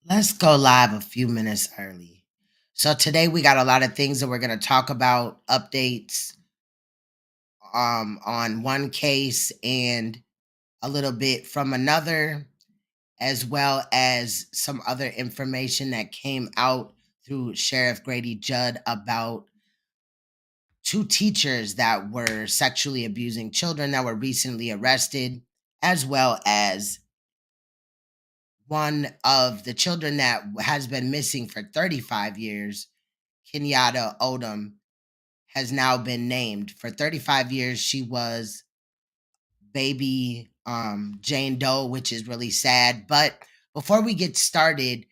Let's go live a few minutes early. So today we got a lot of things that we're going to talk about, updates on one case and a little bit from another, as well as some other information that came out through Sheriff Grady Judd about two teachers that were sexually abusing children that were recently arrested, as well as one of the children that has been missing for 35 years, Kenyatta Odom, has now been named. For 35 years, she was baby Jane Doe, which is really sad. But before we get started,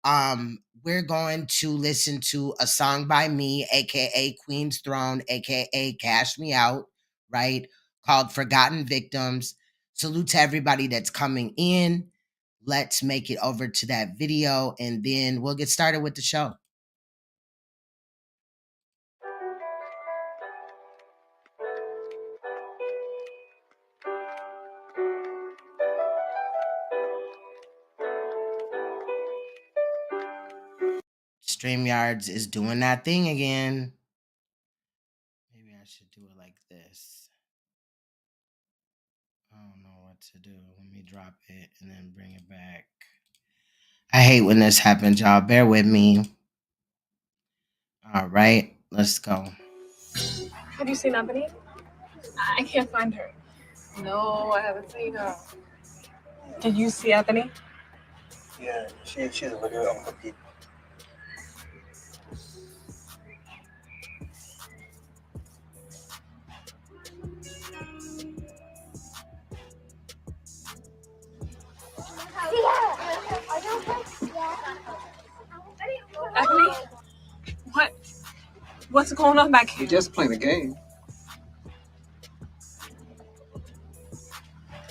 we're going to listen to a song by me, aka Queen's Throne, aka Cash Me Out, right? Called Forgotten Victims. Salute to everybody that's coming in. Let's make it over to that video and then we'll get started with the show. StreamYards is doing that thing again. Maybe I should do it like this. I don't know what to do. Let me drop it and then bring it back. I hate when this happens, y'all. Bear with me. All right, let's go. Have you seen Ebony? I can't find her. No, I haven't seen her. Did you see Ebony? Yeah, she's a video on the beat. Ebony? What's going on back here? You're just playing a game.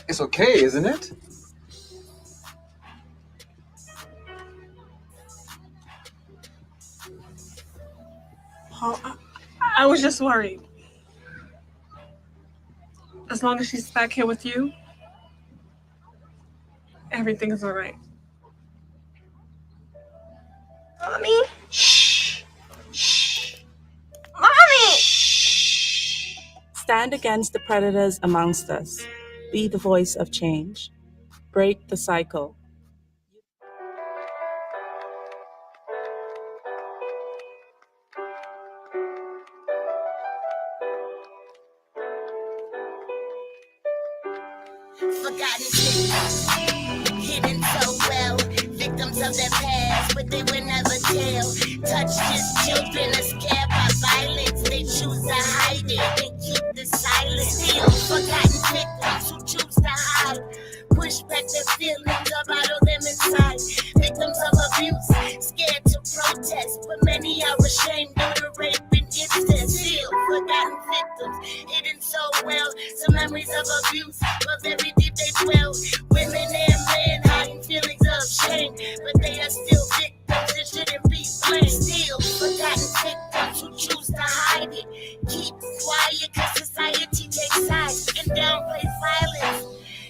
It's okay, isn't it? Oh, I was just worried. As long as she's back here with you, everything is all right. Mommy? Shh. Shh. Mommy! Stand against the predators amongst us. Be the voice of change. Break the cycle. Forgotten victims, hidden so well. Victims of their past, but they will never tell. Touched as children are scared by violence. They choose to hide it and keep the silence. Still forgotten victims who choose to hide. Push back their feelings or bottle them inside. Victims of abuse, scared to protest, but many are ashamed of the rape and incest. Still forgotten victims, hidden so well. Some memories of abuse, but very deep they dwell. Women and men hiding feelings of shame, but they are still victims and shouldn't be blamed. Still forgotten victims who choose to hide it. Keep quiet cause society takes sides and downplays violence.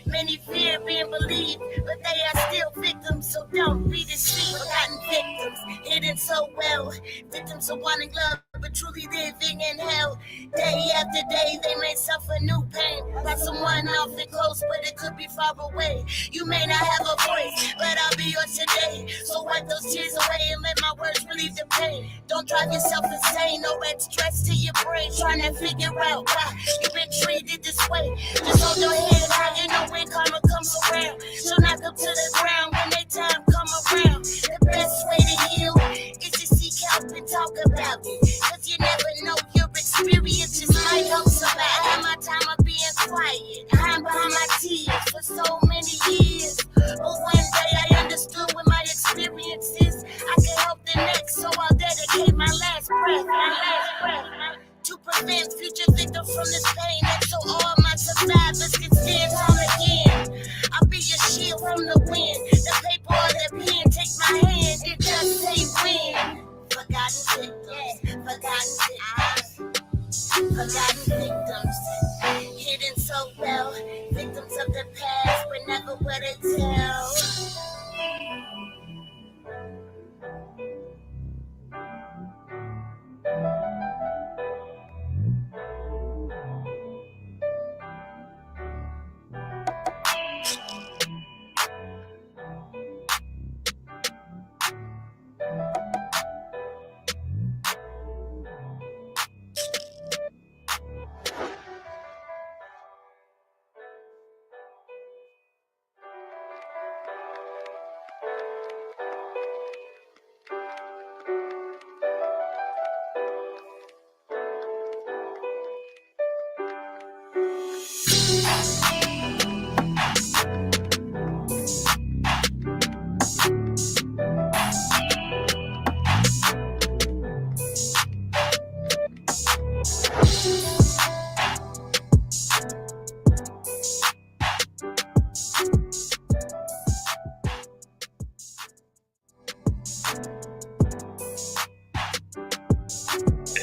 Many fear being believed, but they are still victims, so don't be deceived. Forgotten victims, hidden so well. Victims of wanting love, but truly living in hell. Day after day, they may suffer new pain by someone often close, but it could be far away. You may not have a voice, but I'll be yours today. So wipe those tears away and let my words relieve the pain. Don't drive yourself insane, no red stress to your brain, trying to figure out why you've been treated this way. Just hold your head high, you know when karma comes around. So knock up to the ground when their time come around. The best way to heal is to seek help and talk about it. Cause you never know your experiences might help somebody. I had my time of being quiet, hiding behind my tears for so many years. But one day I understood with my experiences I could help the next, so I'll dedicate my last breath to prevent future victims from this pain, and so all my survivors can stand tall again. I'll be your shield from the wind,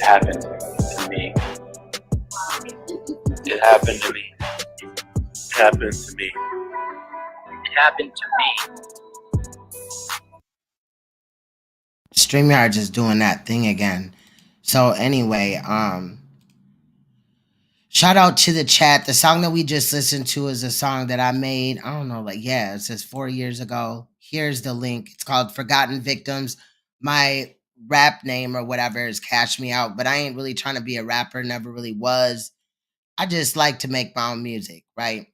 happened to me. It happened to me. It happened to me. It happened to me. StreamYard just doing that thing again. So anyway, shout out to the chat. The song that we just listened to is a song that I made. I don't know, like, yeah, it says 4 years ago. Here's the link. It's called Forgotten Victims. My rap name or whatever is Cash Me Out, but I ain't really trying to be a rapper, never really was. I just like to make my own music, right?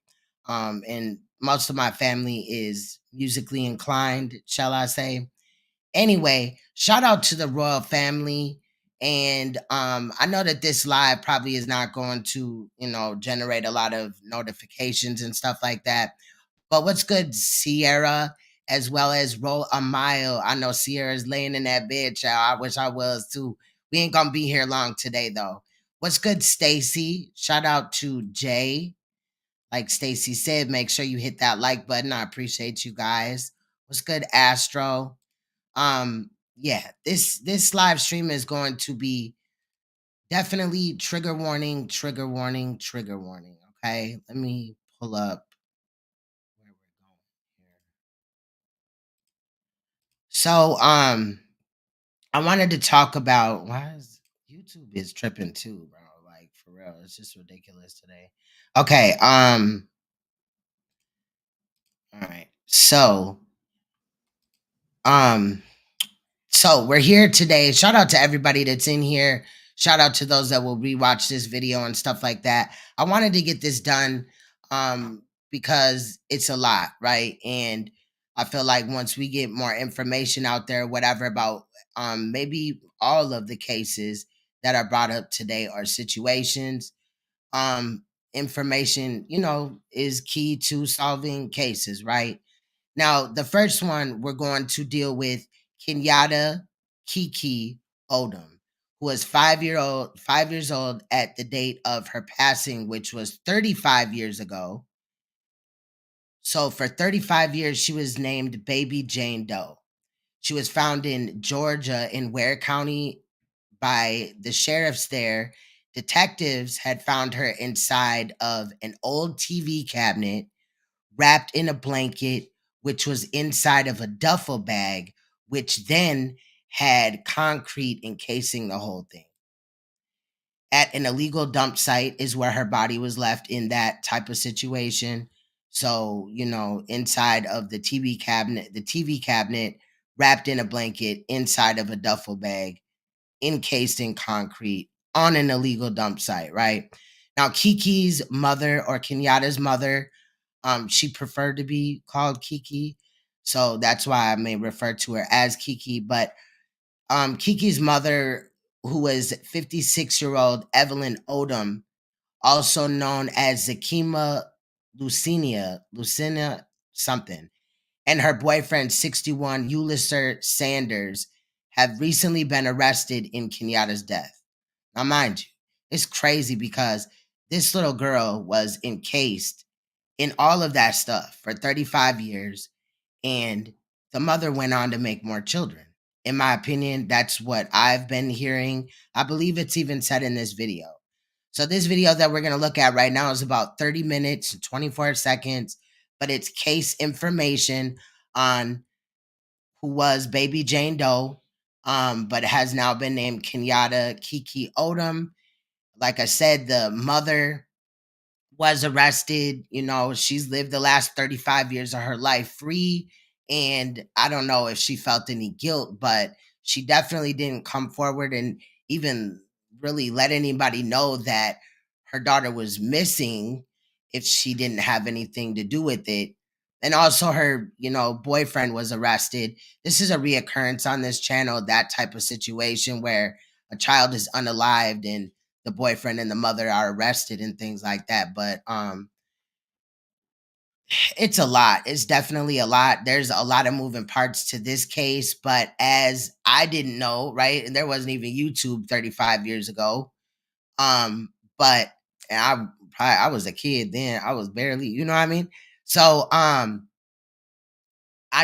And most of my family is musically inclined, shall I say. Anyway, shout out to the royal family. And I know that this live probably is not going to, generate a lot of notifications and stuff like that. But what's good, Sierra, as well as Roll a Mile. I know Sierra's laying in that bed, child. I wish I was too. We ain't gonna be here long today though. What's good, Stacy? Shout out to Jay. Like Stacy said, make sure you hit that like button. I appreciate you guys. What's good, Astro? Yeah, this live stream is going to be definitely trigger warning, trigger warning, trigger warning. Okay, let me pull up where we're going here. So I wanted to talk about why is YouTube is tripping too, bro. Like for real, it's just ridiculous today. Okay, all right. So we're here today. Shout out to everybody that's in here. Shout out to those that will rewatch this video and stuff like that. I wanted to get this done because it's a lot, right? And I feel like once we get more information out there, whatever, about maybe all of the cases that are brought up today or situations, information, is key to solving cases, right? Now, the first one we're going to deal with Kenyatta KEKE Odom, who was 5 years old at the date of her passing, which was 35 years ago. So for 35 years, she was named Baby Jane Doe. She was found in Georgia in Ware County by the sheriffs there. Detectives had found her inside of an old TV cabinet, wrapped in a blanket, which was inside of a duffel bag, which then had concrete encasing the whole thing. At an illegal dump site is where her body was left in that type of situation. So, inside of the TV cabinet wrapped in a blanket inside of a duffel bag, encased in concrete on an illegal dump site, right? Now, Kiki's mother, or Kenyatta's mother, she preferred to be called KEKE, so that's why I may refer to her as KEKE. But Kiki's mother, who was 56-year-old Evelyn Odom, also known as Zakima Lucina something, and her boyfriend, 61 Ulysser Sanders, have recently been arrested in Kenyatta's death. Now, mind you, it's crazy because this little girl was encased in all of that stuff for 35 years, and the mother went on to make more children. In my opinion, that's what I've been hearing. I believe it's even said in this video. So this video that we're going to look at right now is about 30 minutes and 24 seconds, but it's case information on who was Baby Jane Doe, but has now been named Kenyatta KEKE Odom. Like I said, the mother was arrested. She's lived the last 35 years of her life free. And I don't know if she felt any guilt, but she definitely didn't come forward and even really let anybody know that her daughter was missing if she didn't have anything to do with it. And also her, boyfriend was arrested. This is a reoccurrence on this channel, that type of situation where a child is unalived and the boyfriend and the mother are arrested and things like that. But it's a lot. It's definitely a lot. There's a lot of moving parts to this case, but as I didn't know, right? And there wasn't even YouTube 35 years ago. But and I was a kid then. I was barely, you know what I mean? So I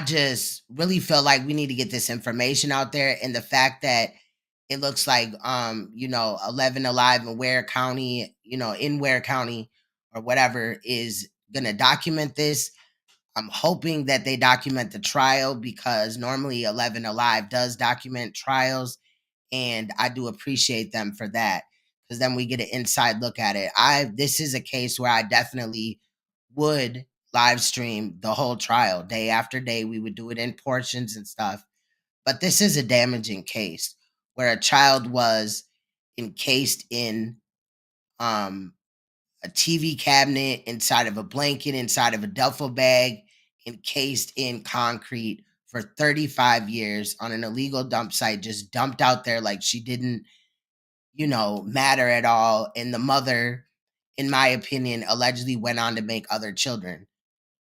just really feel like we need to get this information out there, and the fact that it looks like 11 Alive in Ware County, in Ware County or whatever, is gonna document this. I'm hoping that they document the trial, because normally 11 Alive does document trials, and I do appreciate them for that, because then we get an inside look at it. This is a case where I definitely would live stream the whole trial day after day. We would do it in portions and stuff. But this is a damaging case where a child was encased in a TV cabinet, inside of a blanket, inside of a duffel bag, encased in concrete for 35 years on an illegal dump site, just dumped out there like she didn't, matter at all. And the mother, in my opinion, allegedly went on to make other children,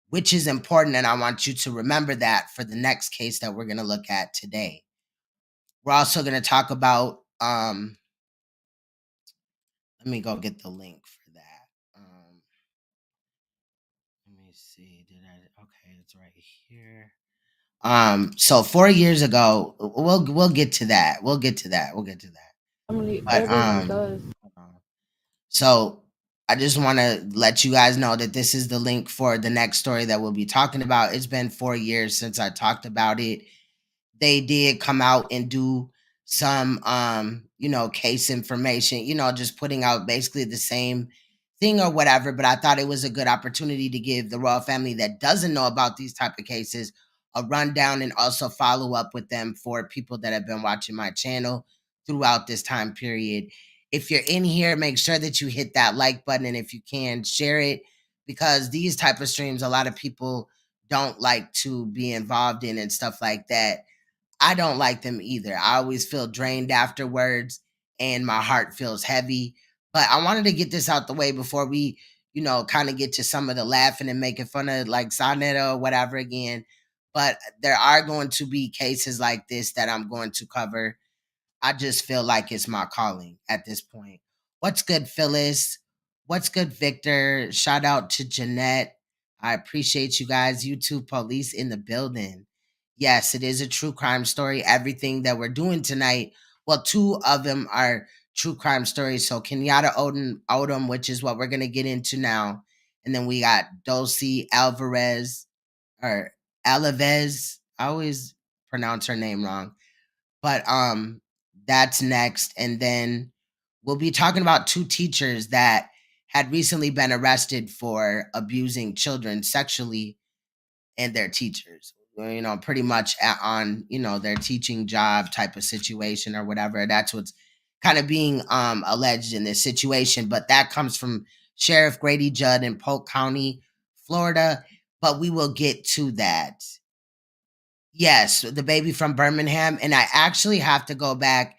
which is important. And I want you to remember that for the next case that we're going to look at today. We're also going to talk about, let me go get the link for that. Let me see. Okay, it's right here. So 4 years ago, we'll get to that. We'll get to that. But, so I just want to let you guys know that this is the link for the next story that we'll be talking about. It's been 4 years since I talked about it. They did come out and do some case information, just putting out basically the same thing or whatever. But I thought it was a good opportunity to give the royal family that doesn't know about these type of cases a rundown, and also follow up with them for people that have been watching my channel throughout this time period. If you're in here, make sure that you hit that like button, and if you can, share it, because these type of streams, a lot of people don't like to be involved in and stuff like that. I don't like them either. I always feel drained afterwards, and my heart feels heavy. But I wanted to get this out the way before we, kind of get to some of the laughing and making fun of like Sonetta or whatever again. But there are going to be cases like this that I'm going to cover. I just feel like it's my calling at this point. What's good, Phyllis? What's good, Victor? Shout out to Jeanette. I appreciate you guys. YouTube police in the building. Yes, it is a true crime story. Everything that we're doing tonight, well, 2 of them are true crime stories. So Kenyatta Odom, which is what we're going to get into now. And then we got Dulce Alvarez, or Alavez. I always pronounce her name wrong. But that's next. And then we'll be talking about 2 teachers that had recently been arrested for abusing children sexually, and their teachers, pretty much on, their teaching job type of situation or whatever. That's what's kind of being alleged in this situation. But that comes from Sheriff Grady Judd in Polk County, Florida. But we will get to that. Yes, the baby from Birmingham. And I actually have to go back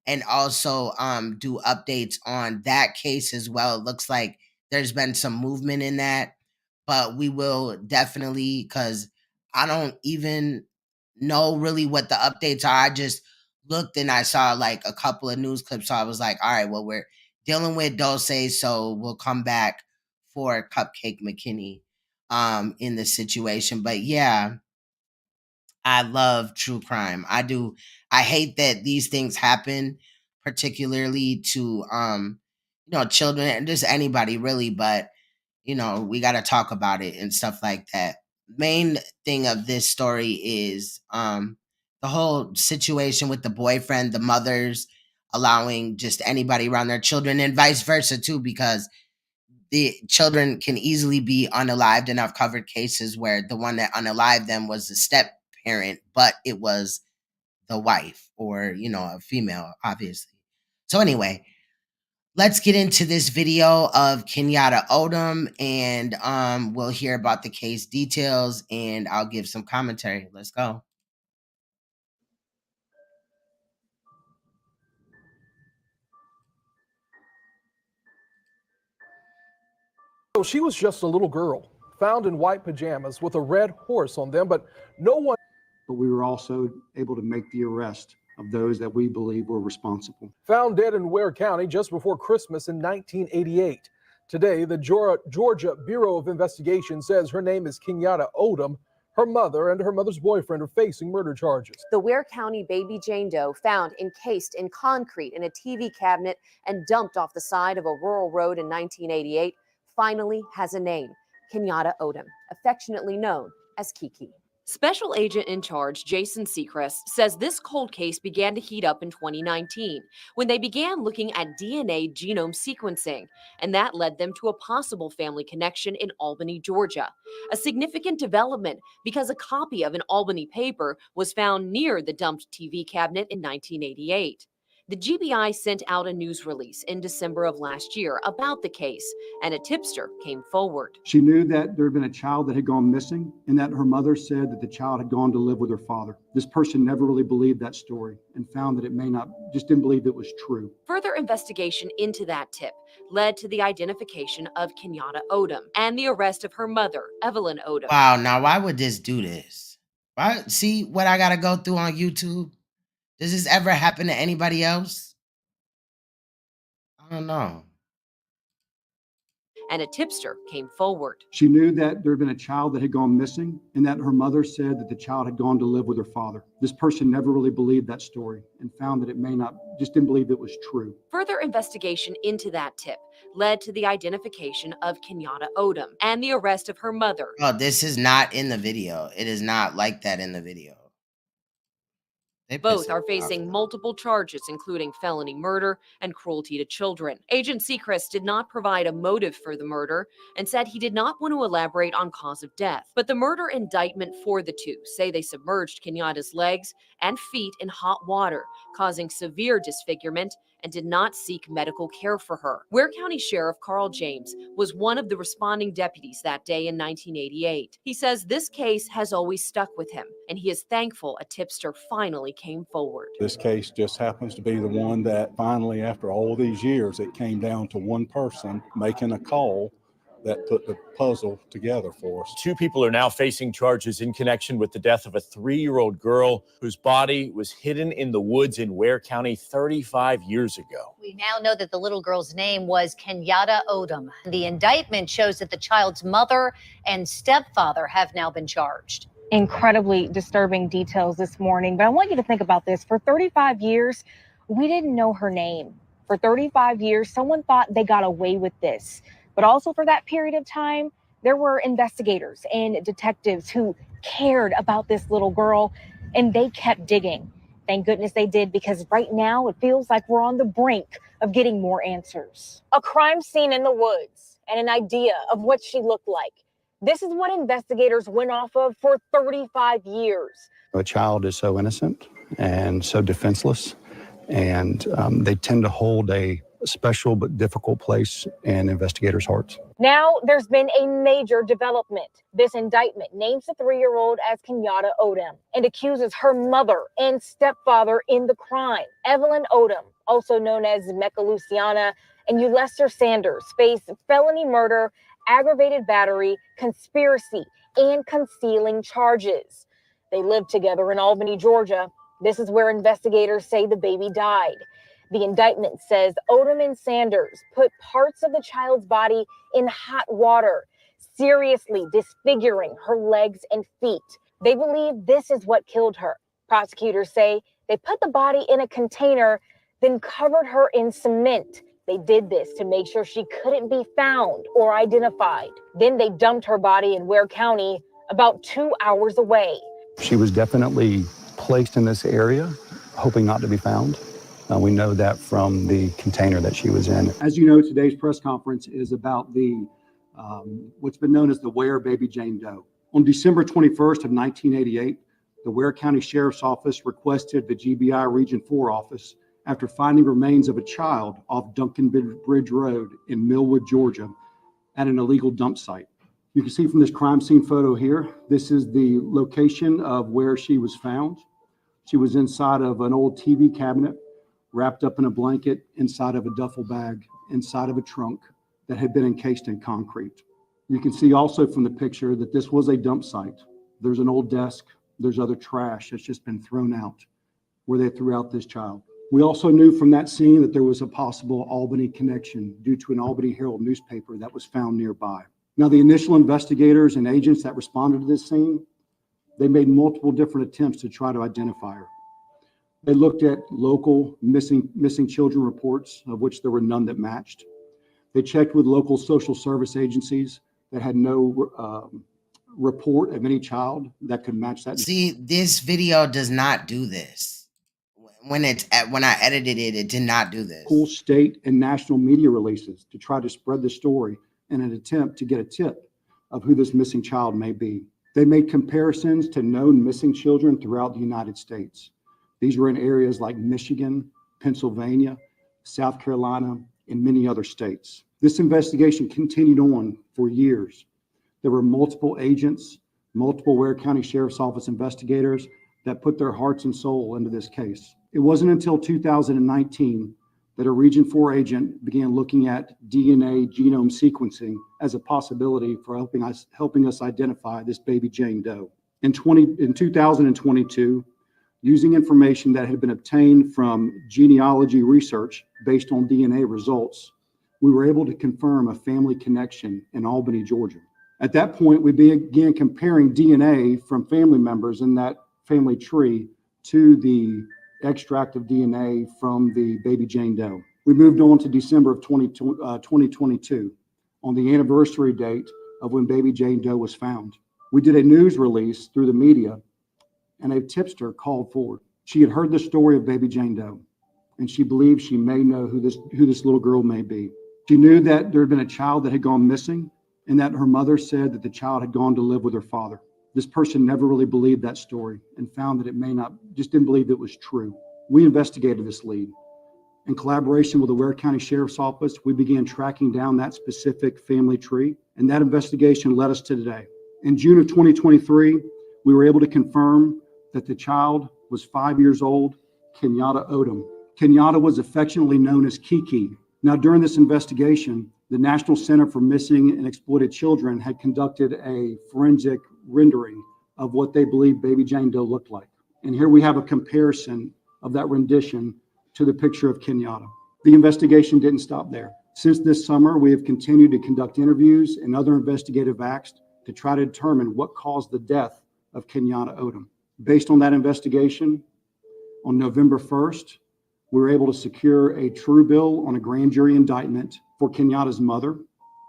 and also do updates on that case as well. It looks like there's been some movement in that, but we will definitely, because I don't even know really what the updates are. I just looked and I saw like a couple of news clips. So I was like, all right, well, we're dealing with Dulce, so we'll come back for Cupcake McKinney in this situation. But yeah, I love true crime. I do. I hate that these things happen, particularly to children and just anybody really, but we got to talk about it and stuff like that. Main thing of this story is the whole situation with the boyfriend, the mothers allowing just anybody around their children, and vice versa too, because the children can easily be unalived, and I've covered cases where the one that unalived them was the step parent, but it was the wife, or a female, obviously. So anyway, let's get into this video of Kenyatta Odom, and we'll hear about the case details, and I'll give some commentary. Let's go. So she was just a little girl, found in white pajamas with a red horse on them, but no one. But we were also able to make the arrest of those that we believe were responsible. Found dead in Ware County just before Christmas in 1988. Today, the Georgia Bureau of Investigation says her name is Kenyatta Odom. Her mother and her mother's boyfriend are facing murder charges. The Ware County baby Jane Doe, found encased in concrete in a TV cabinet and dumped off the side of a rural road in 1988, finally has a name: Kenyatta Odom, affectionately known as KEKE. Special Agent in Charge Jason Seacrest says this cold case began to heat up in 2019 when they began looking at DNA genome sequencing, and that led them to a possible family connection in Albany, Georgia. A significant development because a copy of an Albany paper was found near the dumped TV cabinet in 1988. The GBI sent out a news release in December of last year about the case, and a tipster came forward. She knew that there had been a child that had gone missing and that her mother said that the child had gone to live with her father. This person never really believed that story and found that it may not, just didn't believe it was true. Further investigation into that tip led to the identification of Kenyatta Odom and the arrest of her mother, Evelyn Odom. Wow, now why would this do this? Why? See what I gotta go through on YouTube? Does this ever happen to anybody else? I don't know. And a tipster came forward. She knew that there had been a child that had gone missing and that her mother said that the child had gone to live with her father. This person never really believed that story and found that it may not, just didn't believe it was true. Further investigation into that tip led to the identification of Kenyatta Odom and the arrest of her mother. Oh, this is not in the video. It is not like that in the video. Both are facing multiple charges, including felony murder and cruelty to children. Agent Seacrest did not provide a motive for the murder and said he did not want to elaborate on cause of death. But the murder indictment for the two say they submerged Kenyatta's legs and feet in hot water, causing severe disfigurement, and did not seek medical care for her. Ware County Sheriff Carl James was one of the responding deputies that day in 1988. He says this case has always stuck with him, and he is thankful a tipster finally came forward. This case just happens to be the one that finally, after all these years, it came down to one person making a call that put the puzzle together for us. 2 people are now facing charges in connection with the death of a 3-year-old girl whose body was hidden in the woods in Ware County 35 years ago. We now know that the little girl's name was Kenyatta Odom. The indictment shows that the child's mother and stepfather have now been charged. Incredibly disturbing details this morning, but I want you to think about this. For 35 years, we didn't know her name. For 35 years, someone thought they got away with this. But also for that period of time, there were investigators and detectives who cared about this little girl, and they kept digging. Thank goodness they did, because right now it feels like we're on the brink of getting more answers. A crime scene in the woods and an idea of what she looked like. This is what investigators went off of for 35 years. A child is so innocent and so defenseless, and they tend to hold a special but difficult place in investigators' hearts. Now there's been a major development. This indictment names the 3-year-old as Kenyatta Odom and accuses her mother and stepfather in the crime. Evelyn Odom, also known as Mecca Luciana, and Ulester Sanders face felony murder, aggravated battery, conspiracy, and concealing charges. They lived together in Albany, Georgia. This is where investigators say the baby died. The indictment says Odom and Sanders put parts of the child's body in hot water, seriously disfiguring her legs and feet. They believe this is what killed her. Prosecutors say they put the body in a container, then covered her in cement. They did this to make sure she couldn't be found or identified. Then they dumped her body in Ware County, about 2 hours away. She was definitely placed in this area, hoping not to be found. We know that from the container that she was in. As you know, today's press conference is about the what's been known as the Ware baby Jane Doe. On December 21st of 1988, the Ware County Sheriff's Office requested the GBI Region 4 office after finding remains of a child off Duncan Bridge Road in Millwood, Georgia, at an illegal dump site. You can see from this crime scene photo here, this is the location of where she was found. She was inside of an old TV cabinet, wrapped up in a blanket, inside of a duffel bag, inside of a trunk that had been encased in concrete. You can see also from the picture that this was a dump site. There's an old desk, there's other trash that's just been thrown out where they threw out this child. We also knew from that scene that there was a possible Albany connection due to an Albany Herald newspaper that was found nearby. Now, the initial investigators and agents that responded to this scene They made multiple different attempts to try to identify her. They looked at local missing children reports, of which there were none that matched. They checked with local social service agencies that had no report of any child that could match that. See, this video does not do this. When I edited it, it did not do this. Full state and national media releases to try to spread the story in an attempt to get a tip of who this missing child may be. They made comparisons to known missing children throughout the United States. These were in areas like Michigan, Pennsylvania, South Carolina, and many other states. This investigation continued on for years. There were multiple agents, multiple Ware County Sheriff's Office investigators that put their hearts and soul into this case. It wasn't until 2019 that a Region 4 agent began looking at DNA genome sequencing as a possibility for helping us identify this baby Jane Doe. In 2022, using information that had been obtained from genealogy research based on DNA results, we were able to confirm a family connection in Albany, Georgia. At that point, we began comparing DNA from family members in that family tree to the extract of DNA from the baby Jane Doe. We moved on to December of 2022, on the anniversary date of when baby Jane Doe was found. We did a news release through the media, and a tipster called forward. She had heard the story of baby Jane Doe, and she believed she may know who this little girl may be. She knew that there had been a child that had gone missing, and that her mother said that the child had gone to live with her father. This person never really believed that story and found that it may not, just didn't believe it was true. We investigated this lead. In collaboration with the Ware County Sheriff's Office, we began tracking down that specific family tree, and that investigation led us to today. In June of 2023, we were able to confirm that the child was 5 years old, Kenyatta Odom. Kenyatta was affectionately known as KEKE. Now, during this investigation, the National Center for Missing and Exploited Children had conducted a forensic rendering of what they believed baby Jane Doe looked like. And here we have a comparison of that rendition to the picture of Kenyatta. The investigation didn't stop there. Since this summer, we have continued to conduct interviews and other investigative acts to try to determine what caused the death of Kenyatta Odom. Based on that investigation, on November 1st, we were able to secure a true bill on a grand jury indictment for Kenyatta's mother,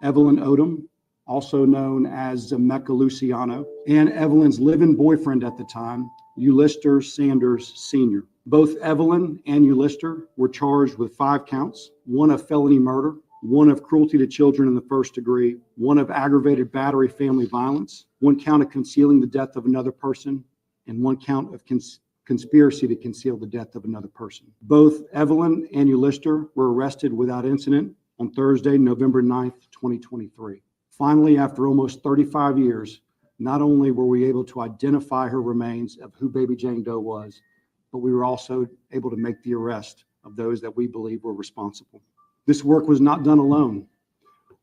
Evelyn Odom, also known as Zemeka Luciano, and Evelyn's live-in boyfriend at the time, Ulister Sanders Sr. Both Evelyn and Ulister were charged with 5 counts, 1 of felony murder, 1 of cruelty to children in the first degree, 1 of aggravated battery family violence, 1 count of concealing the death of another person, and 1 count of conspiracy to conceal the death of another person. Both Evelyn and Ulister were arrested without incident on Thursday, November 9th, 2023. Finally, after almost 35 years, not only were we able to identify her remains of who baby Jane Doe was, but we were also able to make the arrest of those that we believe were responsible. This work was not done alone.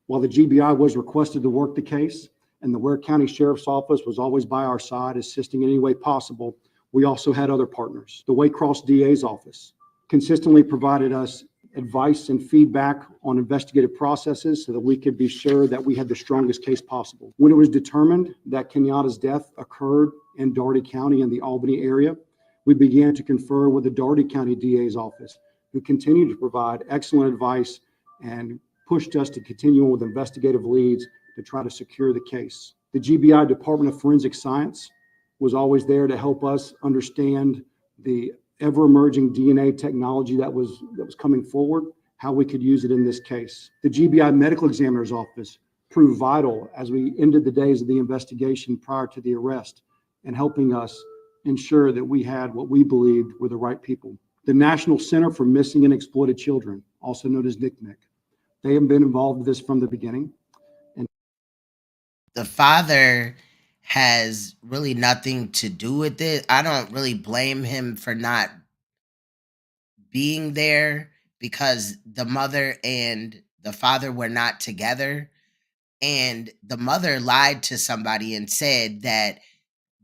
While the GBI was requested to work the case, and the Ware County Sheriff's Office was always by our side, assisting in any way possible, we also had other partners. The Waycross DA's office consistently provided us advice and feedback on investigative processes so that we could be sure that we had the strongest case possible. When it was determined that Kenyatta's death occurred in Dougherty County in the Albany area, we began to confer with the Dougherty County DA's office, who continued to provide excellent advice and pushed us to continue on with investigative leads to try to secure the case. The GBI Department of Forensic Science was always there to help us understand the ever-emerging DNA technology that was coming forward, how we could use it in this case. The GBI Medical Examiner's Office proved vital as we ended the days of the investigation prior to the arrest and helping us ensure that we had what we believed were the right people. The National Center for Missing and Exploited Children, also known as NCMEC, they have been involved with this from the beginning. And the father has really nothing to do with it. I don't really blame him for not being there because the mother and the father were not together. And the mother lied to somebody and said that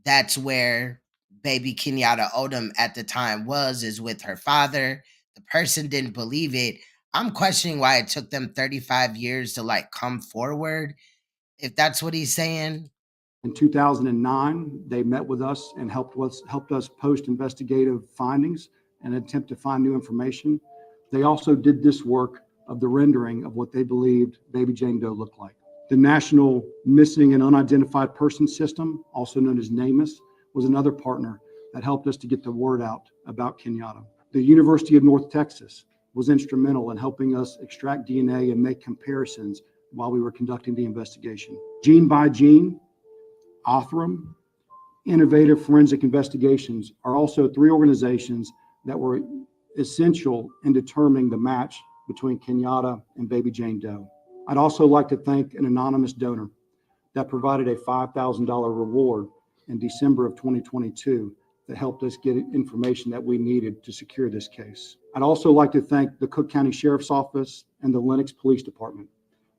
that's where baby Kenyatta Odom at the time is with her father. The person didn't believe it. I'm questioning why it took them 35 years to come forward. If that's what he's saying, In 2009, they met with us and helped us post investigative findings and attempt to find new information. They also did this work of the rendering of what they believed baby Jane Doe looked like. The National Missing and Unidentified Person System, also known as NamUs, was another partner that helped us to get the word out about Kenyatta. The University of North Texas was instrumental in helping us extract DNA and make comparisons while we were conducting the investigation. Gene by Gene, Othram, Innovative Forensic Investigations are also three organizations that were essential in determining the match between Kenyatta and baby Jane Doe. I'd also like to thank an anonymous donor that provided a $5,000 reward in December of 2022 that helped us get information that we needed to secure this case. I'd also like to thank the Cook County Sheriff's Office and the Lenox Police Department.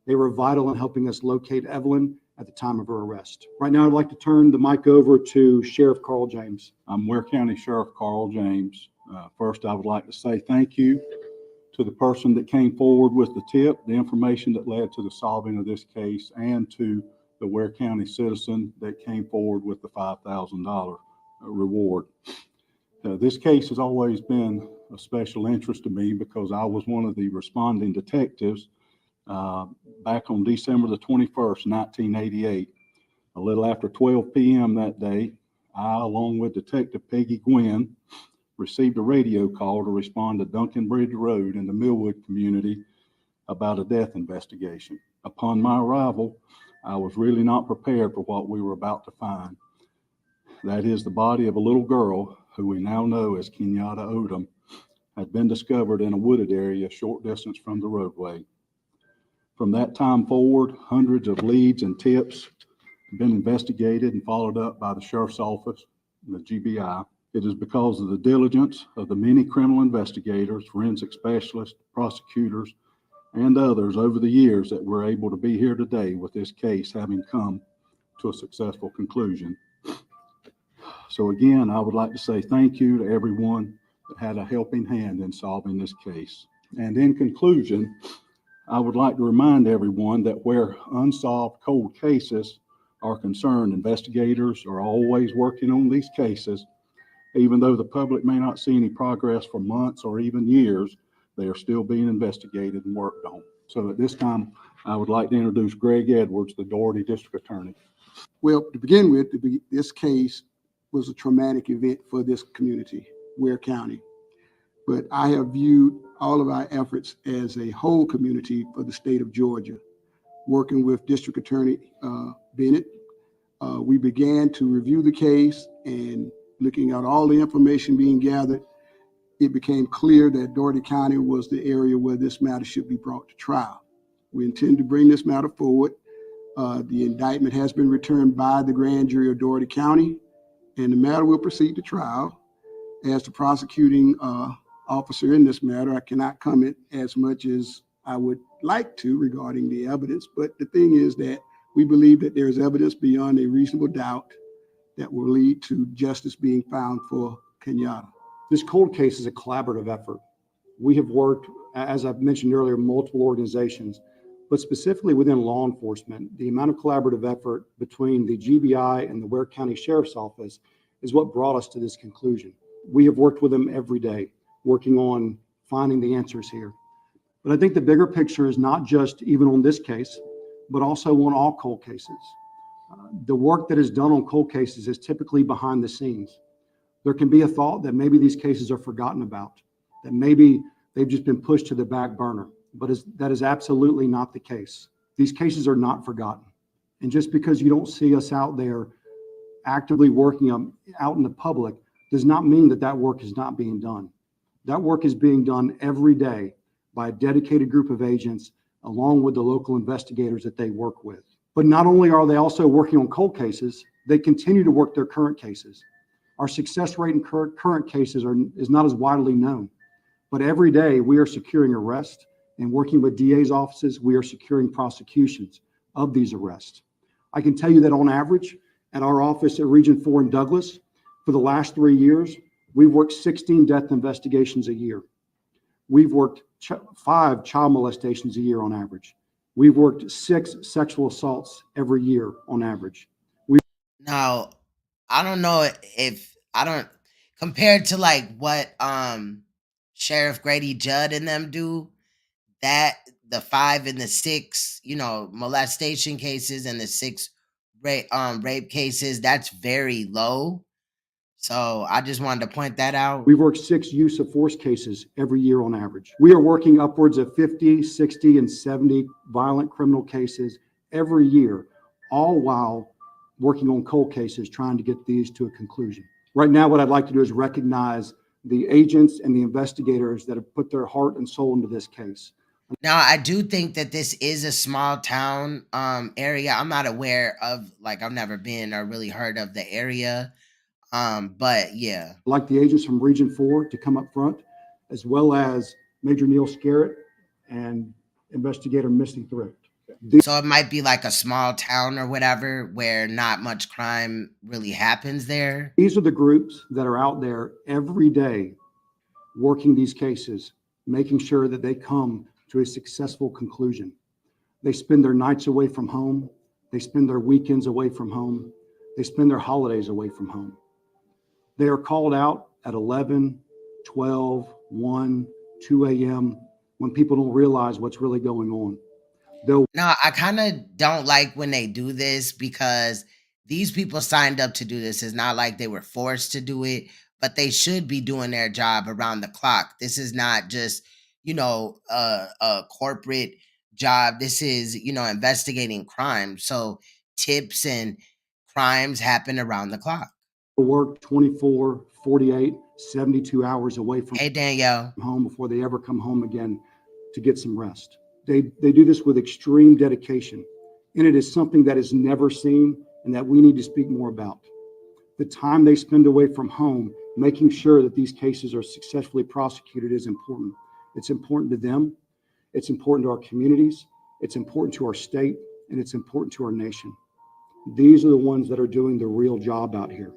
They were vital in helping us locate Evelyn at the time of her arrest. Right now, I'd like to turn the mic over to Sheriff Carl James. I'm Ware County Sheriff Carl James. First, I would like to say thank you to the person that came forward with the tip, the information that led to the solving of this case, and to the Ware County citizen that came forward with the $5,000 reward. This case has always been a special interest to me because I was one of the responding detectives back on December the 21st, 1988. A little after 12 p.m. that day, I, along with Detective Peggy Gwynn, received a radio call to respond to Duncan Bridge Road in the Millwood community about a death investigation. Upon my arrival, I was really not prepared for what we were about to find. That is, the body of a little girl who we now know as Kenyatta Odom had been discovered in a wooded area a short distance from the roadway. From that time forward, hundreds of leads and tips have been investigated and followed up by the Sheriff's Office, the GBI. It is because of the diligence of the many criminal investigators, forensic specialists, prosecutors, and others over the years that we're able to be here today with this case having come to a successful conclusion. So again, I would like to say thank you to everyone that had a helping hand in solving this case. And in conclusion, I would like to remind everyone that where unsolved cold cases are concerned, investigators are always working on these cases. Even though the public may not see any progress for months or even years, they are still being investigated and worked on. So at this time, I would like to introduce Greg Edwards, the Doherty District Attorney. Well, to begin with, this case was a traumatic event for this community, Ware County. But I have viewed all of our efforts as a whole community for the state of Georgia. Working with District Attorney Bennett, we began to review the case, and looking at all the information being gathered, it became clear that Doherty County was the area where this matter should be brought to trial. We intend to bring this matter forward. The indictment has been returned by the grand jury of Doherty County, and the matter will proceed to trial. As the prosecuting officer in this matter, I cannot comment as much as I would like to regarding the evidence, but the thing is that we believe that there is evidence beyond a reasonable doubt that will lead to justice being found for Kenyatta. This cold case is a collaborative effort. We have worked, as I've mentioned earlier, multiple organizations, but specifically within law enforcement, the amount of collaborative effort between the GBI and the Ware County Sheriff's Office is what brought us to this conclusion. We have worked with them every day, working on finding the answers here. But I think the bigger picture is not just even on this case, but also on all cold cases. The work that is done on cold cases is typically behind the scenes. There can be a thought that maybe these cases are forgotten about, that maybe they've just been pushed to the back burner, but that is absolutely not the case. These cases are not forgotten. And just because you don't see us out there actively working out in the public does not mean that that work is not being done. That work is being done every day by a dedicated group of agents along with the local investigators that they work with. But not only are they also working on cold cases, they continue to work their current cases. Our success rate in current cases is not as widely known, but every day we are securing arrests, and working with DA's offices, we are securing prosecutions of these arrests. I can tell you that on average, at our office at Region 4 in Douglas, for the last 3 years, we've worked 16 death investigations a year. We've worked 5 child molestations a year on average. We've worked 6 sexual assaults every year on average. We've Now, I don't know if I don't compared to like what Sheriff Grady Judd and them do, that the 5 and the 6, molestation cases and the 6 rape cases, that's very low. So I just wanted to point that out. We work 6 use of force cases every year on average. We are working upwards of 50, 60, and 70 violent criminal cases every year, all while working on cold cases, trying to get these to a conclusion. Right now, what I'd like to do is recognize the agents and the investigators that have put their heart and soul into this case. Now, I do think that this is a small town area. I'm not aware of, like, I've never been or really heard of the area. But yeah. I'd like the agents from Region 4 to come up front, as well as Major Neil Scarrett and Investigator Misty Thrift. So it might be like a small town or whatever where not much crime really happens there. These are the groups that are out there every day working these cases, making sure that they come to a successful conclusion. They spend their nights away from home. They spend their weekends away from home. They spend their holidays away from home. They are called out at 11, 12, 1, 2 a.m. when people don't realize what's really going on. No, I kind of don't like when they do this because these people signed up to do this. It's not like they were forced to do it, but they should be doing their job around the clock. This is not just, a corporate job. This is, investigating crime. So tips and crimes happen around the clock. Work 24, 48, 72 hours away from Danielle. Home before they ever come home again to get some rest. They do this with extreme dedication, and it is something that is never seen and that we need to speak more about. The time they spend away from home, making sure that these cases are successfully prosecuted is important. It's important to them. It's important to our communities. It's important to our state, and it's important to our nation. These are the ones that are doing the real job out here.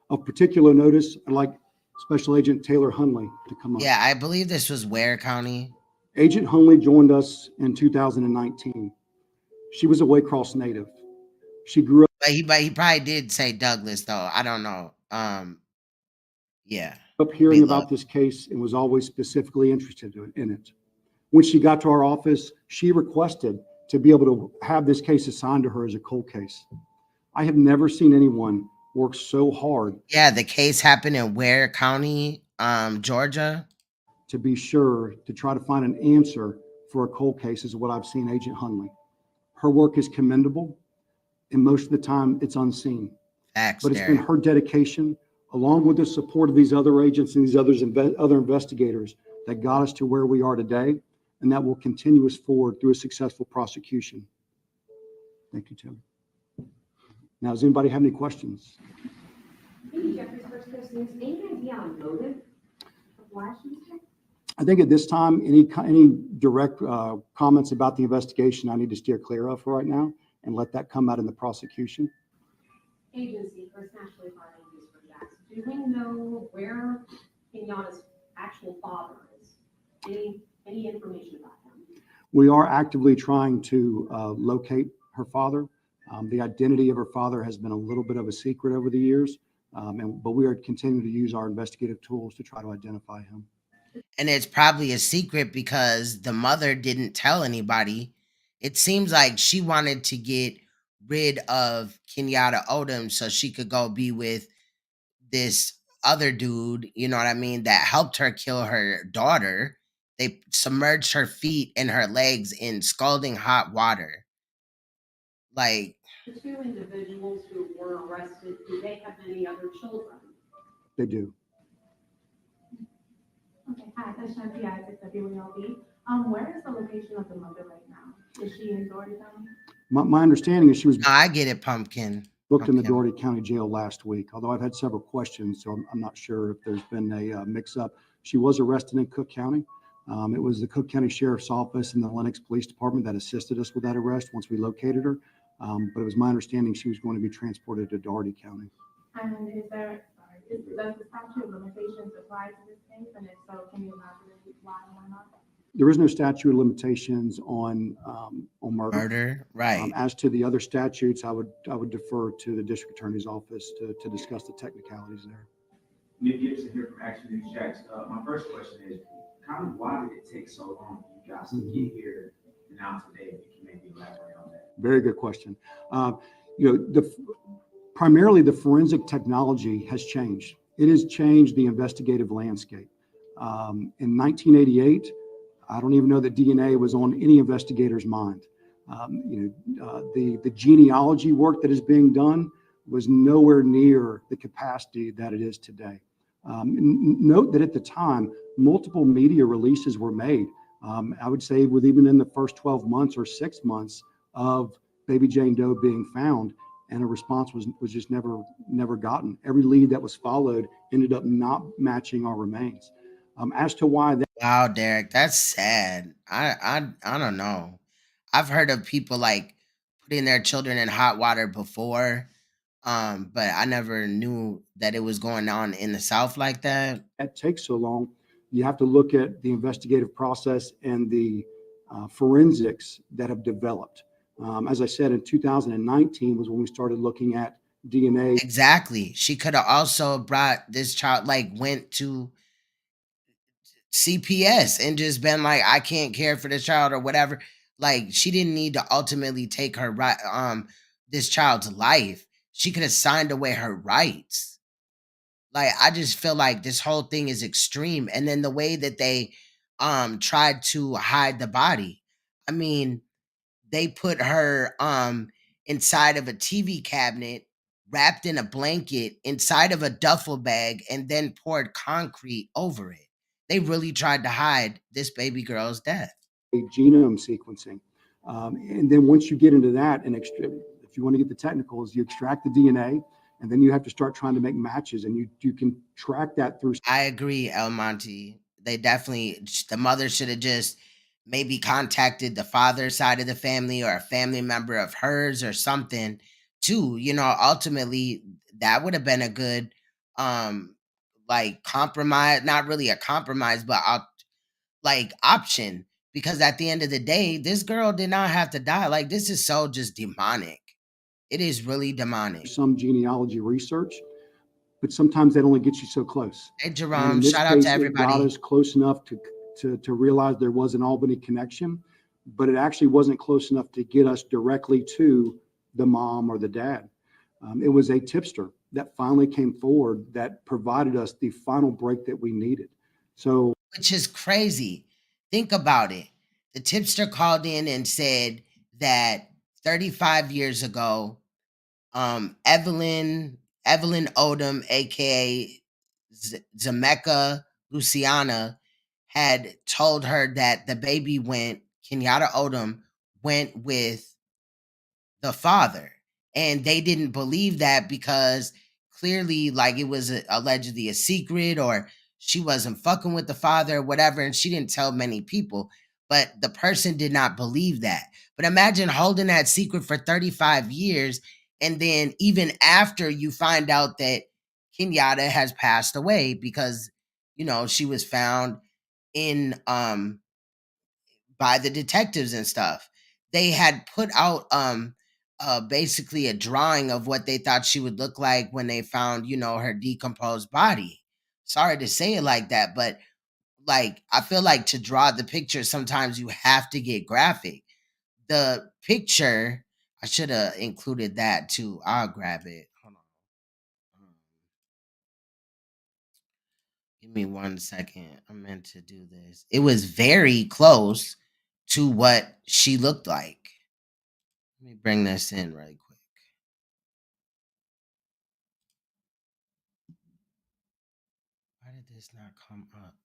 Of particular notice, I'd like Special Agent Taylor Hunley to come up. Yeah, I believe this was Ware County. Agent Hunley joined us in 2019. She was a Waycross native. She grew up. But he probably did say Douglas, though. I don't know. Yeah. Up hearing about this case and was always specifically interested in it. When she got to our office, she requested to be able to have this case assigned to her as a cold case. I have never seen anyone work so hard. Yeah, the case happened in Ware County, Georgia. To be sure to try to find an answer for a cold case is what I've seen Agent Hunley. Her work is commendable, and most of the time it's unseen. Facts, but it's been her dedication, along with the support of these other agents and these other investigators, that got us to where we are today, and that will continue us forward through a successful prosecution. Thank you, Tim. Now, does anybody have any questions? Maybe Jeffrey's first question is, any idea on motive of why she was here? I think at this time, any direct comments about the investigation I need to steer clear of for right now and let that come out in the prosecution. Agency for nationally filing use for Jackson. Do we know where Kenyatta's actual father is? Any information about him? We are actively trying to locate her father. The identity of her father has been a little bit of a secret over the years, but we are continuing to use our investigative tools to try to identify him. And it's probably a secret because the mother didn't tell anybody. It seems like she wanted to get rid of Kenyatta Odom so she could go be with this other dude, you know what I mean, that helped her kill her daughter. They submerged her feet and her legs in scalding hot water. Like, the two individuals who were arrested, do they have any other children? They do. Okay, hi, that's Shanti Isaac, WNLB. Where is the location of the mother right now? Is she in Doherty County? My understanding is she was. No, I get it, Pumpkin. Booked in the Doherty County Jail last week, although I've had several questions, so I'm not sure if there's been a mix-up. She was arrested in Cook County. It was the Cook County Sheriff's Office and the Lenox Police Department that assisted us with that arrest once we located her. But it was my understanding she was going to be transported to Doherty County. And does the statute of limitations apply to this case? And if so, can you elaborate why or not? There is no statute of limitations on murder. Murder, right. As to the other statutes, I would defer to the district attorney's office to discuss the technicalities there. Nick Gibson here from Action News Jacks. My first question is, kind of why did it take so long for you guys to get here now today? If you can maybe elaborate on that. Very good question. Primarily the forensic technology has changed. It has changed the investigative landscape. In 1988, I don't even know that DNA was on any investigator's mind. The genealogy work that is being done was nowhere near the capacity that it is today. Note that at the time, multiple media releases were made. I would say even in the first 12 months or 6 months of baby Jane Doe being found, and a response was just never gotten. Every lead that was followed ended up not matching our remains. As to why that. Wow, Derek, that's sad. I don't know. I've heard of people like putting their children in hot water before, but I never knew that it was going on in the South like that. That takes so long. You have to look at the investigative process and the forensics that have developed. As I said, in 2019 was when we started looking at DNA. Exactly. She could have also brought this child, like went to CPS and just been like, I can't care for this child or whatever. Like, she didn't need to ultimately take her this child's life. She could have signed away her rights. Like, I just feel like this whole thing is extreme. And then the way that they tried to hide the body. I mean, they put her inside of a TV cabinet, wrapped in a blanket, inside of a duffel bag, and then poured concrete over it. They really tried to hide this baby girl's death. Genome sequencing. And then once you get into that, and if you want to get the technicals, you extract the DNA, and then you have to start trying to make matches, and you can track that through. I agree, El Monte. They definitely, the mother should have just maybe contacted the father side of the family or a family member of hers or something too. Ultimately that would have been a good like compromise, not really a compromise, but like option, because at the end of the day, this girl did not have to die. Like, this is so just demonic. It is really demonic. Some genealogy research, but sometimes that only gets you so close. Hey, Jerome, shout out to everybody. It got us close enough to realize there was an Albany connection, but it actually wasn't close enough to get us directly to the mom or the dad. It was a tipster that finally came forward that provided us the final break that we needed. So, which is crazy. Think about it. The tipster called in and said that 35 years ago, Evelyn Odom, aka Zemeka Luciana, had told her that the baby Kenyatta Odom went with the father. And they didn't believe that because clearly, like, it was allegedly a secret, or she wasn't fucking with the father or whatever, and she didn't tell many people. But the person did not believe that. But imagine holding that secret for 35 years, and then even after you find out that Kenyatta has passed away because, she was found in by the detectives and stuff. They had put out basically a drawing of what they thought she would look like when they found, her decomposed body. Sorry to say it like that, but like, I feel like to draw the picture, sometimes you have to get graphic. The picture, I should have included that too. I'll grab it. Hold on. Give me 1 second. I meant to do this. It was very close to what she looked like. Let me bring this in really quick. Why did this not come up?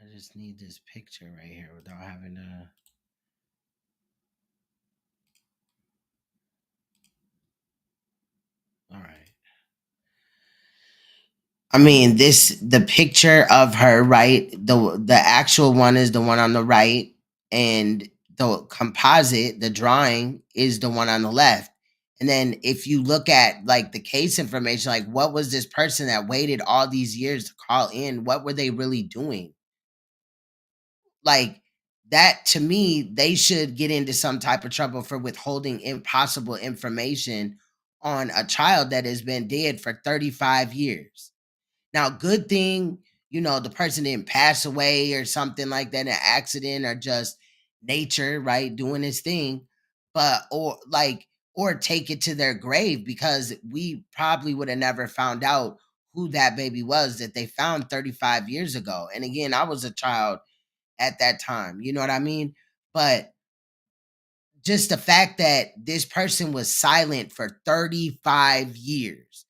I just need this picture right here without having to. All right. I mean, the picture of her, right? The actual one is the one on the right, and the composite, the drawing, is the one on the left. And then if you look at like the case information, like, what was this person that waited all these years to call in? What were they really doing? like that to me, they should get into some type of trouble for withholding impossible information on a child that has been dead for 35 years. Now, good thing, the person didn't pass away or something like that, an accident or just nature, right? Doing his thing. But, or take it to their grave, because we probably would have never found out who that baby was that they found 35 years ago. And again, I was a child at that time. You know what I mean? But just the fact that this person was silent for 35 years.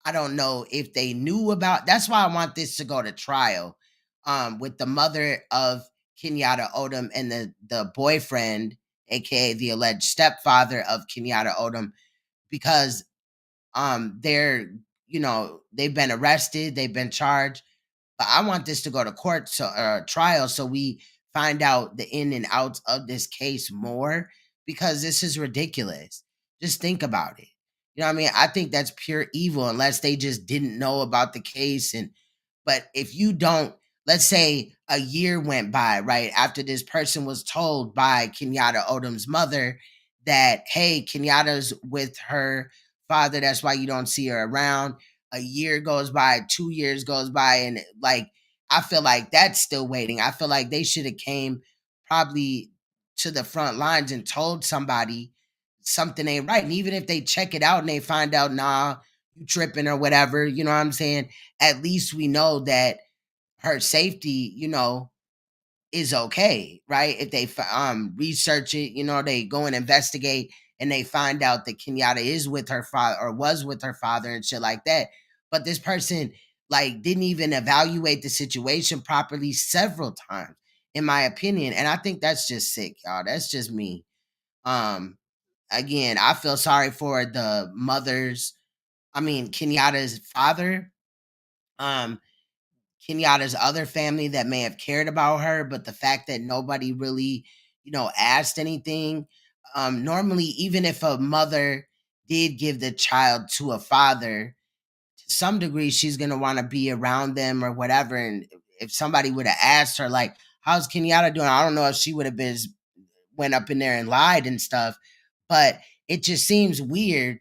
I don't know if they knew about. That's why I want this to go to trial, with the mother of Kenyatta Odom and the boyfriend, aka the alleged stepfather of Kenyatta Odom, because they're, they've been arrested, they've been charged. But I want this to go to court, trial, so we find out the in and outs of this case more, because this is ridiculous. Just think about it. You know what I mean? I think that's pure evil, unless they just didn't know about the case. But if you don't, let's say a year went by, right, after this person was told by Kenyatta Odom's mother that, hey, Kenyatta's with her father, that's why you don't see her around. A year goes by, 2 years goes by, and I feel like that's still waiting. I feel like they should have came probably to the front lines and told somebody something ain't right. And even if they check it out and they find out, nah, you tripping or whatever, you know what I'm saying? At least we know that her safety, is okay, right? If they research it, they go and investigate and they find out that Kenyatta is with her father or was with her father and shit like that. But this person didn't even evaluate the situation properly several times, in my opinion. And I think that's just sick, y'all. That's just me. Again, I feel sorry for the Kenyatta's father. Kenyatta's other family that may have cared about her, but the fact that nobody really, asked anything. Normally, even if a mother did give the child to a father, to some degree, she's going to want to be around them or whatever. And if somebody would have asked her, like, how's Kenyatta doing? I don't know if she would have went up in there and lied and stuff, but it just seems weird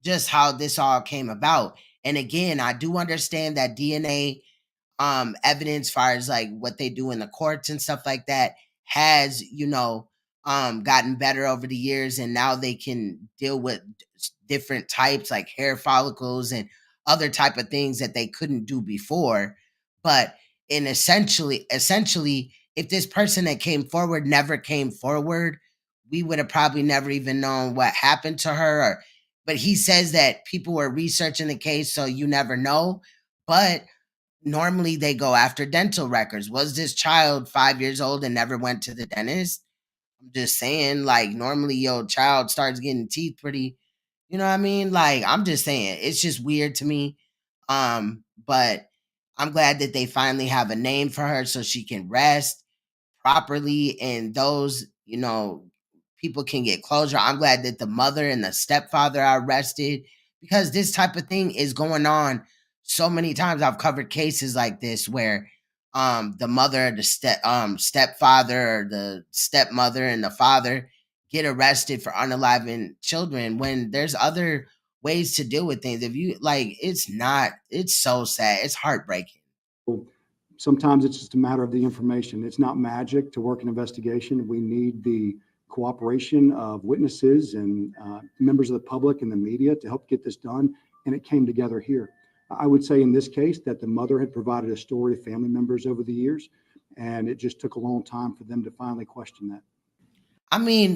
just how this all came about. And again, I do understand that DNA evidence, far as what they do in the courts and stuff like that, has gotten better over the years, and now they can deal with different types like hair follicles and other type of things that they couldn't do before. But essentially, if this person that came forward never came forward, we would have probably never even known what happened to her. But he says that people were researching the case, so you never know. But normally they go after dental records. Was this child 5 years old and never went to the dentist? I'm just saying, normally your child starts getting teeth pretty, you know what I mean? I'm just saying, it's just weird to me. But I'm glad that they finally have a name for her so she can rest properly, and those, people can get closure. I'm glad that the mother and the stepfather are arrested, because this type of thing is going on so many times. I've covered cases like this where the mother, the stepfather, or the stepmother and the father get arrested for unaliving children, when there's other ways to deal with things. If you it's so sad. It's heartbreaking. Sometimes it's just a matter of the information. It's not magic to work an investigation. We need the cooperation of witnesses and members of the public and the media to help get this done. And it came together here. I would say in this case that the mother had provided a story to family members over the years, and it just took a long time for them to finally question that.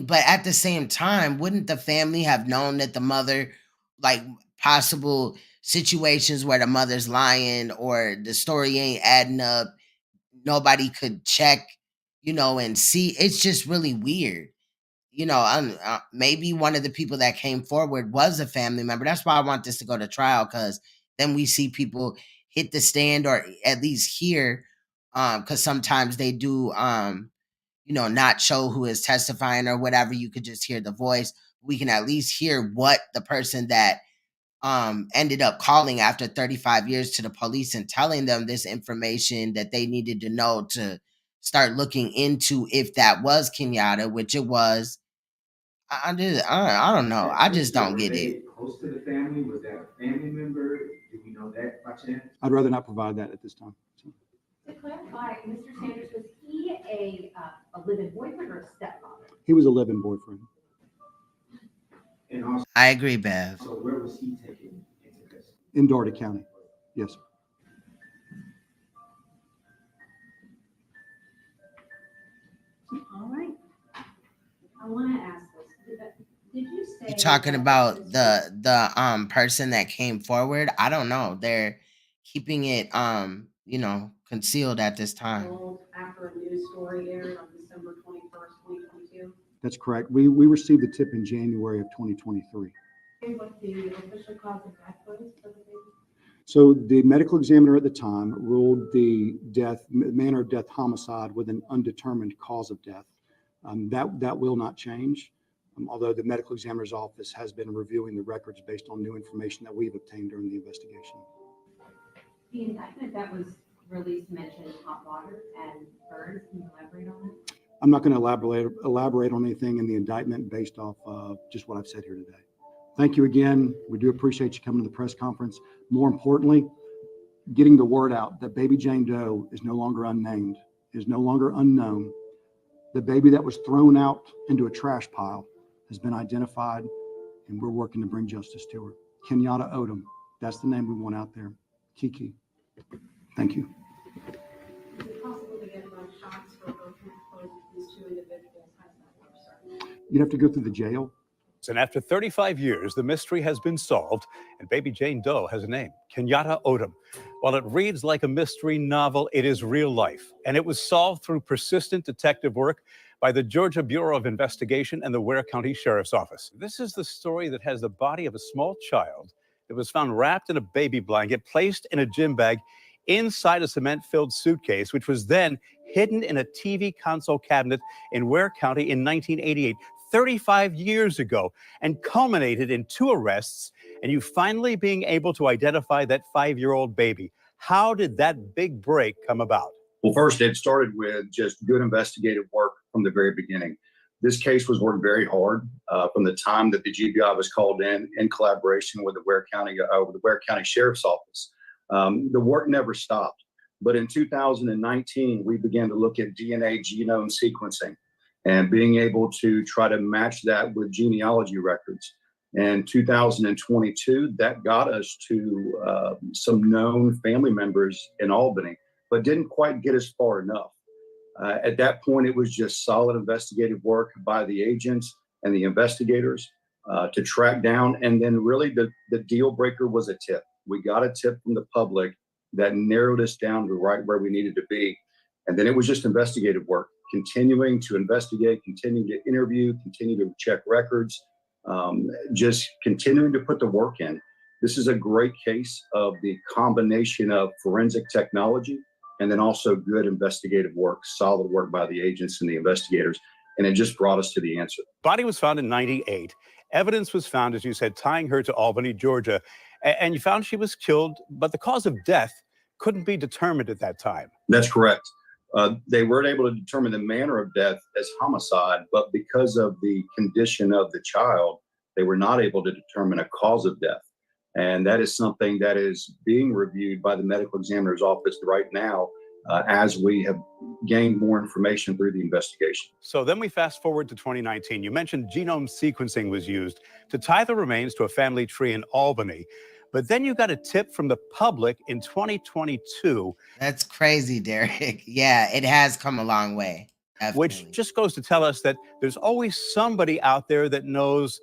But at the same time, wouldn't the family have known that the mother, possible situations where the mother's lying or the story ain't adding up, nobody could check, and see? It's just really weird. Maybe one of the people that came forward was a family member. That's why I want this to go to trial, because then we see people hit the stand, or at least hear, because sometimes they do, not show who is testifying or whatever. You could just hear the voice. We can at least hear what the person that ended up calling after 35 years to the police and telling them this information that they needed to know to start looking into if that was Kenyatta, which it was. I don't know. I just don't get it. Close to the family? Was that a family member? Do we know that by chance? I'd rather not provide that at this time. To clarify, Mr. Sanders, was he a live-in boyfriend or a stepfather? He was a live-in boyfriend. And also, I agree, Bev. so where was he taken into custody? In Doherty County. Yes. All right. I want to ask this. Did you say You talking about the person that came forward? I don't know. They're keeping it concealed at this time. after a news story aired on December 21st, 2022? That's correct. We received the tip in January of 2023. What the official cause of death was for the baby? So the medical examiner at the time ruled the manner of death homicide with an undetermined cause of death. That will not change, although the medical examiner's office has been reviewing the records based on new information that we've obtained during the investigation. The indictment that was released mentioned hot water and burns. Can you elaborate on that? I'm not going to elaborate on anything in the indictment based off just what I've said here today. Thank you again. We do appreciate you coming to the press conference. More importantly, getting the word out that baby Jane Doe is no longer unnamed, is no longer unknown. The baby that was thrown out into a trash pile has been identified, and we're working to bring justice to her. Kenyatta Odom, that's the name we want out there. KEKE. Thank you. Is it possible to get blood shots for both these two individuals? How does that work, sir? You'd have to go through the jail. And after 35 years, the mystery has been solved, and baby Jane Doe has a name, Kenyatta Odom. While it reads like a mystery novel, it is real life, and it was solved through persistent detective work by the Georgia Bureau of Investigation and the Ware County Sheriff's Office. This is the story that has the body of a small child that was found wrapped in a baby blanket, placed in a gym bag inside a cement-filled suitcase, which was then hidden in a TV console cabinet in Ware County in 1988. 35 years ago, and culminated in 2 arrests, and you finally being able to identify that 5-year-old baby. How did that big break come about? Well, first, it started with just good investigative work from the very beginning. This case was worked very hard from the time that the GBI was called in collaboration with the Ware County Sheriff's Office. The work never stopped. But in 2019, we began to look at DNA genome sequencing and being able to try to match that with genealogy records. In 2022, that got us to some known family members in Albany, but didn't quite get us far enough. At that point, it was just solid investigative work by the agents and the investigators to track down. And then really the deal breaker was a tip. We got a tip from the public that narrowed us down to right where we needed to be. And then it was just investigative work, continuing to investigate, continuing to interview, continue to check records, just continuing to put the work in. This is a great case of the combination of forensic technology and then also good investigative work, solid work by the agents and the investigators. And it just brought us to the answer. Body was found in 98. Evidence was found, as you said, tying her to Albany, Georgia. And you found she was killed, but the cause of death couldn't be determined at that time. That's correct. They weren't able to determine the manner of death as homicide, but because of the condition of the child, they were not able to determine a cause of death. And that is something that is being reviewed by the medical examiner's office right now as we have gained more information through the investigation. So then we fast forward to 2019. You mentioned genome sequencing was used to tie the remains to a family tree in Albany. But then you got a tip from the public in 2022. That's crazy, Derek. Yeah, it has come a long way. Definitely. Which just goes to tell us that there's always somebody out there that knows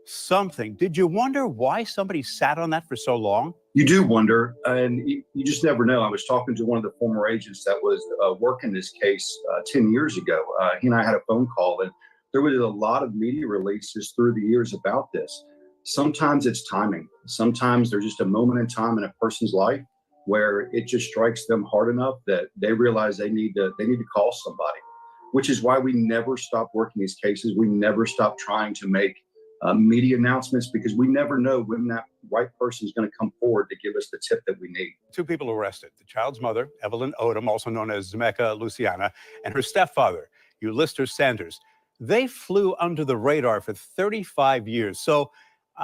something. Did you wonder why somebody sat on that for so long? You do wonder, and you just never know. I was talking to one of the former agents that was working this case 10 years ago. He and I had a phone call, and there was a lot of media releases through the years about this. Sometimes it's timing. Sometimes there's just a moment in time in a person's life where it just strikes them hard enough that they realize they need to call somebody, which is why we never stop working these cases. We never stop trying to make media announcements, because we never know when that right person is going to come forward to give us the tip that we need. 2 people arrested: the child's mother, Evelyn Odom, also known as Zemeka Luciana, and her stepfather, Ulysses Sanders. They flew under the radar for 35 years. So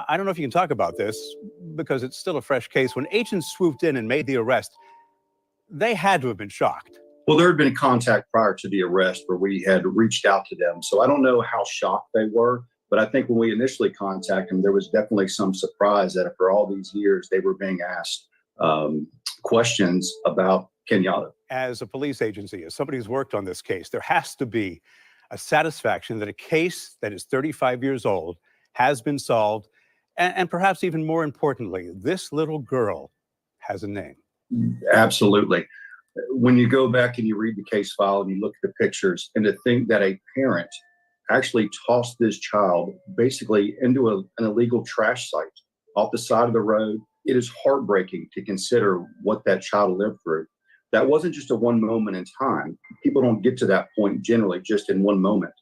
I don't know if you can talk about this because it's still a fresh case. When agents swooped in and made the arrest, they had to have been shocked. Well, there had been contact prior to the arrest where we had reached out to them. So I don't know how shocked they were, but I think when we initially contacted them, there was definitely some surprise that after all these years, they were being asked questions about Kenyatta. As a police agency, as somebody who's worked on this case, there has to be a satisfaction that a case that is 35 years old has been solved. And perhaps even more importantly, this little girl has a name. Absolutely. When you go back and you read the case file and you look at the pictures, and to think that a parent actually tossed this child basically into an illegal trash site off the side of the road, it is heartbreaking to consider what that child lived through. That wasn't just a one moment in time. People don't get to that point generally just in one moment.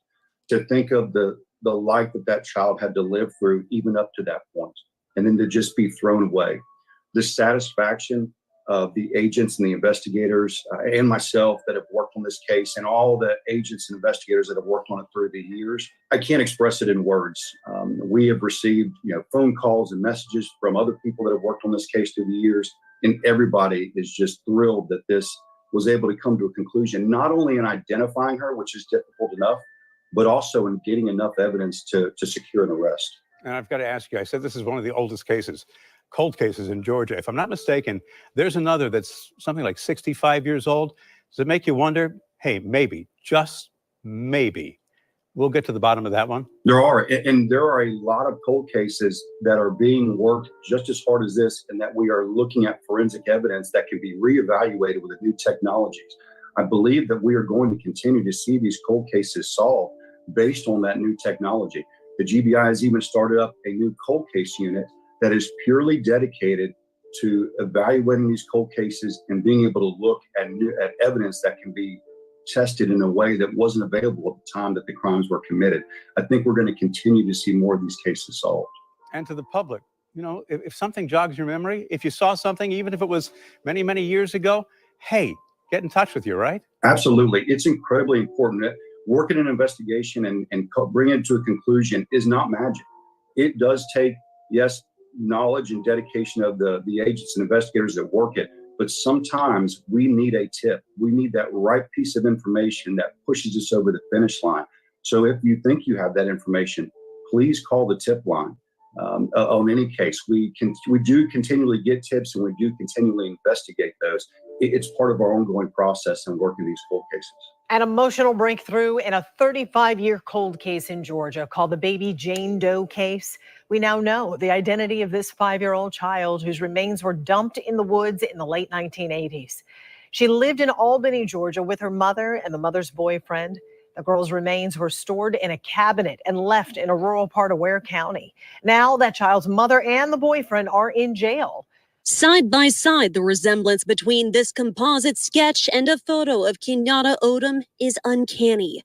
To think of the life that child had to live through even up to that point, and then to just be thrown away. The satisfaction of the agents and the investigators and myself that have worked on this case, and all the agents and investigators that have worked on it through the years, I can't express it in words. We have received, phone calls and messages from other people that have worked on this case through the years, and everybody is just thrilled that this was able to come to a conclusion, not only in identifying her, which is difficult enough, but also in getting enough evidence to secure an arrest. And I've got to ask you, I said this is one of the oldest cases, cold cases in Georgia. If I'm not mistaken, there's another that's something like 65 years old. Does it make you wonder, hey, maybe, just maybe, we'll get to the bottom of that one? There are, and there are a lot of cold cases that are being worked just as hard as this, and that we are looking at forensic evidence that can be reevaluated with the new technologies. I believe that we are going to continue to see these cold cases solved based on that new technology. The GBI has even started up a new cold case unit that is purely dedicated to evaluating these cold cases and being able to look at evidence that can be tested in a way that wasn't available at the time that the crimes were committed. I think we're going to continue to see more of these cases solved. And to the public, if something jogs your memory, if you saw something, even if it was many, many years ago, hey, get in touch with you, right? Absolutely. It's incredibly important. Working an investigation and bringing it to a conclusion is not magic. It does take, yes, knowledge and dedication of the agents and investigators that work it, but sometimes we need a tip. We need that right piece of information that pushes us over the finish line. So if you think you have that information, please call the tip line. On any case, we do continually get tips, and we do continually investigate those. It's part of our ongoing process in working these cold cases. An emotional breakthrough in a 35-year cold case in Georgia called the Baby Jane Doe case. We now know the identity of this 5-year-old child whose remains were dumped in the woods in the late 1980s. She lived in Albany, Georgia with her mother and the mother's boyfriend. The girl's remains were stored in a cabinet and left in a rural part of Ware County. Now that child's mother and the boyfriend are in jail. Side by side, the resemblance between this composite sketch and a photo of Kenyatta Odom is uncanny.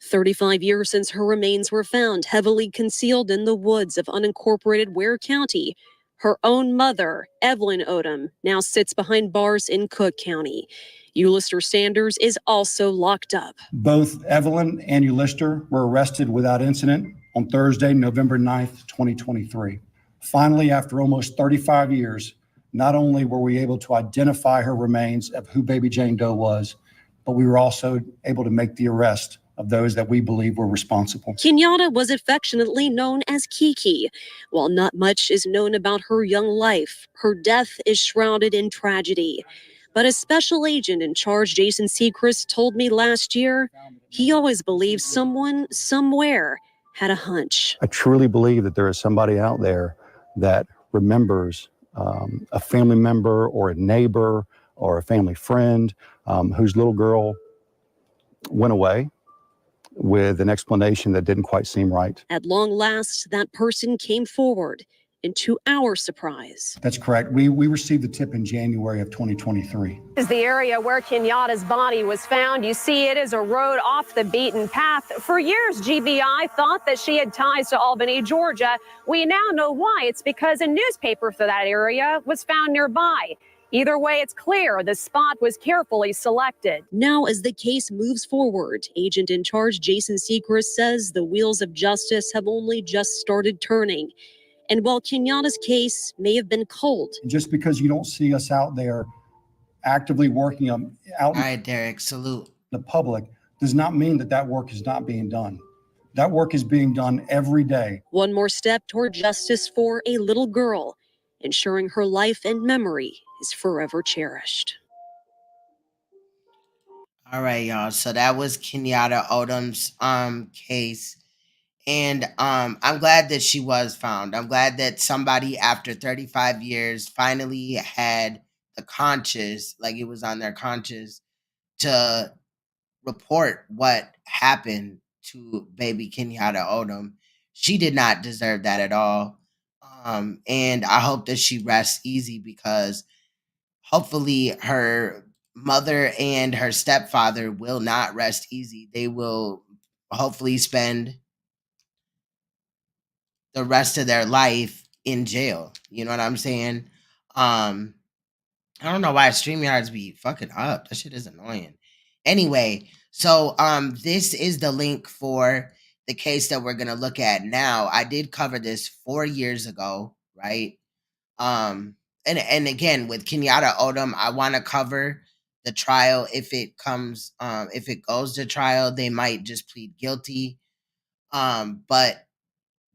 35 years since her remains were found heavily concealed in the woods of unincorporated Ware County. Her own mother, Evelyn Odom, now sits behind bars in Cook County. Ulysses Sanders is also locked up. Both Evelyn and Ulysses were arrested without incident on Thursday, November 9th, 2023. Finally, after almost 35 years, not only were we able to identify her remains of who Baby Jane Doe was, but we were also able to make the arrest of those that we believe were responsible. Kenyatta was affectionately known as KEKE. While not much is known about her young life, her death is shrouded in tragedy. But a special agent in charge, Jason Seacrest, told me last year he always believed someone somewhere had a hunch. I truly believe that there is somebody out there that remembers a family member or a neighbor or a family friend whose little girl went away with an explanation that didn't quite seem right. At long last, that person came forward. And to our surprise, That's correct. We received the tip in January of 2023. This is the area where Kenyatta's body was found. You see it is a road off the beaten path. For years, GBI thought that she had ties to Albany, Georgia. We now know why. It's because a newspaper for that area was found nearby. Either way, it's clear the spot was carefully selected. now as the case moves forward, agent in charge Jason Sechrist says the wheels of justice have only just started turning. And while Kenyatta's case may have been cold, Just because you don't see us out there actively working out All right, Derek, salute. in the public does not mean that work is not being done. That work is being done every day. one more step toward justice for a little girl, ensuring her life and memory is forever cherished. All right, y'all. So that was Kenyatta Odom's case. And I'm glad that she was found. I'm glad that somebody after 35 years finally had the conscience, like it was on their conscience, to report what happened to baby Kenyatta Odom. She did not deserve that at all. And I hope that she rests easy, because hopefully her mother and her stepfather will not rest easy. They will hopefully spend the rest of their life in jail. You know what I'm saying? I don't know why StreamYards be fucking up. That shit is annoying. Anyway, so this is the link for the case that we're gonna look at now. I did cover this 4 years ago, right? And again, with Kenyatta Odom, I want to cover the trial. If it comes, if it goes to trial, they might just plead guilty. But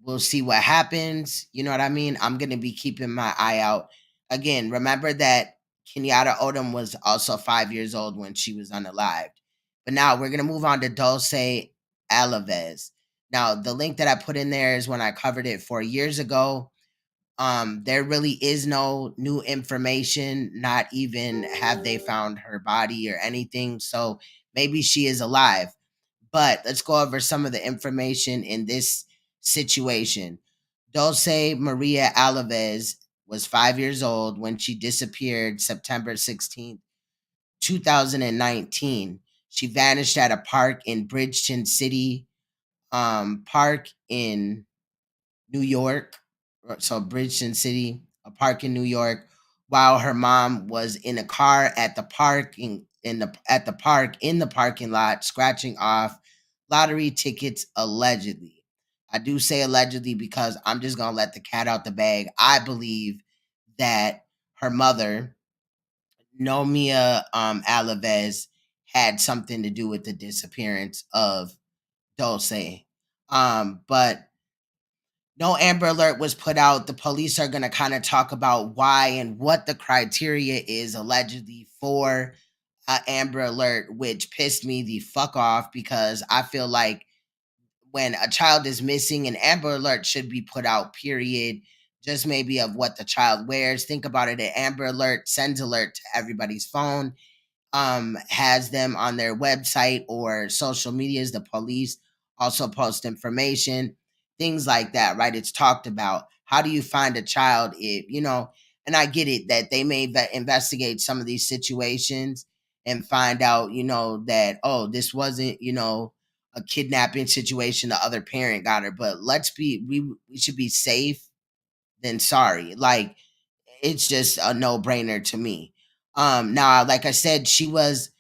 we'll see what happens. You know what I mean? I'm going to be keeping my eye out. Again, remember that Kenyatta Odom was also 5 years old when she was unalived. But now we're going to move on to Dulce Alavez. Now, the link that I put in there is when I covered it 4 years ago. There really is no new information, not even have they found her body or anything. So maybe she is alive. But let's go over some of the information in this situation. Dulce Maria Alavez was 5 years old when she disappeared September 16th, 2019. She vanished at a park in Bridgeton City Park in New York. So Bridgeton City, a park in New York, while her mom was in a car at the park in the parking lot, scratching off lottery tickets allegedly. I do say allegedly because I'm just gonna let the cat out the bag. I believe that her mother, Nomia Alavez, had something to do with the disappearance of Dulce. But no Amber Alert was put out. The police are going to kind of talk about why and what the criteria is allegedly for Amber Alert, which pissed me the fuck off, because I feel like when a child is missing, an Amber Alert should be put out, period. Just maybe of what the child wears. Think about it. An Amber Alert sends alert to everybody's phone, has them on their website or social medias. The police also post information, things like that, right? It's talked about. How do you find a child if, and I get it that they may investigate some of these situations and find out, that, oh, this wasn't, a kidnapping situation, the other parent got her. But we should be safe than sorry. Like, it's just a no-brainer to me. Now, like I said, she was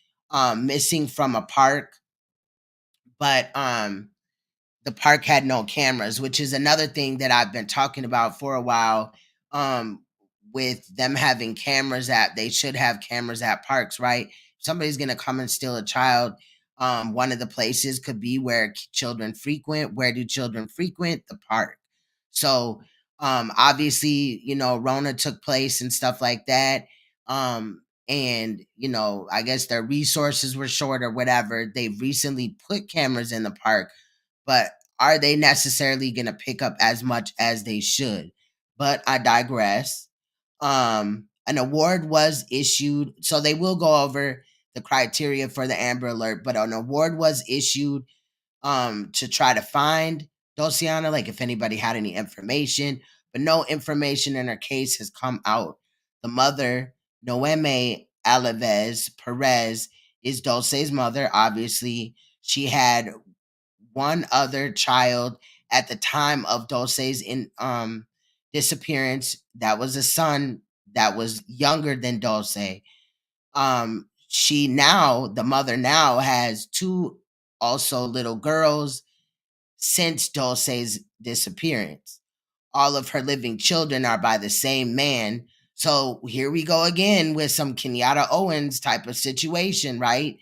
missing from a park, but the park had no cameras, which is another thing that I've been talking about for a while. With them having cameras they should have cameras at parks, right? If somebody's gonna come and steal a child, one of the places could be where children frequent. Where do children frequent? The park. So obviously, Rona took place and stuff like that. And I guess their resources were short or whatever. They've recently put cameras in the park, but are they necessarily going to pick up as much as they should? But I digress. An award was issued, so they will go over the criteria for the Amber Alert, but an award was issued to try to find Dulciana, like if anybody had any information. but no information in her case has come out. The mother, Noemi Alavez Perez, is Dulce's mother. Obviously, she had one other child at the time of Dulce's disappearance. That was a son that was younger than Dulce. The mother now has two also little girls since Dulce's disappearance. All of her living children are by the same man. So here we go again with some Kenyatta Owens type of situation, right?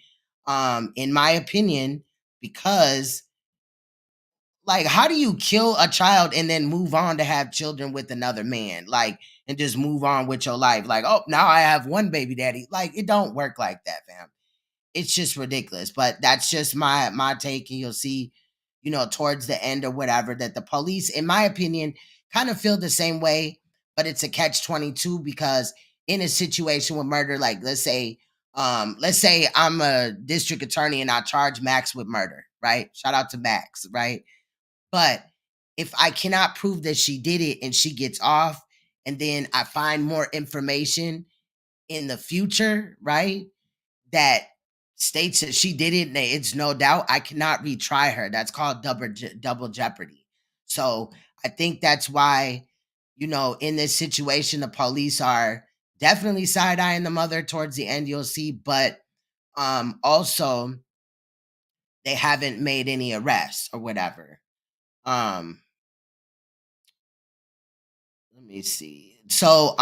In my opinion, because like, how do you kill a child and then move on to have children with another man? Like, and just move on with your life. Like, oh, now I have one baby daddy. Like, it don't work like that, fam. It's just ridiculous. But that's just my take. And you'll see, towards the end or whatever, that the police, in my opinion, kind of feel the same way. But it's a catch-22 because in a situation with murder, like let's say I'm a district attorney and I charge Max with murder, right? Shout out to Max, right? But if I cannot prove that she did it and she gets off, and then I find more information in the future, right, that states that she did it, and it's no doubt, I cannot retry her. That's called double jeopardy. So I think that's why, in this situation, the police are definitely side-eyeing the mother towards the end, you'll see, but also they haven't made any arrests or whatever. Let me see. So,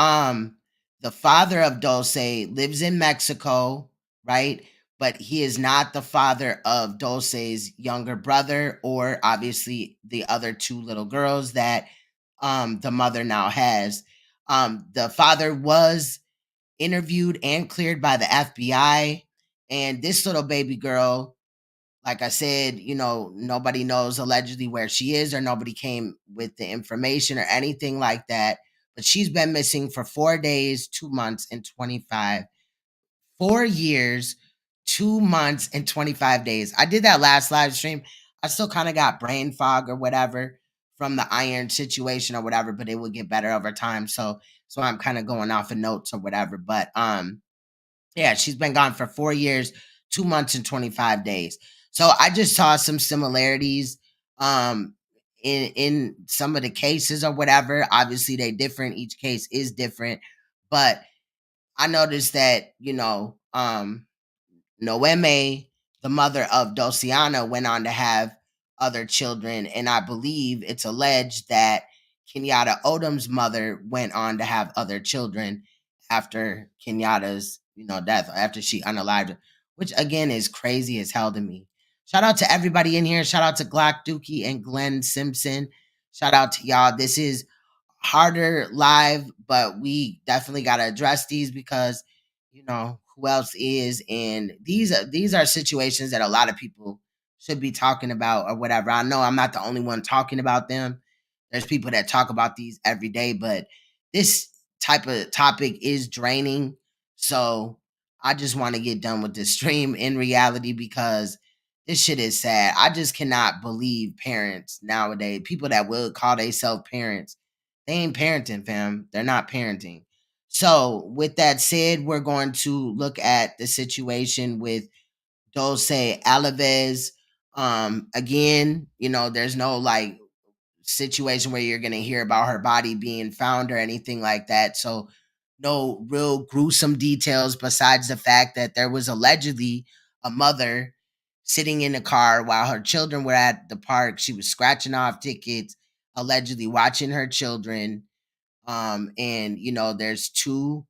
the father of Dulce lives in Mexico, right? But he is not the father of Dulce's younger brother, or obviously the other two little girls that the mother now has. The father was interviewed and cleared by the FBI, and this little baby girl, like I said, nobody knows allegedly where she is, or nobody came with the information or anything like that. But she's been missing for 4 days, 2 months, and 4 years, 2 months, and 25 days. I did that last live stream. I still kind of got brain fog or whatever from the iron situation or whatever, but it will get better over time. So I'm kind of going off of notes or whatever. But yeah, she's been gone for 4 years, 2 months, and 25 days. So I just saw some similarities in some of the cases or whatever. Obviously, they're different. Each case is different. But I noticed that, Noemi, the mother of Dulciana, went on to have other children. And I believe it's alleged that Kenyatta Odom's mother went on to have other children after Kenyatta's, death, after she unalived her, which again is crazy as hell to me. Shout out to everybody in here. Shout out to Glock Dookie and Glenn Simpson. Shout out to y'all. This is harder live, but we definitely got to address these because, who else is, and these are situations that a lot of people should be talking about or whatever. I know I'm not the only one talking about them. There's people that talk about these every day, but this type of topic is draining. So I just want to get done with this stream in reality because this shit is sad. I just cannot believe parents nowadays, people that would call themselves parents, they ain't parenting, fam. They're not parenting. So with that said, we're going to look at the situation with Dulce Alavez. Again, there's no like situation where you're going to hear about her body being found or anything like that. So no real gruesome details besides the fact that there was allegedly a mother sitting in the car while her children were at the park. She was scratching off tickets, allegedly watching her children. And there's two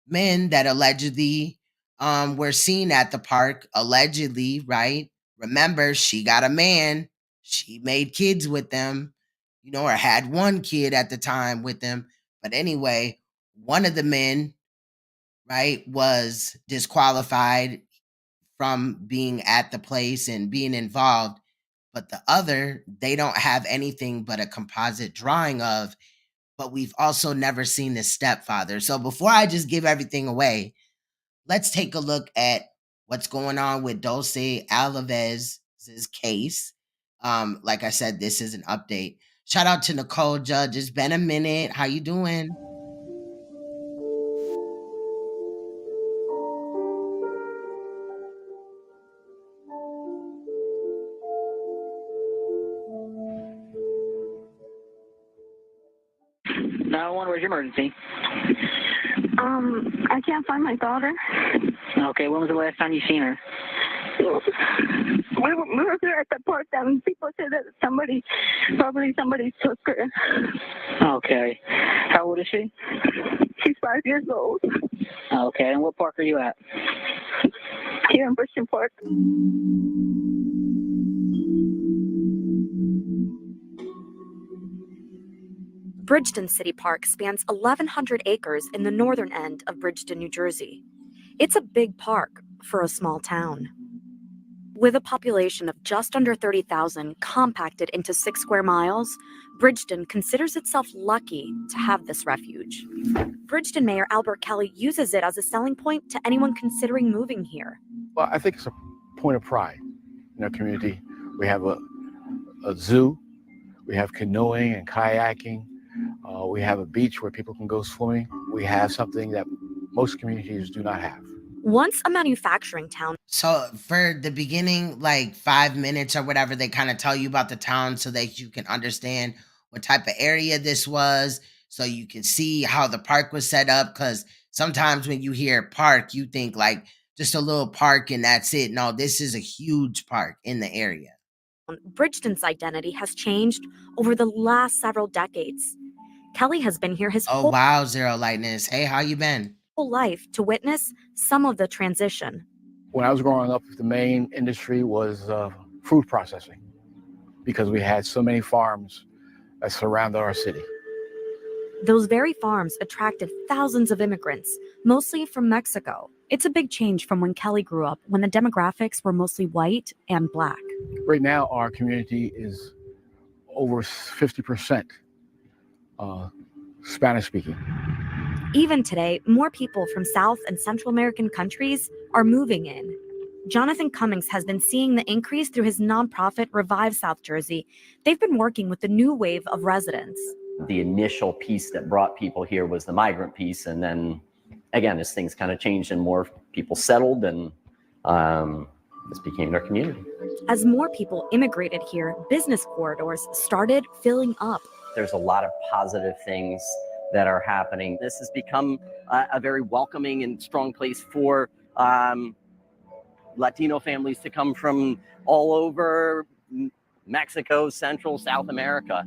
men that allegedly were seen at the park, allegedly, right? Remember, she got a man. She made kids with them, or had one kid at the time with them. But anyway, one of the men, right, was disqualified from being at the place and being involved. But the other, they don't have anything but a composite drawing of, but we've also never seen the stepfather. So before I just give everything away, let's take a look at what's going on with Dulce Alavez's case. Like I said, this is an update. Shout out to Nicole Judge. It's been a minute. How you doing? Where's your emergency? I can't find my daughter. Okay, when was the last time you seen her? We were there at the park and people said that somebody took her. Okay. How old is she? She's 5 years old. Okay, and what park are you at? Here in Bridgeton Park. Bridgeton City Park spans 1,100 acres in the northern end of Bridgeton, New Jersey. It's a big park for a small town. With a population of just under 30,000 compacted into 6 square miles, Bridgeton considers itself lucky to have this refuge. Bridgeton Mayor Albert Kelly uses it as a selling point to anyone considering moving here. Well, I think it's a point of pride in our community. We have a zoo, we have canoeing and kayaking, we have a beach where people can go swimming. We have something that most communities do not have. Once a manufacturing town. So for the beginning, like 5 minutes or whatever, they kind of tell you about the town so that you can understand what type of area this was, so you can see how the park was set up. Because sometimes when you hear park, you think like just a little park and that's it. No, this is a huge park in the area. Bridgeton's identity has changed over the last several decades. Kelly has been here his whole wow, Zero Lightness. Hey, how you been? Whole life to witness some of the transition. When I was growing up, the main industry was food processing because we had so many farms that surrounded our city. Those very farms attracted thousands of immigrants, mostly from Mexico. It's a big change from when Kelly grew up, when the demographics were mostly white and black. Right now, our community is over 50% Spanish speaking. Even today, more people from South and Central American countries are moving in. Jonathan Cummings has been seeing the increase through his nonprofit Revive South Jersey. They've been working with the new wave of residents. The initial piece that brought people here was the migrant piece. And then again, as things kind of changed and more people settled, and this became their community. As more people immigrated here, business corridors started filling up. There's a lot of positive things that are happening. This has become a very welcoming and strong place for Latino families to come from all over Mexico, Central, South America.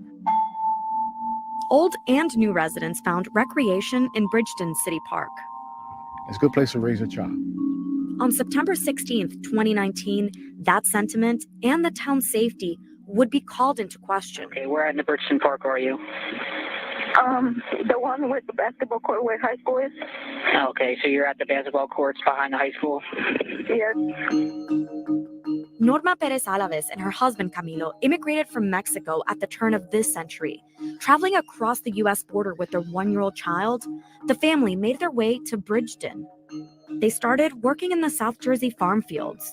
Old and new residents found recreation in Bridgeton City Park. It's a good place to raise a child. On September 16th, 2019, that sentiment and the town's safety would be called into question. Okay, where in the Bridgeton Park are you? The one with the basketball court where high school is. Okay, so you're at the basketball courts behind the high school? Yes. Norma Perez Alavez and her husband Camilo immigrated from Mexico at the turn of this century. Traveling across the U.S. border with their 1-year-old child, the family made their way to Bridgeton. They started working in the South Jersey farm fields.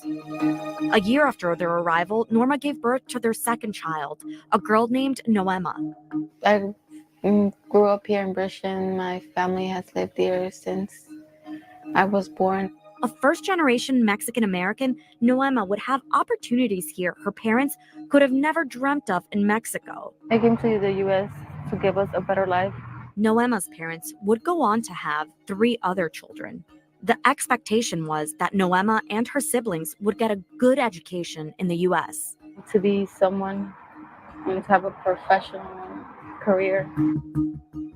A year after their arrival, Norma gave birth to their second child, a girl named Noema. I grew up here in Bridgeton. My family has lived here since I was born. A first-generation Mexican-American, Noema would have opportunities here her parents could have never dreamt of in Mexico. I came to the U.S. to give us a better life. Noema's parents would go on to have 3 other children. The expectation was that Noema and her siblings would get a good education in the U.S. To be someone and to have a professional career.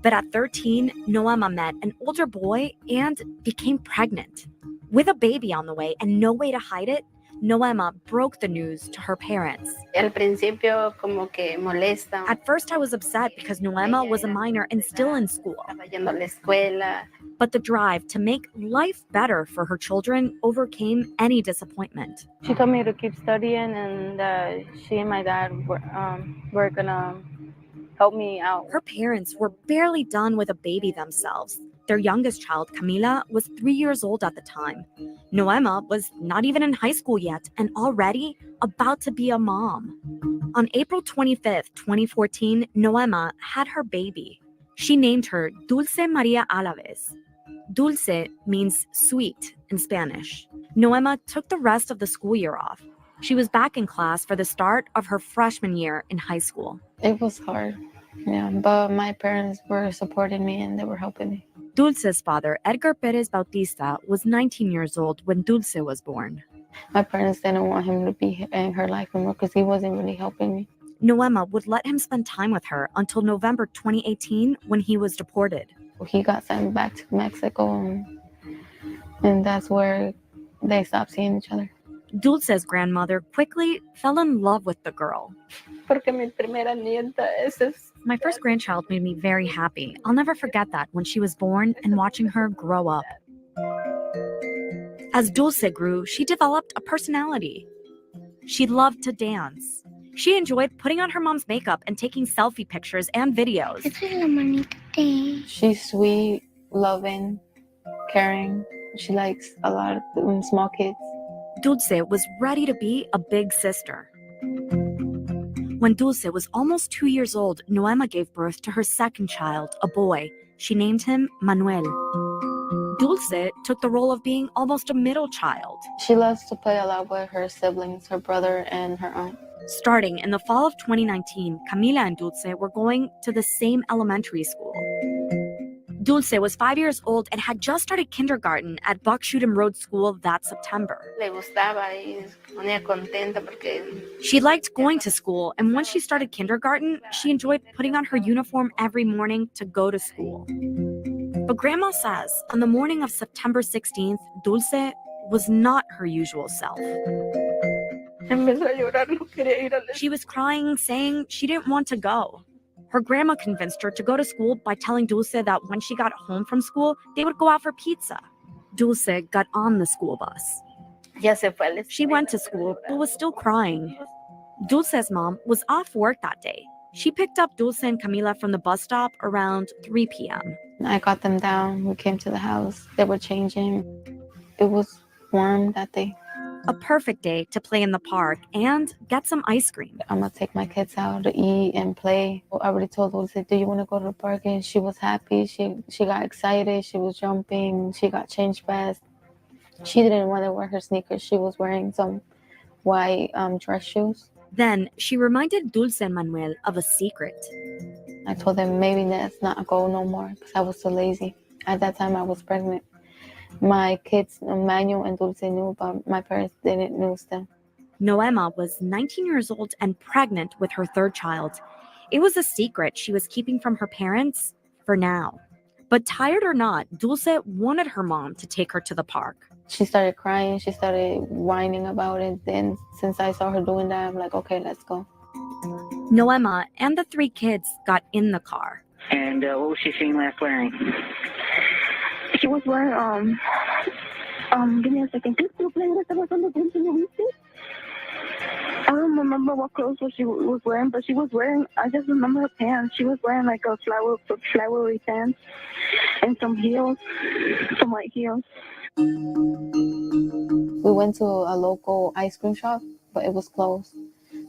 But at 13, Noema met an older boy and became pregnant. With a baby on the way and no way to hide it, Noema broke the news to her parents. Al principio como que molesta. At first, I was upset because Noema was a minor and still in school. But the drive to make life better for her children overcame any disappointment. She told me to keep studying, and she and my dad were gonna help me out. Her parents were barely done with a baby themselves. Their youngest child, Camila, was 3 years old at the time. Noema was not even in high school yet and already about to be a mom. On April 25th, 2014, Noema had her baby. She named her Dulce Maria Alavez. Dulce means sweet in Spanish. Noema took the rest of the school year off. She was back in class for the start of her freshman year in high school. It was hard, yeah, but my parents were supporting me and they were helping me. Dulce's father, Edgar Perez Bautista, was 19 years old when Dulce was born. My parents didn't want him to be in her life anymore because he wasn't really helping me. Noema would let him spend time with her until November 2018 when he was deported. He got sent back to Mexico, and that's where they stopped seeing each other. Dulce's grandmother quickly fell in love with the girl. My first grandchild made me very happy. I'll never forget that when she was born and watching her grow up. As Dulce grew, she developed a personality. She loved to dance. She enjoyed putting on her mom's makeup and taking selfie pictures and videos. She's sweet, loving, caring. She likes a lot of small kids. Dulce was ready to be a big sister. When Dulce was almost 2 years old, Noema gave birth to her second child, a boy. She named him Manuel. Dulce took the role of being almost a middle child. She loves to play a lot with her siblings, her brother and her aunt. Starting in the fall of 2019, Camila and Dulce were going to the same elementary school. Dulce was 5 years old and had just started kindergarten at Buckshootum Road School that September. She liked going to school, and once she started kindergarten, she enjoyed putting on her uniform every morning to go to school. But Grandma says on the morning of September 16th, Dulce was not her usual self. She was crying, saying she didn't want to go. Her grandma convinced her to go to school by telling Dulce that when she got home from school, they would go out for pizza. Dulce got on the school bus. She went to school, but was still crying. Dulce's mom was off work that day. She picked up Dulce and Camila from the bus stop around 3 p.m. I got them down. We came to the house. They were changing. It was warm that day. A perfect day to play in the park and get some ice cream. I'm gonna take my kids out to eat and play. I already told Dulce, do you want to go to the park? And she was happy. She got excited. She was jumping. She got changed fast. She didn't want to wear her sneakers. She was wearing some white dress shoes. Then she reminded Dulce and Manuel of a secret. I told them maybe let's not go no more because I was so lazy. At that time, I was pregnant. My kids, Manuel and Dulce, knew, but my parents didn't know still. Noema was 19 years old and pregnant with her third child. It was a secret she was keeping from her parents for now. But tired or not, Dulce wanted her mom to take her to the park. She started crying. She started whining about it. Then since I saw her doing that, I'm like, okay, let's go. Noema and the three kids got in the car. And what was she seeing last wearing? She was wearing, give me a second. I don't remember what clothes she was wearing, but she was wearing, I just remember her pants. She was wearing like a flowery pants and some heels, some white heels. We went to a local ice cream shop, but it was closed.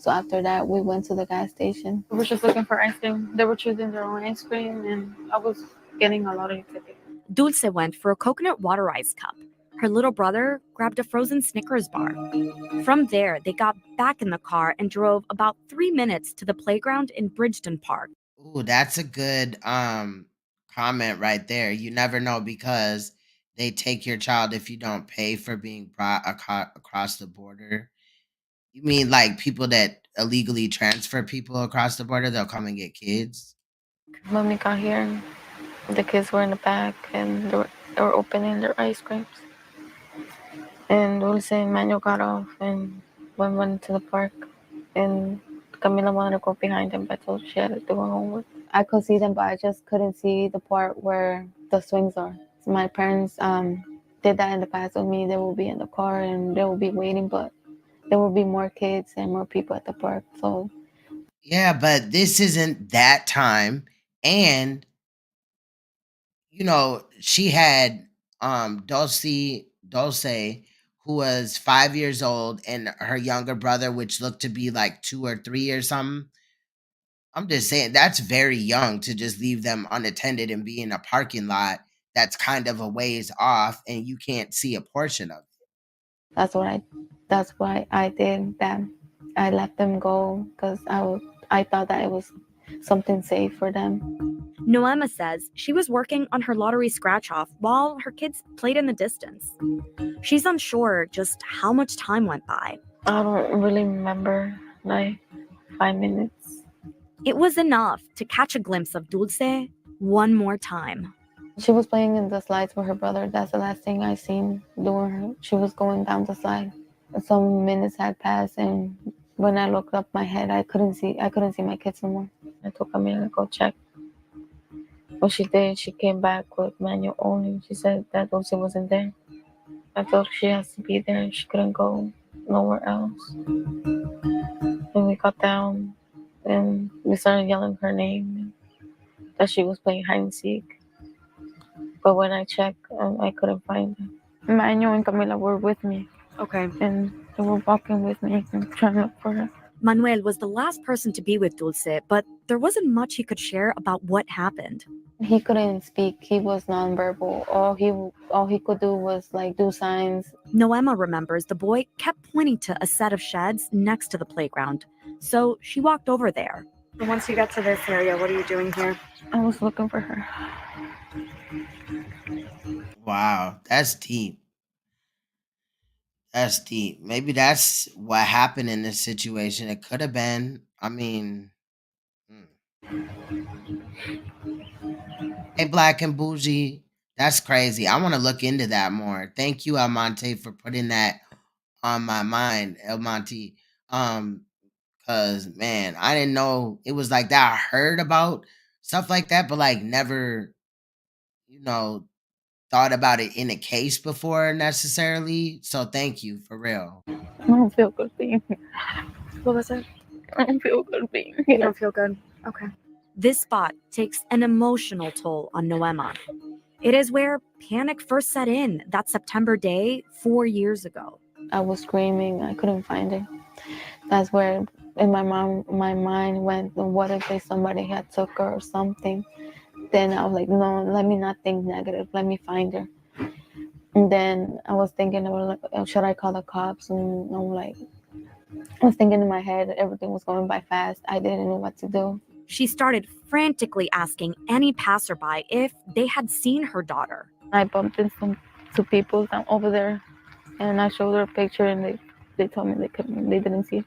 So after that, we went to the gas station. We were just looking for ice cream. They were choosing their own ice cream, and I was getting a lot of tickets. Dulce went for a coconut water ice cup. Her little brother grabbed a frozen Snickers bar. From there, they got back in the car and drove about 3 minutes to the playground in Bridgeton Park. Ooh, that's a good comment right there. You never know because they take your child if you don't pay for being brought across the border. You mean like people that illegally transfer people across the border? They'll come and get kids? When we got here, the kids were in the back and they were opening their ice creams. And Dulce and Manuel got off and went to the park. And Camila wanted to go behind them, but I told her she had to do her homework. I could see them, but I just couldn't see the part where the swings are. So my parents did that in the past with me. They will be in the car and they will be waiting, but there will be more kids and more people at the park. So Yeah, but this isn't that time. And, you know, she had Dulce, who was 5 years old, and her younger brother, which looked to be like 2 or 3 or something. I'm just saying that's very young to just leave them unattended and be in a parking lot that's kind of a ways off and you can't see a portion of it. That's why I did that. I let them go because I thought that it was something safe for them. Noema says she was working on her lottery scratch-off while her kids played in the distance. She's unsure just how much time went by. I don't really remember, like 5 minutes. It was enough to catch a glimpse of Dulce one more time. She was playing in the slides with her brother. That's the last thing I seen doing her. She was going down the slide. Some minutes had passed, and when I looked up my head, I couldn't see my kids no more. I took a minute to go check. What she did, she came back with manual only. She said that Dulce wasn't there. I told her she has to be there. She couldn't go nowhere else. Then we got down and we started yelling her name, that she was playing hide and seek. But when I checked, I couldn't find her. Manuel and Camila were with me. Okay. And they were walking with me and trying to look for her. Manuel was the last person to be with Dulce, but there wasn't much he could share about what happened. He couldn't speak. He was nonverbal. All he could do was like do signs. Noema remembers the boy kept pointing to a set of sheds next to the playground, so she walked over there. Once you got to this area, what are you doing here? I was looking for her. Wow, that's deep. That's deep. Maybe that's what happened in this situation. It could have been. I mean, Hey, Black and Bougie, that's crazy. I want to look into that more. Thank you, Almonte, for putting that on my mind, Almonte. Cause man, I didn't know it was like that. I heard about stuff like that, but like never, thought about it in a case before necessarily. So thank you for real. I don't feel good being here. What was it? I don't feel good being You here. don't feel good? Okay. This spot takes an emotional toll on Noema. It is where panic first set in that September day 4 years ago. I was screaming. I couldn't find it. That's where in my mind went, what if somebody had took her or something? Then I was like, no, let me not think negative. Let me find her. And then I was thinking, should I call the cops? And I was thinking in my head, everything was going by fast. I didn't know what to do. She started frantically asking any passerby if they had seen her daughter. I bumped into two people down over there, and I showed her a picture, and they told me they didn't see her.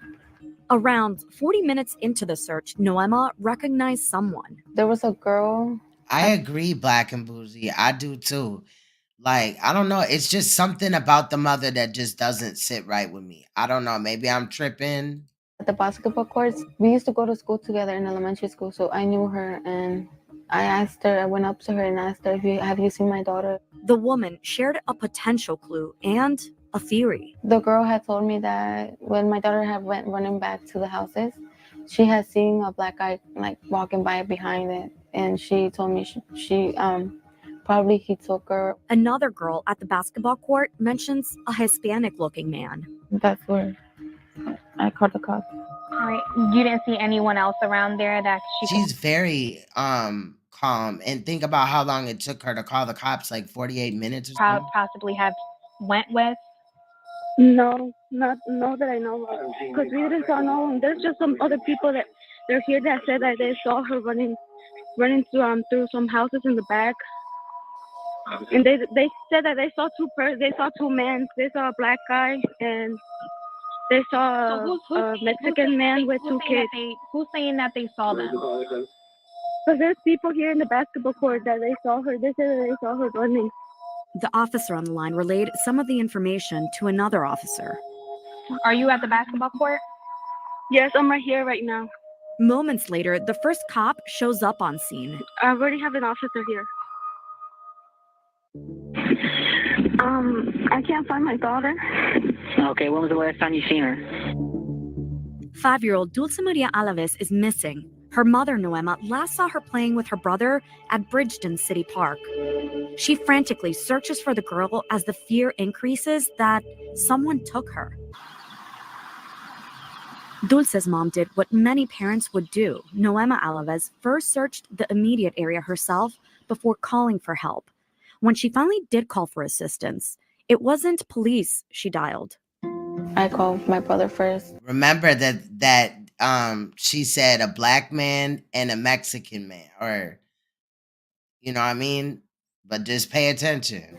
Around 40 minutes into the search, Noema recognized someone. There was a girl. I agree, Black and Bougie. I do too. Like, I don't know. It's just something about the mother that just doesn't sit right with me. I don't know. Maybe I'm tripping. At the basketball courts, we used to go to school together in elementary school, so I knew her, and I went up to her and asked her, have you seen my daughter? The woman shared a potential clue and a theory. The girl had told me that when my daughter had went running back to the houses, she had seen a black guy like walking by behind it, and she told me she probably he took her. Another girl at the basketball court mentions a Hispanic-looking man. That's where I called the cops. All right. You didn't see anyone else around there that She's very calm, and think about how long it took her to call the cops, like 48 minutes or something. possibly have went with? No, not that I know of. Because we didn't saw no one. There's just some other people that they're here that said that they saw her running through some houses in the back. And they said that they saw two men. They saw a black guy and they saw a Mexican man with two kids. Who's saying that they saw them? Because there's people here in the basketball court that they saw her. They said that they saw her running. The officer on the line relayed some of the information to another officer. Are you at the basketball court? Yes, I'm right here right now. Moments later, the first cop shows up on scene. I already have an officer here. I can't find my daughter. Okay, when was the last time you seen her? 5-year-old Dulce Maria Alavez is missing. Her mother, Noema, last saw her playing with her brother at Bridgeton City Park. She frantically searches for the girl as the fear increases that someone took her. Dulce's mom did what many parents would do. Noema Alavez first searched the immediate area herself before calling for help. When she finally did call for assistance, it wasn't police she dialed. I called my brother first. Remember that she said a black man and a Mexican man, or you know what I mean? But just pay attention.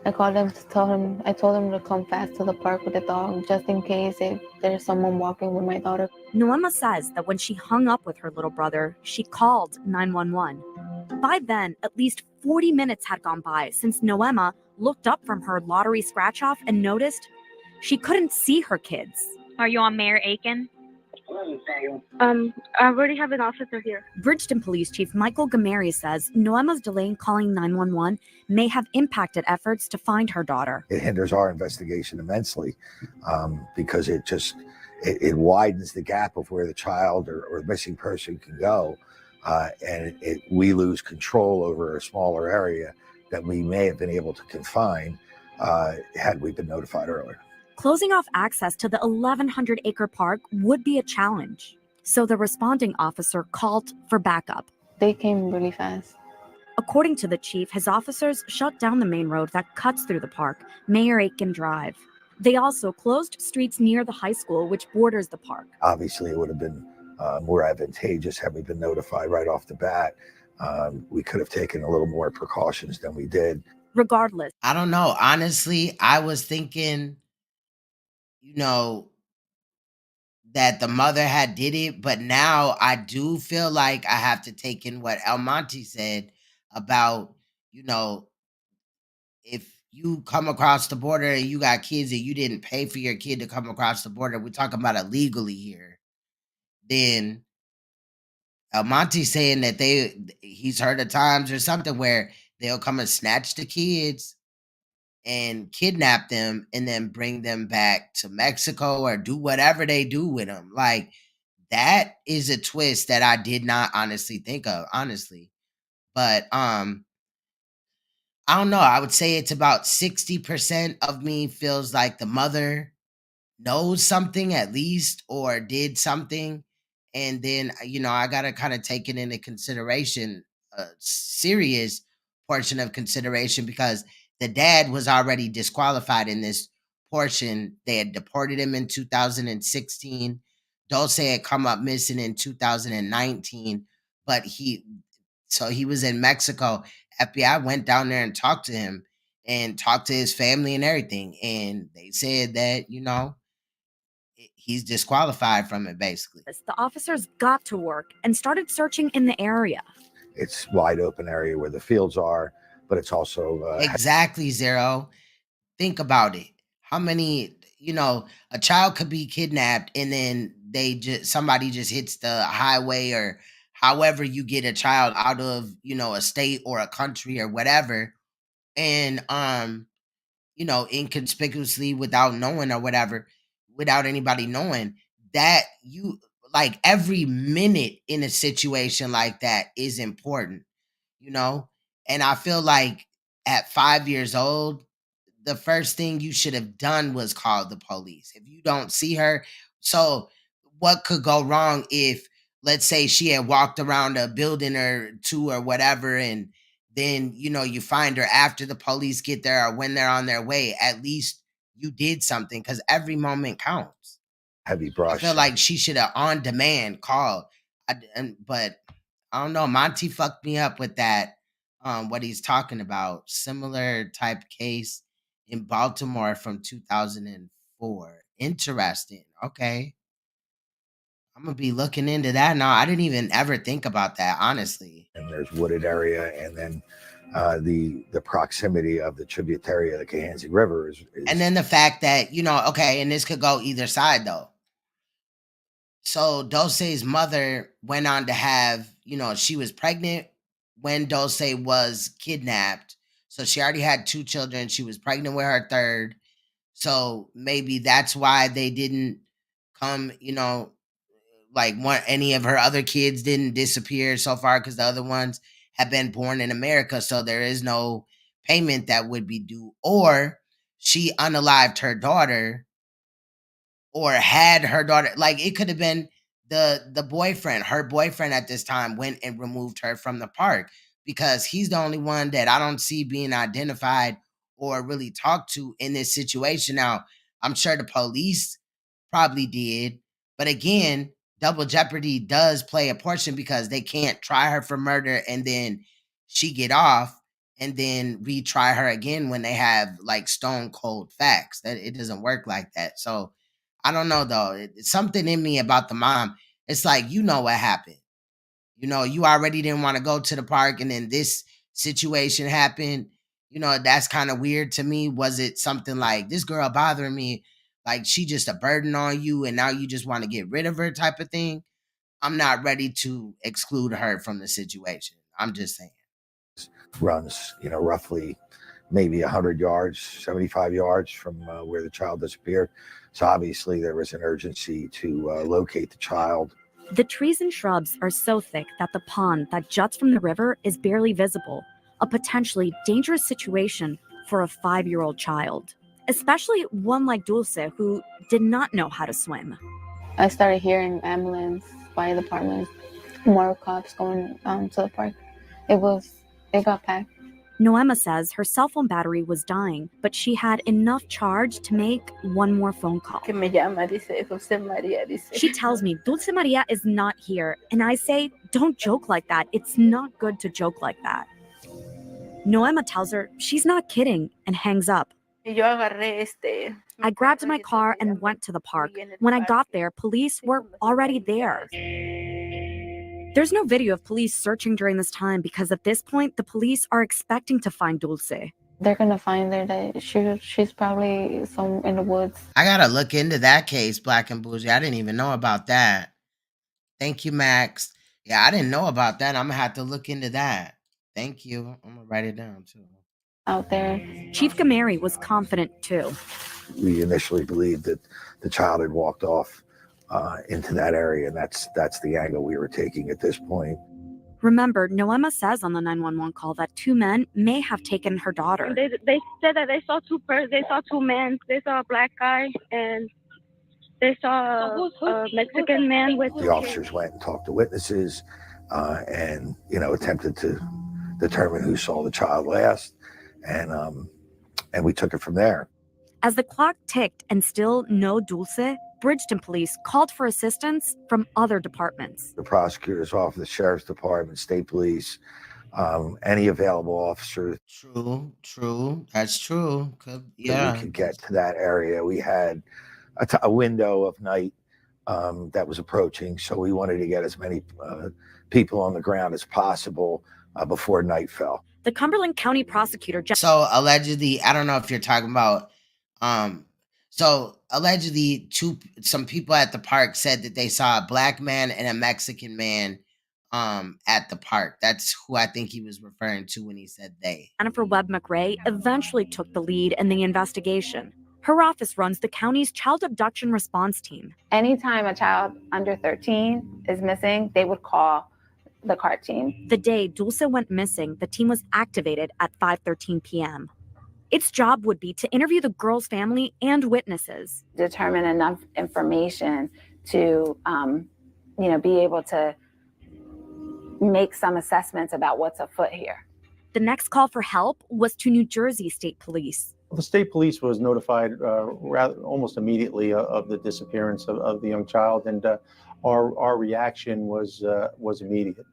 I called him to tell him, I told him to come fast to the park with the dog, just in case if there's someone walking with my daughter. Noema says that when she hung up with her little brother, she called 911. By then, at least 40 minutes had gone by since Noema looked up from her lottery scratch-off and noticed she couldn't see her kids. Are you on Mayor Aiken? I already have an officer here. Bridgeton Police Chief Michael Gameri says Noema's delay in calling 911 may have impacted efforts to find her daughter. It hinders our investigation immensely because it widens the gap of where the child or missing person can go. And we lose control over a smaller area that we may have been able to confine had we been notified earlier. Closing off access to the 1,100-acre park would be a challenge. So the responding officer called for backup. They came really fast. According to the chief, his officers shut down the main road that cuts through the park, Mayor Aiken Drive. They also closed streets near the high school, which borders the park. Obviously, it would have been more advantageous had we been notified right off the bat. We could have taken a little more precautions than we did. Regardless. I don't know. Honestly, I was thinking, that the mother had did it, but now I do feel like I have to take in what El Monte said about, if you come across the border and you got kids and you didn't pay for your kid to come across the border, we're talking about it legally here, then El Monte saying that he's heard of times or something where they'll come and snatch the kids and kidnap them and then bring them back to Mexico or do whatever they do with them. Like, that is a twist that I did not honestly think of, honestly. But I don't know. I would say it's about 60% of me feels like the mother knows something at least or did something. And then, I got to kind of take it into consideration, a serious portion of consideration, because the dad was already disqualified in this portion. They had deported him in 2016. Dulce had come up missing in 2019, but he was in Mexico. FBI went down there and talked to him and talked to his family and everything. And they said that, he's disqualified from it, basically. The officers got to work and started searching in the area. It's wide open area where the fields are, but it's also exactly, Zero. Think about it. How many, a child could be kidnapped and then somebody just hits the highway, or however you get a child out of, a state or a country or whatever, and inconspicuously without knowing or whatever, without anybody knowing, that you, like, every minute in a situation like that is important, and I feel like at 5 years old, the first thing you should have done was call the police. If you don't see her, so what could go wrong if, let's say, she had walked around a building or two or whatever, and then, you find her after the police get there or when they're on their way, at least you did something, because every moment counts. Heavy brush. I feel like she should have on demand called. But I don't know. Monty fucked me up with that. What he's talking about. Similar type case in Baltimore from 2004. Interesting. Okay. I'm going to be looking into that now. I didn't even ever think about that, honestly. And there's wooded area, and then the proximity of the tributary of the Kahansi River is. And then the fact that, okay, and this could go either side, though. So Dulce's mother went on to have, she was pregnant when Dulce was kidnapped. So she already had 2 children. She was pregnant with her 3rd. So maybe that's why they didn't come, like any of her other kids didn't disappear so far because the other ones have been born in America, so there is no payment that would be due, or she unalived her daughter or had her daughter. Like, it could have been the boyfriend. Her boyfriend at this time went and removed her from the park, because he's the only one that I don't see being identified or really talked to in this situation. Now, I'm sure the police probably did, but again, double jeopardy does play a portion, because they can't try her for murder and then she get off and then retry her again when they have like stone cold facts. That it doesn't work like that. So I don't know though. It's something in me about the mom. It's like, you know what happened. You know, you already didn't want to go to the park, and then this situation happened. You know, that's kind of weird to me. Was it something like, this girl bothering me, like she just a burden on you and now you just want to get rid of her type of thing? I'm not ready to exclude her from the situation. I'm just saying. Runs, roughly maybe 100 yards, 75 yards from where the child disappeared. So obviously there was an urgency to locate the child. The trees and shrubs are so thick that the pond that juts from the river is barely visible, a potentially dangerous situation for a 5-year-old child, especially one like Dulce, who did not know how to swim. I started hearing ambulance, fire department, more cops going to the park. It got packed. Noema says her cell phone battery was dying, but she had enough charge to make one more phone call. She tells me Dulce Maria is not here, and I say, don't joke like that. It's not good to joke like that. Noema tells her she's not kidding and hangs up. I grabbed my car and went to the park. When I got there, police were already there. There's no video of police searching during this time, because at this point, the police are expecting to find Dulce. They're gonna find her. That she's probably some in the woods. I gotta look into that case, Black and Bougie. I didn't even know about that. Thank you, Max. Yeah, I didn't know about that. I'm gonna have to look into that. Thank you. I'm gonna write it down too. Out there. Chief Gameri was confident too. We initially believed that the child had walked off into that area, and that's the angle we were taking at this point. Remember, Noema says on the 911 call that 2 men may have taken her daughter. They said that they saw two men. They saw a black guy and they saw a Mexican man with the officers went and talked to witnesses and attempted to determine who saw the child last, and we took it from there. As the clock ticked and still no Dulce, Bridgeton police called for assistance from other departments. The prosecutor's office, the sheriff's department, state police, any available officer. True. That's true. We could get to that area. We had a window of night that was approaching, so we wanted to get as many people on the ground as possible before night fell. The Cumberland County prosecutor. So allegedly, I don't know if you're talking about. So allegedly, some people at the park said that they saw a black man and a Mexican man at the park. That's who I think he was referring to when he said they. Jennifer Webb McRae eventually took the lead in the investigation. Her office runs the county's child abduction response team. Anytime a child under 13 is missing, they would call the CART team. The day Dulce went missing, the team was activated at 5:13 p.m. Its job would be to interview the girl's family and witnesses. Determine enough information to, be able to make some assessments about what's afoot here. The next call for help was to New Jersey State Police. The state police was notified almost immediately of the disappearance of the young child, and our reaction was immediate.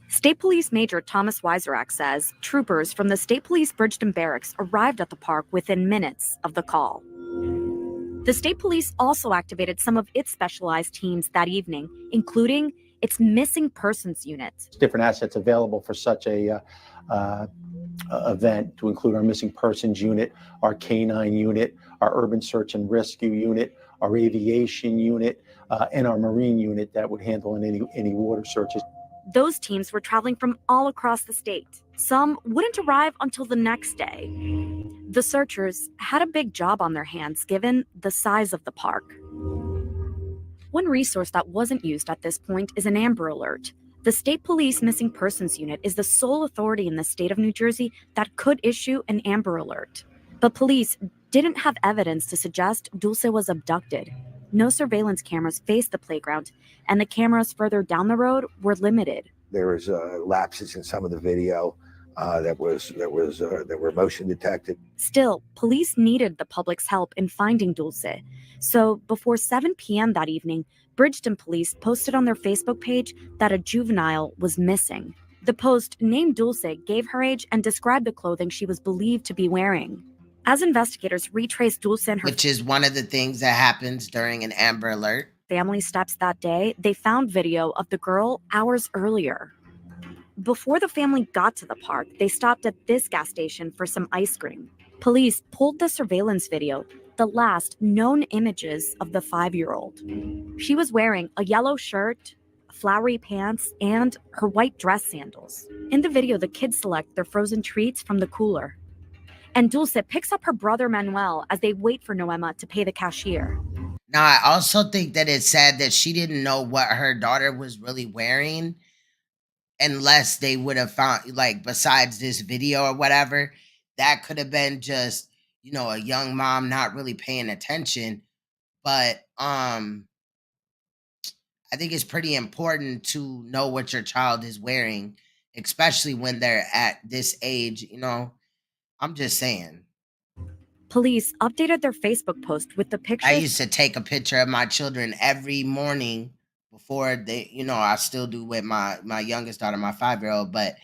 State Police Major Thomas Weiserak says troopers from the State Police Bridgeton Barracks arrived at the park within minutes of the call. The State Police also activated some of its specialized teams that evening, including its Missing Persons Unit. Different assets available for such a event to include our Missing Persons Unit, our K-9 unit, our Urban Search and Rescue Unit, our Aviation Unit, and our Marine Unit that would handle any water searches. Those teams were traveling from all across the state. Some wouldn't arrive until the next day. The searchers had a big job on their hands given the size of the park. One resource that wasn't used at this point is an Amber Alert. The State Police Missing Persons Unit is the sole authority in the state of New Jersey that could issue an Amber Alert. But police didn't have evidence to suggest Dulce was abducted. No surveillance cameras faced the playground, and the cameras further down the road were limited. There was lapses in some of the video that were motion detected. Still, police needed the public's help in finding Dulce. So before 7 p.m. that evening, Bridgeton police posted on their Facebook page that a juvenile was missing. The post named Dulce, gave her age, and described the clothing she was believed to be wearing. As investigators retraced Dulce and her which is one of the things that happens during an Amber Alert. family steps that day, they found video of the girl hours earlier. Before the family got to the park, they stopped at this gas station for some ice cream. Police pulled the surveillance video, the last known images of the 5-year-old. She was wearing a yellow shirt, flowery pants, and her white dress sandals. In the video, the kids select their frozen treats from the cooler. And Dulce picks up her brother Manuel as they wait for Noema to pay the cashier. Now, I also think that it's sad that she didn't know what her daughter was really wearing unless they would have found, like, besides this video or whatever, that could have been just, you know, a young mom not really paying attention. But I think it's pretty important to know what your child is wearing, especially when they're at this age, you know. I'm just saying. Police updated their Facebook post with the pictures. I used to take a picture of my children every morning before they, you know, I still do with my youngest daughter, my 5-year-old, but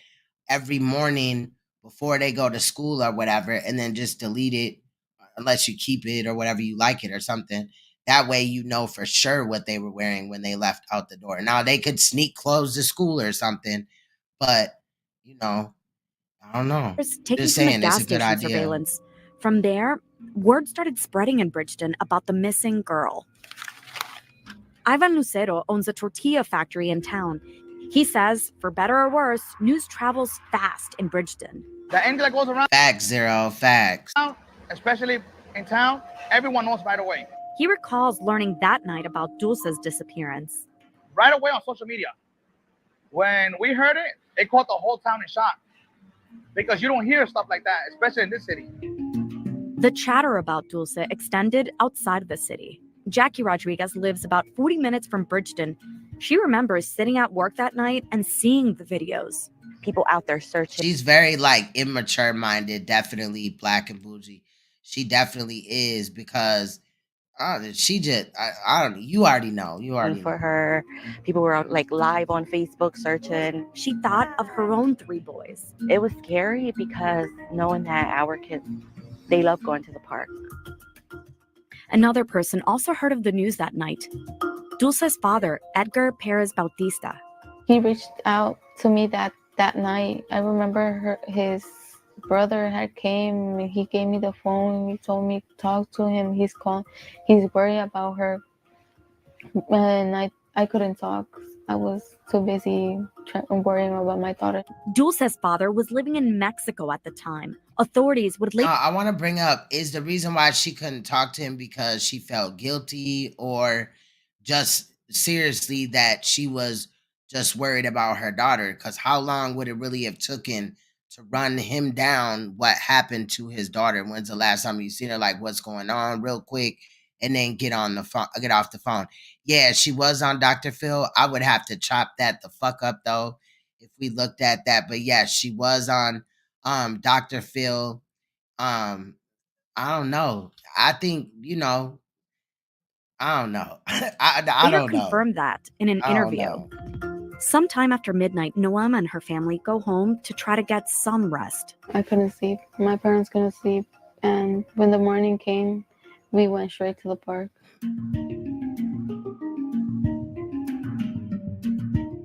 every morning before they go to school or whatever, and then just delete it unless you keep it or whatever, you like it or something. That way you know for sure what they were wearing when they left out the door. Now, they could sneak clothes to school or something, but, you know, I don't know. Taking Just from the saying, gas it's a good station idea. surveillance. From there, word started spreading in Bridgeton about the missing girl. Ivan Lucero owns a tortilla factory in town. He says, for better or worse, news travels fast in Bridgeton. The end that goes around. Facts, Zero. Facts. Especially in town, everyone knows right away. He recalls learning that night about Dulce's disappearance. Right away on social media. When we heard it, it caught the whole town in shock. Because you don't hear stuff like that, especially in this city. The chatter about Dulce extended outside of the city. Jackie Rodriguez lives about 40 minutes from Bridgeton. She remembers sitting at work that night and seeing the videos. People out there searching. She's very, like, immature minded, definitely black and bougie. She definitely is, because she just, I don't know. You already know. You already for know. her. People were like live on Facebook searching. She thought of her own 3 boys. It was scary because knowing that our kids, they love going to the park. Another person also heard of the news that night. Dulce's father, Edgar Perez Bautista. He reached out to me that night. I remember his brother had came. He gave me the phone. He told me to talk to him. He's worried about her, and I couldn't talk. I was too busy worrying about my daughter. Dulce's father was living in Mexico at the time. Authorities would later. I want to bring up, is the reason why she couldn't talk to him because she felt guilty, or just seriously that she was just worried about her daughter? Because how long would it really have taken to run him down what happened to his daughter? When's the last time you seen her? Like, what's going on, real quick, and then get off the phone. Yeah, she was on Dr. Phil. I would have to chop that the fuck up though if we looked at that. But yeah, she was on Dr. Phil. I don't know. I think, you know, I don't know. I don't know. Confirmed that in an interview. Sometime after midnight, Noema and her family go home to try to get some rest. I couldn't sleep. My parents couldn't sleep. And when the morning came, we went straight to the park.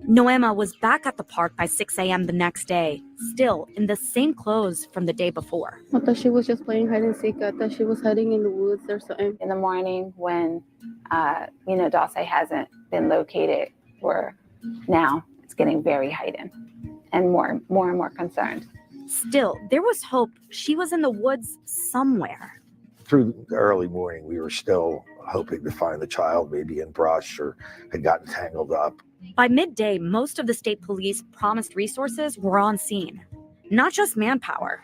Noema was back at the park by 6 a.m. the next day, still in the same clothes from the day before. I thought she was just playing hide and seek. I thought she was hiding in the woods or something. In the morning when, Dulce hasn't been located, now it's getting very heightened and more and more concerned. Still, there was hope she was in the woods somewhere. Through the early morning, we were still hoping to find the child maybe in brush or had gotten tangled up. By midday, most of the state police promised resources were on scene, not just manpower.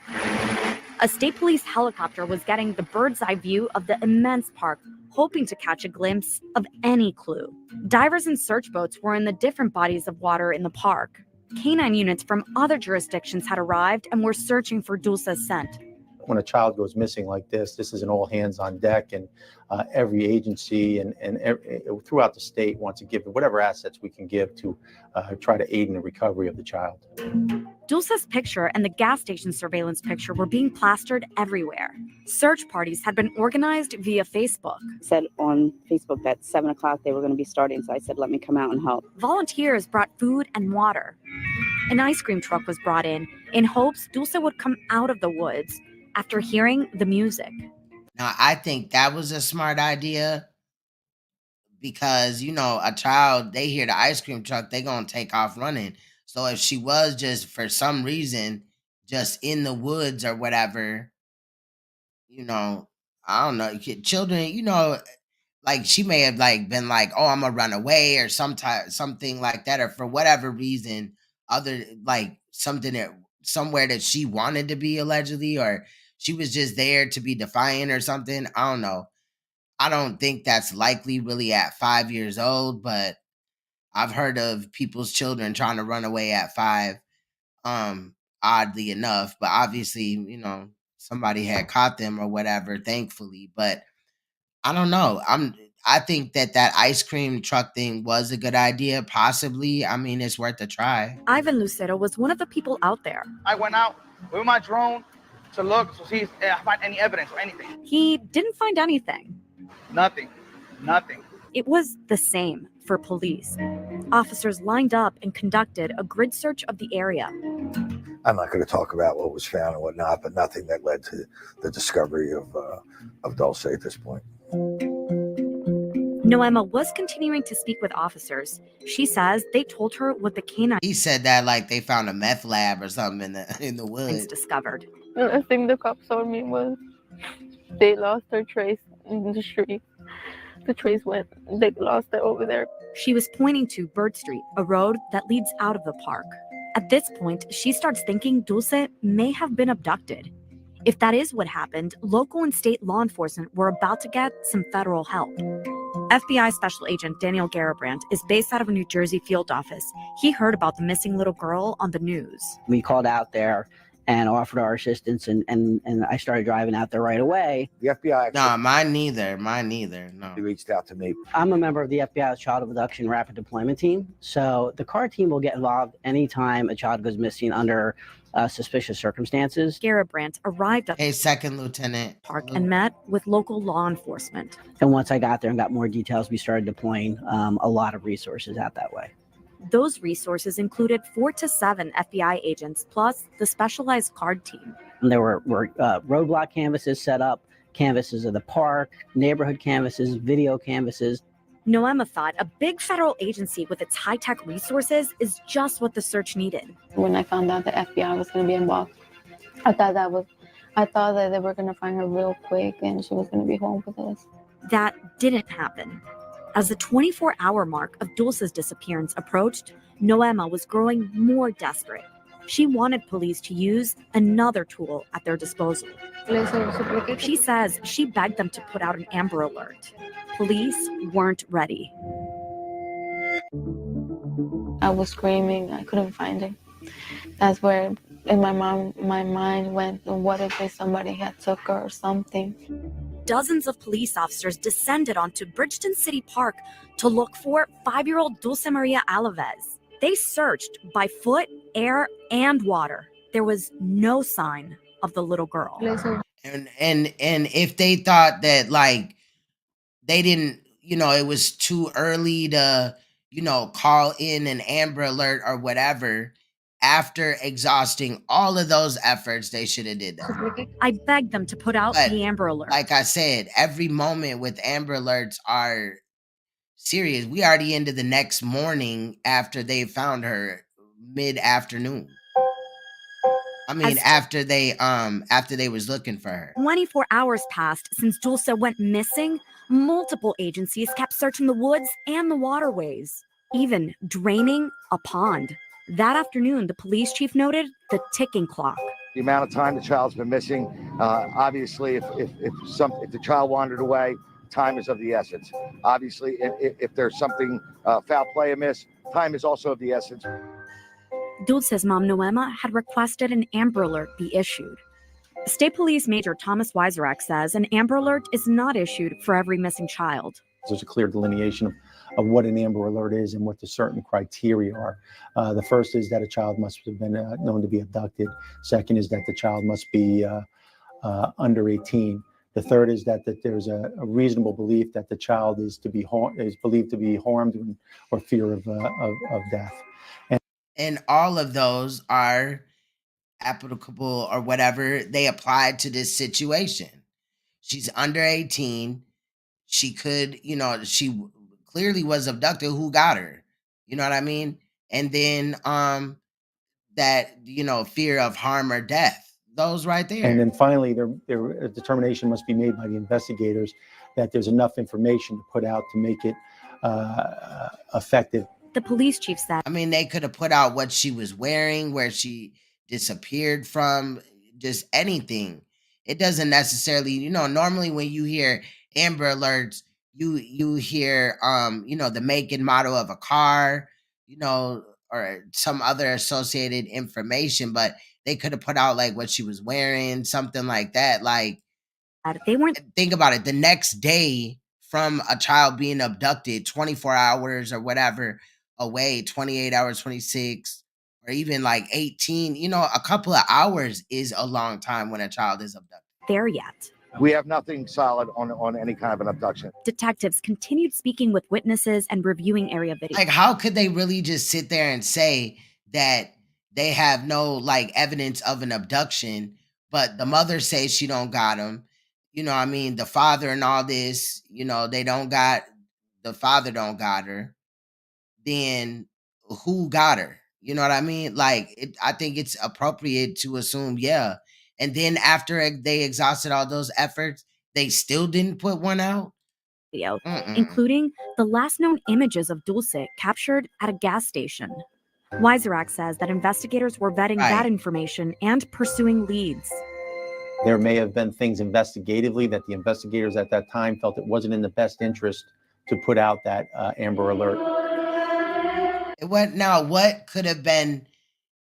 A state police helicopter was getting the bird's eye view of the immense park, hoping to catch a glimpse of any clue. Divers and search boats were in the different bodies of water in the park. Canine units from other jurisdictions had arrived and were searching for Dulce's scent. When a child goes missing like this is an all hands on deck, and every agency and throughout the state wants to give whatever assets we can give to try to aid in the recovery of the child. Dulce's picture and the gas station surveillance picture were being plastered everywhere. Search parties had been organized via Facebook. Said on Facebook that 7 o'clock they were going to be starting, so I said, let me come out and help. Volunteers brought food and water. An ice cream truck was brought in hopes Dulce would come out of the woods after hearing the music. Now, I think that was a smart idea because, you know, a child, they hear the ice cream truck, they going to take off running. So if she was just, for some reason, just in the woods or whatever, you know, I don't know, children, you know, like she may have like been like, oh, I'm gonna run away or something like that, or for whatever reason, other like something that somewhere that she wanted to be allegedly, or she was just there to be defiant or something. I don't know. I don't think that's likely really at 5 years old, but I've heard of people's children trying to run away at 5, oddly enough, but obviously, you know, somebody had caught them or whatever, thankfully. But I don't know. I think that ice cream truck thing was a good idea, possibly. I mean, it's worth a try. Ivan Lucero was one of the people out there. I went out with my drone to look to see if I find any evidence or anything. He didn't find anything. Nothing. It was the same for police. Officers lined up and conducted a grid search of the area. I'm not going to talk about what was found and whatnot, but nothing that led to the discovery of Dulce at this point. Noema was continuing to speak with officers. She says they told her what the canine. He said that like they found a meth lab or something in the woods. Discovered. The last thing the cops told me was they lost their trace in the street. The trace they lost it over there. She was pointing to Bird Street, a road that leads out of the park. At this point, she starts thinking Dulce may have been abducted. If that is what happened, local and state law enforcement were about to get some federal help. FBI Special Agent Daniel Garabrandt is based out of a New Jersey field office. He heard about the missing little girl on the news. We called out there and offered our assistance, and I started driving out there right away. The FBI. No, mine neither. No. He reached out to me. I'm a member of the FBI's Child Abduction Rapid Deployment Team, so the CAR team will get involved anytime a child goes missing under suspicious circumstances. Garabrandt arrived at Hey, Second Lieutenant. Park and met with local law enforcement. And once I got there and got more details, we started deploying a lot of resources out that way. Those resources included 4 to 7 FBI agents, plus the specialized card team. And there were roadblock canvases set up, canvases of the park, neighborhood canvases, video canvases. Noema thought a big federal agency with its high-tech resources is just what the search needed. When I found out the FBI was going to be involved, I thought that they were going to find her real quick and she was going to be home with us. That didn't happen. As the 24-hour mark of Dulce's disappearance approached, Noema was growing more desperate. She wanted police to use another tool at their disposal. She says she begged them to put out an Amber Alert. Police weren't ready. I was screaming. I couldn't find him. That's where in my mind went, what if somebody had took her or something? Dozens of police officers descended onto Bridgeton City Park to look for 5-year-old Dulce Maria Alavez. They searched by foot, air, and water. There was no sign of the little girl. And if they thought that like they didn't, you know, it was too early to, you know, call in an Amber Alert or whatever, after exhausting all of those efforts, they should have did that. I begged them to put out the Amber Alert. Like I said, every moment with Amber Alerts are serious. We already into the next morning after they found her mid-afternoon. I mean, As after they was looking for her. 24 hours passed since Dulce went missing, multiple agencies kept searching the woods and the waterways, even draining a pond. That afternoon, the police chief noted the ticking clock. The amount of time the child's been missing, obviously, if the child wandered away, time is of the essence. Obviously, if there's something foul play amiss, time is also of the essence. Dulce's mom, Noema, had requested an Amber Alert be issued. State Police Major Thomas Weiserach says an Amber Alert is not issued for every missing child. There's a clear delineation of what an Amber Alert is and what the certain criteria are. The first is that a child must have been known to be abducted. Second is that the child must be under 18. The third is that there's a reasonable belief that the child is believed to be harmed or fear of death. And all of those are applicable or whatever they applied to this situation. She's under 18. She could, she clearly was abducted. Who got her? You know what I mean? And then that, fear of harm or death. Those right there. And then finally, a determination must be made by the investigators that there's enough information to put out to make it effective. The police chief said, I mean, they could have put out what she was wearing, where she disappeared from, just anything. It doesn't necessarily, normally when you hear Amber Alerts, you hear, the make and model of a car, or some other associated information, but they could have put out like what she was wearing, something like that. Like, think about it. The next day from a child being abducted, 24 hours or whatever away, 28 hours, 26, or even like 18, a couple of hours is a long time when a child is abducted. There yet. We have nothing solid on any kind of an abduction. Detectives continued speaking with witnesses and reviewing area video. Like, how could they really just sit there and say that they have no like evidence of an abduction, but the mother says she don't got him? The father and all this, the father don't got her. Then who got her? You know what I mean? Like, I think it's appropriate to assume, yeah. And then after they exhausted all those efforts, they still didn't put one out? Video, including the last known images of Dulce captured at a gas station. Weiserach says that investigators were vetting that information and pursuing leads. There may have been things investigatively that the investigators at that time felt it wasn't in the best interest to put out that Amber Alert. What could have been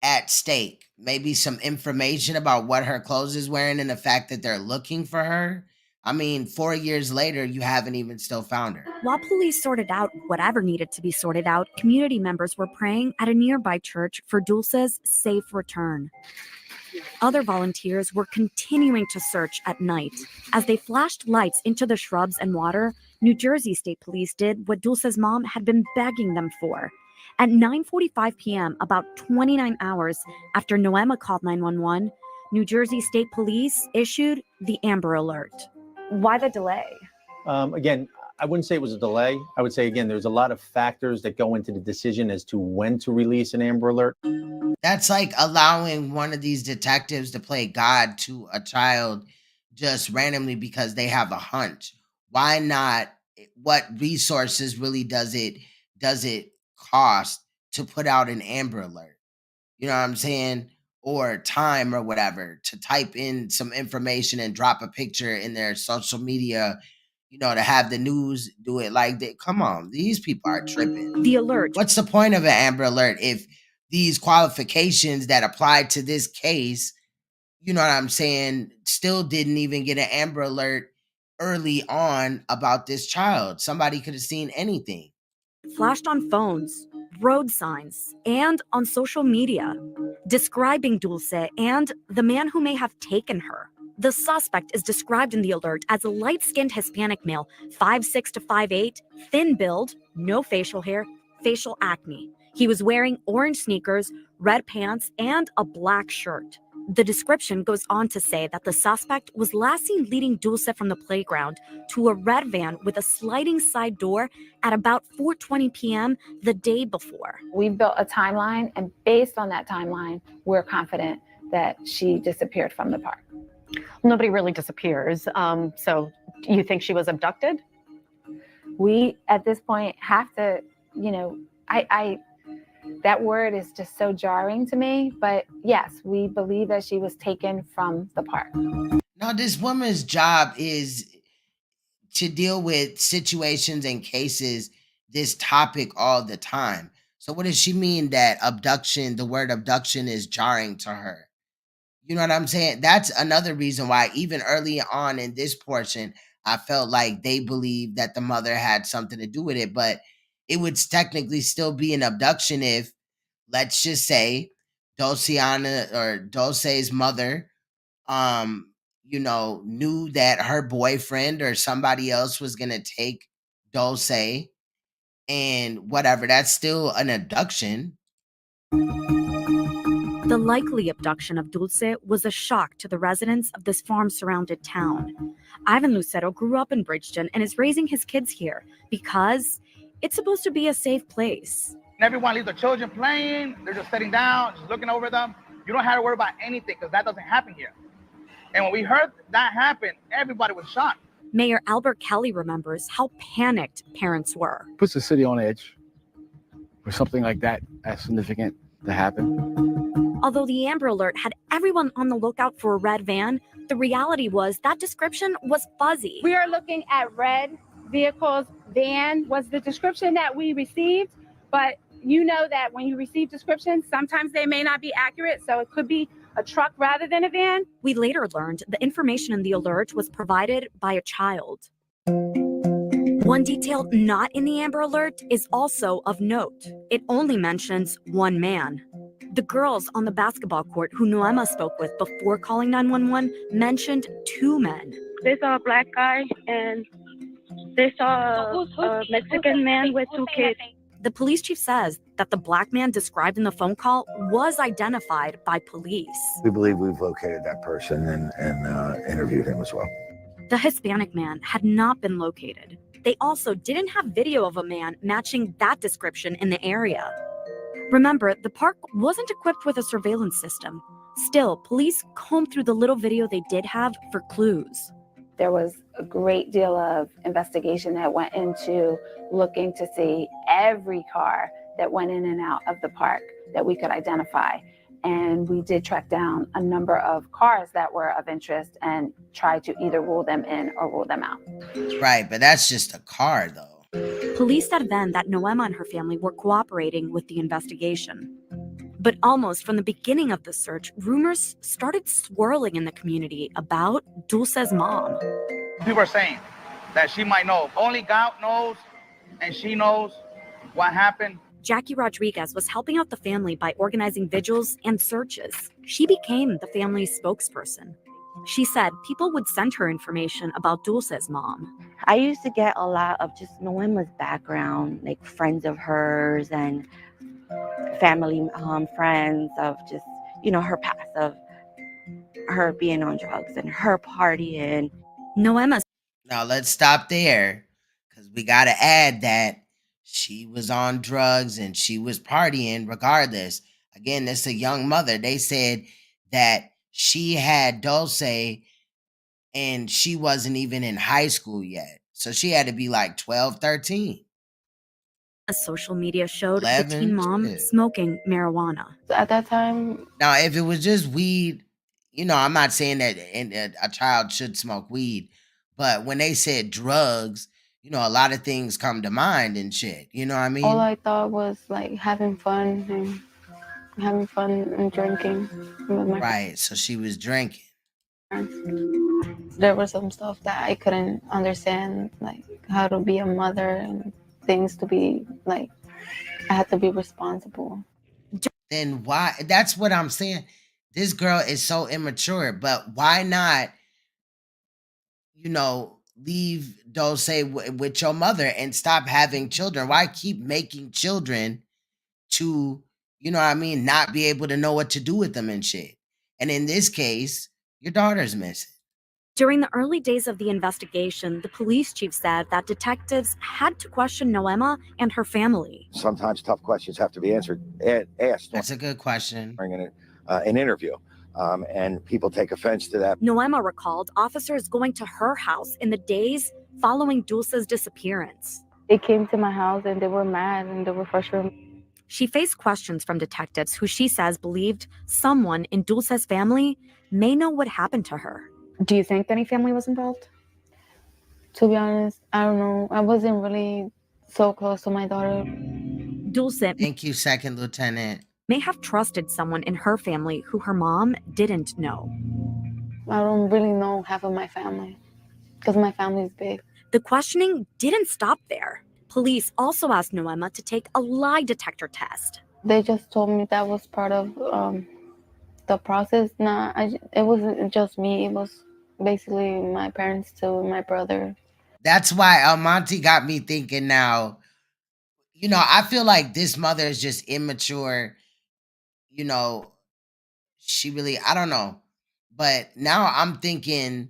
at stake? Maybe some information about what her clothes is wearing and the fact that they're looking for her. I mean, 4 years later, you haven't even still found her. While police sorted out whatever needed to be sorted out, community members were praying at a nearby church for Dulce's safe return. Other volunteers were continuing to search at night. As they flashed lights into the shrubs and water, New Jersey State Police did what Dulce's mom had been begging them for. At 9:45 p.m., about 29 hours after Noema called 911, New Jersey State Police issued the Amber Alert. Why the delay? Again, I wouldn't say it was a delay. I would say, again, there's a lot of factors that go into the decision as to when to release an Amber Alert. That's like allowing one of these detectives to play God to a child just randomly because they have a hunch. Why not? What resources really does it cost to put out an Amber Alert? You know what I'm saying? Or time or whatever to type in some information and drop a picture in their social media, to have the news do it like that. Come on, these people are tripping. The alert. What's the point of an Amber Alert if these qualifications that apply to this case, you know what I'm saying, still didn't even get an Amber Alert early on about this child? Somebody could have seen anything. Flashed on phones, road signs, and on social media, describing Dulce and the man who may have taken her. The suspect is described in the alert as a light-skinned Hispanic male, 5'6" to 5'8", thin build, no facial hair, facial acne. He was wearing orange sneakers, red pants, and a black shirt. The description goes on to say that the suspect was last seen leading Dulce from the playground to a red van with a sliding side door at about 4:20 p.m. the day before. We built a timeline, and based on that timeline, we're confident that she disappeared from the park. Nobody really disappears. So you think she was abducted? We, at this point, have to, you know, that word is just so jarring to me. But yes, we believe that she was taken from the park. Now, this woman's job is to deal with situations and cases, this topic all the time. So what does she mean that abduction, the word abduction is jarring to her? You know what I'm saying? That's another reason why even early on in this portion, I felt like they believed that the mother had something to do with it, but it would technically still be an abduction if, let's just say, Dulce's mother, you know, knew that her boyfriend or somebody else was gonna take Dulce and whatever. That's still an abduction. The likely abduction of Dulce was a shock to the residents of this farm-surrounded town. Ivan Lucero grew up in Bridgeton and is raising his kids here because it's supposed to be a safe place. Everyone leaves their children playing. They're just sitting down, just looking over them. You don't have to worry about anything because that doesn't happen here. And when we heard that happen, everybody was shocked. Mayor Albert Kelly remembers how panicked parents were. Puts the city on edge for something like that as significant to happen. Although the Amber Alert had everyone on the lookout for a red van, the reality was that description was fuzzy. We are looking at red vehicles. Van was the description that we received, but you know that when you receive descriptions, sometimes they may not be accurate, so it could be a truck rather than a van. We later learned the information in the alert was provided by a child. One detail not in the Amber Alert is also of note. It only mentions one man. The girls on the basketball court who Noema spoke with before calling 911 mentioned two men. They saw a black guy and they saw a Mexican man with two kids. The police chief says that the black man described in the phone call was identified by police. We believe we've located that person and interviewed him as well. The Hispanic man had not been located. They also didn't have video of a man matching that description in the area. Remember, the park wasn't equipped with a surveillance system. Still, police combed through the little video they did have for clues. There was a great deal of investigation that went into looking to see every car that went in and out of the park that we could identify. And we did track down a number of cars that were of interest and try to either rule them in or rule them out. Right, but that's just a car, though. Police said then that Noema and her family were cooperating with the investigation. But almost from the beginning of the search, rumors started swirling in the community about Dulce's mom. People are saying that she might know. Only God knows, and she knows what happened. Jackie Rodriguez was helping out the family by organizing vigils and searches. She became the family's spokesperson. She said people would send her information about Dulce's mom. I used to get a lot of just Noema's background, like friends of hers and family friends of just, you know, her past of her being on drugs and her partying. Noema's. Now let's stop there because we got to add that she was on drugs and she was partying regardless. Again, this is a young mother. They said that she had Dulce and she wasn't even in high school yet. So she had to be like 12, 13. A social media showed 11, the teen mom shit. smoking marijuana. At that time, Now, if it was just weed, you know, I'm not saying that a child should smoke weed, but when they said drugs, you know, a lot of things come to mind and shit. You know what I mean? all I thought was like having fun and drinking with my Right. So she was drinking. friends. There was some stuff that I couldn't understand, like how to be a mother and things to be like, I had to be responsible. Then why? That's what I'm saying. This girl is so immature, but why not, you know, leave Dulce with your mother and stop having children? Why keep making children to, you know what I mean, not be able to know what to do with them and shit? And in this case, your daughter's missing. During the early days of the investigation, the police chief said that detectives had to question Noema and her family. Sometimes tough questions have to be asked. That's a good question. During an interview. and people take offense to that. Noema recalled officers going to her house in the days following Dulce's disappearance. They came to my house and they were mad and they were frustrated. She faced questions from detectives who she says believed someone in Dulce's family may know what happened to her. Do you think any family was involved? To be honest, I don't know. I wasn't really so close to my daughter. Dulce, thank you, Second Lieutenant, may have trusted someone in her family who her mom didn't know. I don't really know half of my family because my family is big. The questioning didn't stop there. Police also asked Noema to take a lie detector test. They just told me that was part of the process. It wasn't just me. It was basically my parents too, my brother. That's why Almonte got me thinking now, you know, I feel like this mother is just immature. You know, she really, I don't know. But now I'm thinking,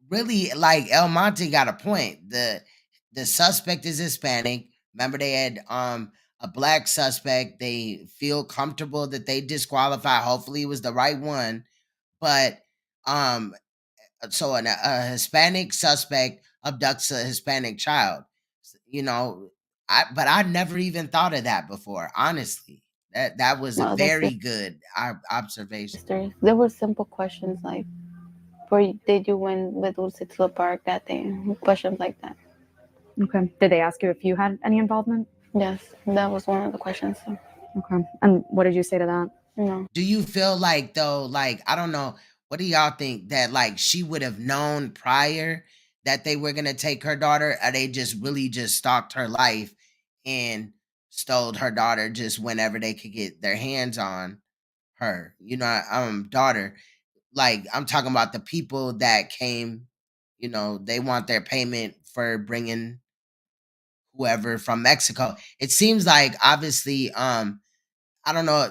really, like El Monte got a point. The suspect is Hispanic. Remember, they had a black suspect. They feel comfortable that they disqualify. Hopefully, it was the right one. But so a Hispanic suspect abducts a Hispanic child. You know, but I never even thought of that before. Honestly, that was a very good observation. There were simple questions like, "Where did you went with Dulce to the park that day?" Questions like that. Okay. Did they ask you if you had any involvement? Yes, that was one of the questions. Okay. And what did you say to that? No. Do you feel like, though, like, I don't know, what do y'all think, that like she would have known prior that they were gonna take her daughter, or they just really just stalked her life and stole her daughter just whenever they could get their hands on her? You know, daughter. Like, I'm talking about the people that came, you know, they want their payment for bringing whoever from Mexico. It seems like, obviously, I don't know.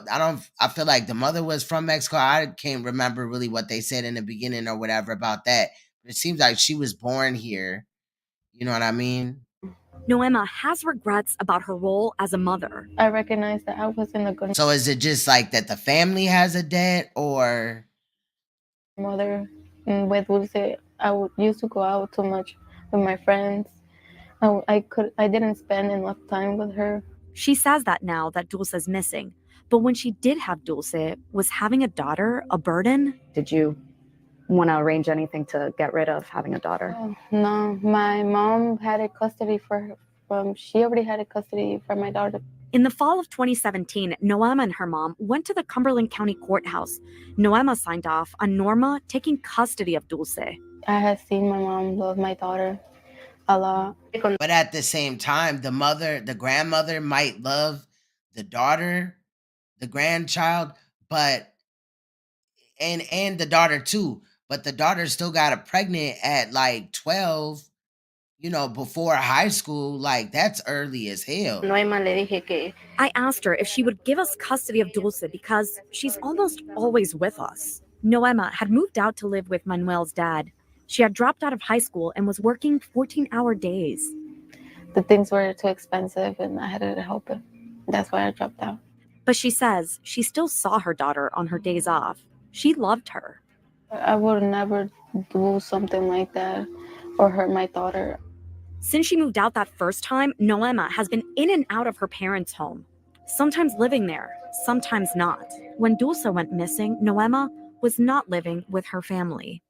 I feel like the mother was from Mexico. I can't remember really what they said in the beginning or whatever about that. But it seems like she was born here. You know what I mean? Noema has regrets about her role as a mother. I recognize that I wasn't a good So is it just like that the family has a debt, or mother? And with Dulce, used to go out too much with my friends. I didn't spend enough time with her. She says that now that Dulce is missing. But when she did have Dulce, was having a daughter a burden? Did you want to arrange anything to get rid of having a daughter? No, my mom had a custody she already had a custody for my daughter. In the fall of 2017, Noema and her mom went to the Cumberland County Courthouse. Noema signed off on Norma taking custody of Dulce. I had seen my mom love my daughter a lot. But at the same time, the grandmother might love the daughter, the grandchild, but and the daughter too. But the daughter still got her pregnant at like 12, you know, before high school. Like, that's early as hell. I asked her if she would give us custody of Dulce because she's almost always with us. Noema had moved out to live with Manuel's dad. She had dropped out of high school and was working 14-hour days. The things were too expensive and I had to help it. That's why I dropped out. But she says she still saw her daughter on her days off. She loved her. I would never do something like that or hurt my daughter. Since she moved out that first time, Noema has been in and out of her parents' home, sometimes living there, sometimes not. When Dulce went missing, Noema was not living with her family.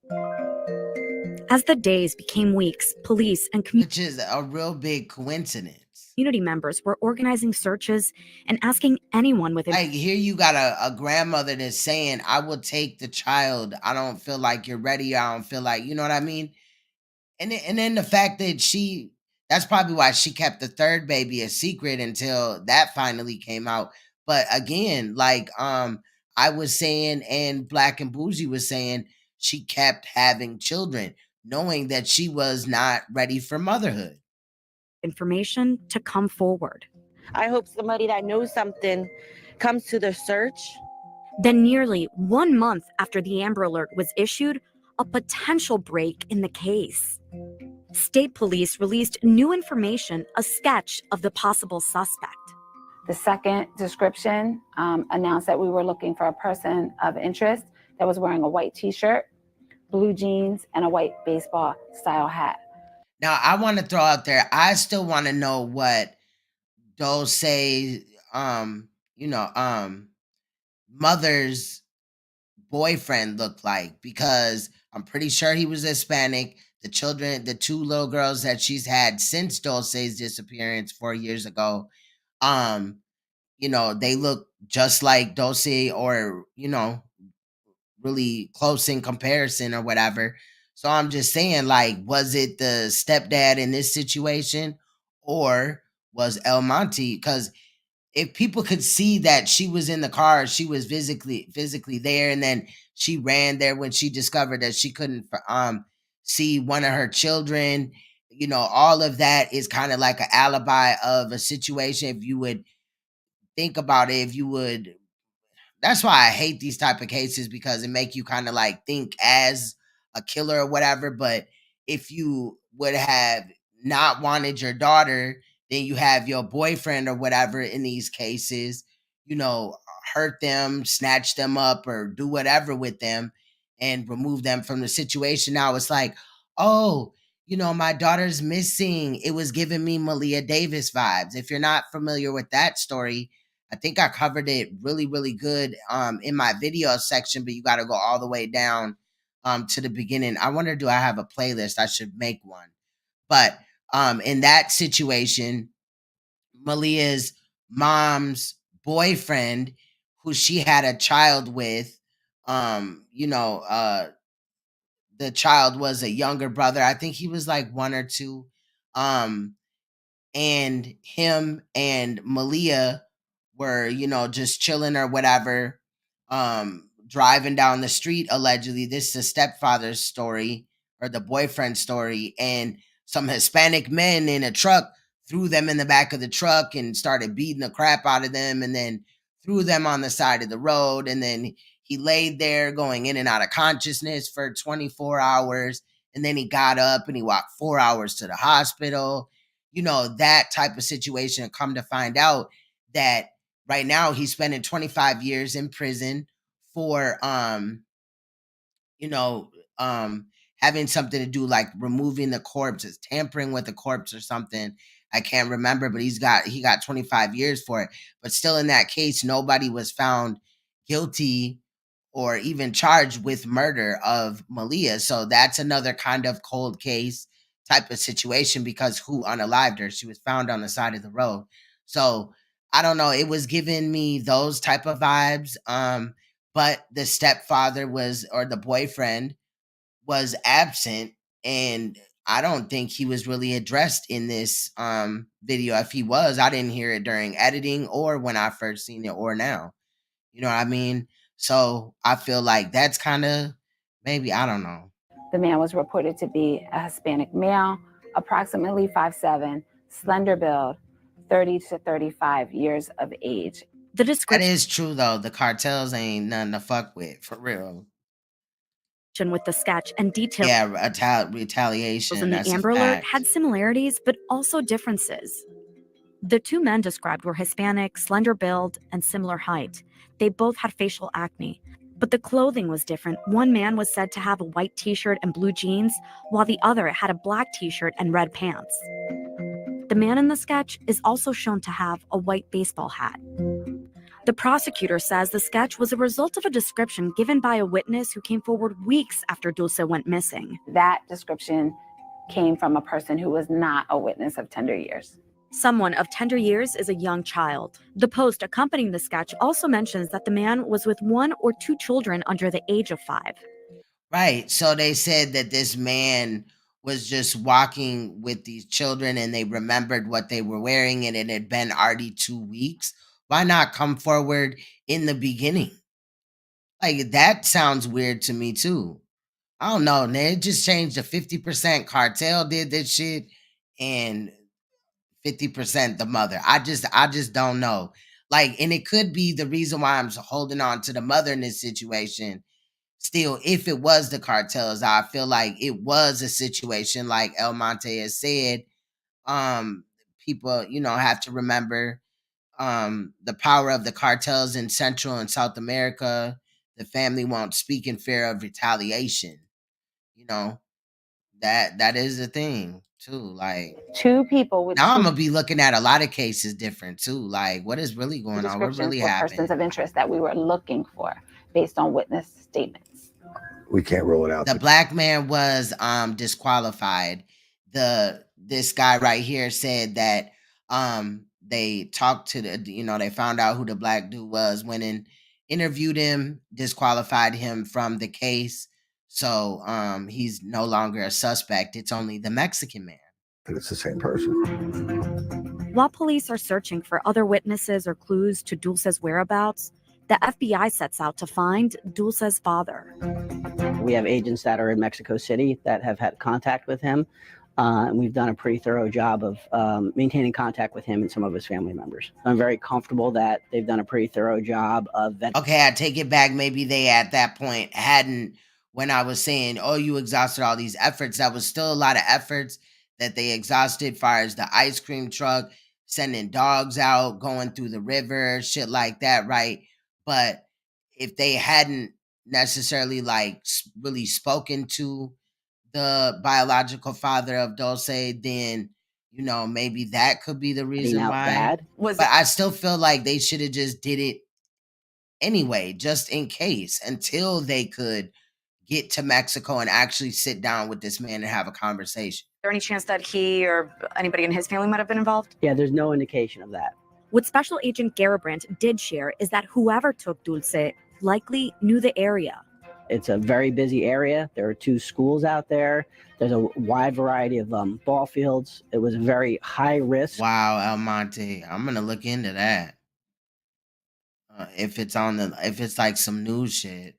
As the days became weeks, police and which is a real big coincidence. Community members were organizing searches and asking anyone with Like, here you got a grandmother that's saying, I will take the child. I don't feel like you're ready. I don't feel like, you know what I mean? And then the fact that that's probably why she kept the third baby a secret until that finally came out. But again, like I was saying, and Black and Bougie was saying, she kept having children, knowing that she was not ready for motherhood. Information to come forward. I hope somebody that knows something comes to the search. Then nearly 1 month after the Amber Alert was issued, a potential break in the case. State police released new information, a sketch of the possible suspect. The second description announced that we were looking for a person of interest that was wearing a white t-shirt, blue jeans, and a white baseball style hat. Now, I want to throw out there, I still want to know what Dulce, mother's boyfriend looked like, because I'm pretty sure he was Hispanic. The two little girls that she's had since Dulce's disappearance 4 years ago, they look just like Dulce, or, really close in comparison or whatever. So I'm just saying, like, was it the stepdad in this situation, or was El Monte? Because if people could see that she was in the car, she was physically there, and then she ran there when she discovered that she couldn't see one of her children. All of that is kind of like an alibi of a situation. If you would think about it, that's why I hate these type of cases, because it make you kind of like think as a killer or whatever. But if you would have not wanted your daughter, then you have your boyfriend or whatever in these cases, hurt them, snatch them up, or do whatever with them and remove them from the situation. Now it's like, oh, my daughter's missing. It was giving me Malia Davis vibes. If you're not familiar with that story, I think I covered it really, really good in my video section, but you got to go all the way down to the beginning. I wonder, do I have a playlist? I should make one. But in that situation, Malia's mom's boyfriend, who she had a child with, the child was a younger brother. I think he was like 1 or 2. And him and Malia were, just chilling or whatever, driving down the street, allegedly. This is the stepfather's story, or the boyfriend's story. And some Hispanic men in a truck threw them in the back of the truck and started beating the crap out of them, and then threw them on the side of the road. And then he laid there going in and out of consciousness for 24 hours. And then he got up and he walked 4 hours to the hospital. That type of situation. Come to find out that right now he's spending 25 years in prison for having something to do, like removing the corpses, tampering with the corpse or something. I can't remember, but he got 25 years for it. But still, in that case, nobody was found guilty or even charged with murder of Malia. So that's another kind of cold case type of situation, because who unalived her? She was found on the side of the road. So I don't know. It was giving me those type of vibes. But the stepfather or the boyfriend was absent, and I don't think he was really addressed in this video. If he was, I didn't hear it during editing or when I first seen it, or now. You know what I mean? So I feel like that's kind of, maybe, I don't know. The man was reported to be a Hispanic male, approximately 5'7", slender build, 30 to 35 years of age. That is true, though. The cartels ain't nothing to fuck with, for real. With the sketch and details. Yeah, retaliation. In the Amber Alert had similarities, but also differences. The two men described were Hispanic, slender build, and similar height. They both had facial acne, but the clothing was different. One man was said to have a white t-shirt and blue jeans, while the other had a black t-shirt and red pants. The man in the sketch is also shown to have a white baseball hat. The prosecutor says the sketch was a result of a description given by a witness who came forward weeks after Dulce went missing. That description came from a person who was not a witness of tender years. Someone of tender years is a young child. The post accompanying the sketch also mentions that the man was with 1 or 2 children under the age of 5. Right. So they said that this man was just walking with these children, and they remembered what they were wearing, and it had been already 2 weeks. Why not come forward in the beginning? Like, that sounds weird to me too. I don't know. They just changed the 50% cartel did this shit, and 50% the mother. I just don't know. Like, and it could be the reason why I'm holding on to the mother in this situation. Still, if it was the cartels, I feel like it was a situation like El Monte has said. People, have to remember the power of the cartels in Central and South America. The family won't speak in fear of retaliation. You know, that is the thing too. Like, Two people with now I'm two gonna be looking at a lot of cases different too. Like, what is really going on? What descriptions really were happened? persons of interest that we were looking for based on witness statements. We can't rule it out. The black man was disqualified. This guy right here said that they talked to they found out who the black dude was, went and interviewed him, disqualified him from the case. So he's no longer a suspect. It's only the Mexican man. It's the same person. While police are searching for other witnesses or clues to Dulce's whereabouts, the FBI sets out to find Dulce's father. We have agents that are in Mexico City that have had contact with him. And we've done a pretty thorough job of maintaining contact with him and some of his family members. I'm very comfortable that they've done a pretty thorough job of vetting. Okay, I take it back. Maybe they at that point hadn't, when I was saying, oh, you exhausted all these efforts, that was still a lot of efforts that they exhausted, as far as the ice cream truck, sending dogs out, going through the river, shit like that, right? But if they hadn't necessarily like really spoken to the biological father of Dulce, then maybe that could be the reason why. But I still feel like they should have just did it anyway, just in case, until they could get to Mexico and actually sit down with this man and have a conversation. Is there any chance that he or anybody in his family might have been involved? Yeah, there's no indication of that. What Special Agent Garabrandt did share is that whoever took Dulce likely knew the area. It's a very busy area. There are 2 schools out there. There's a wide variety of ball fields. It was a very high risk. Wow, El Monte. I'm gonna look into that. If it's like some news shit.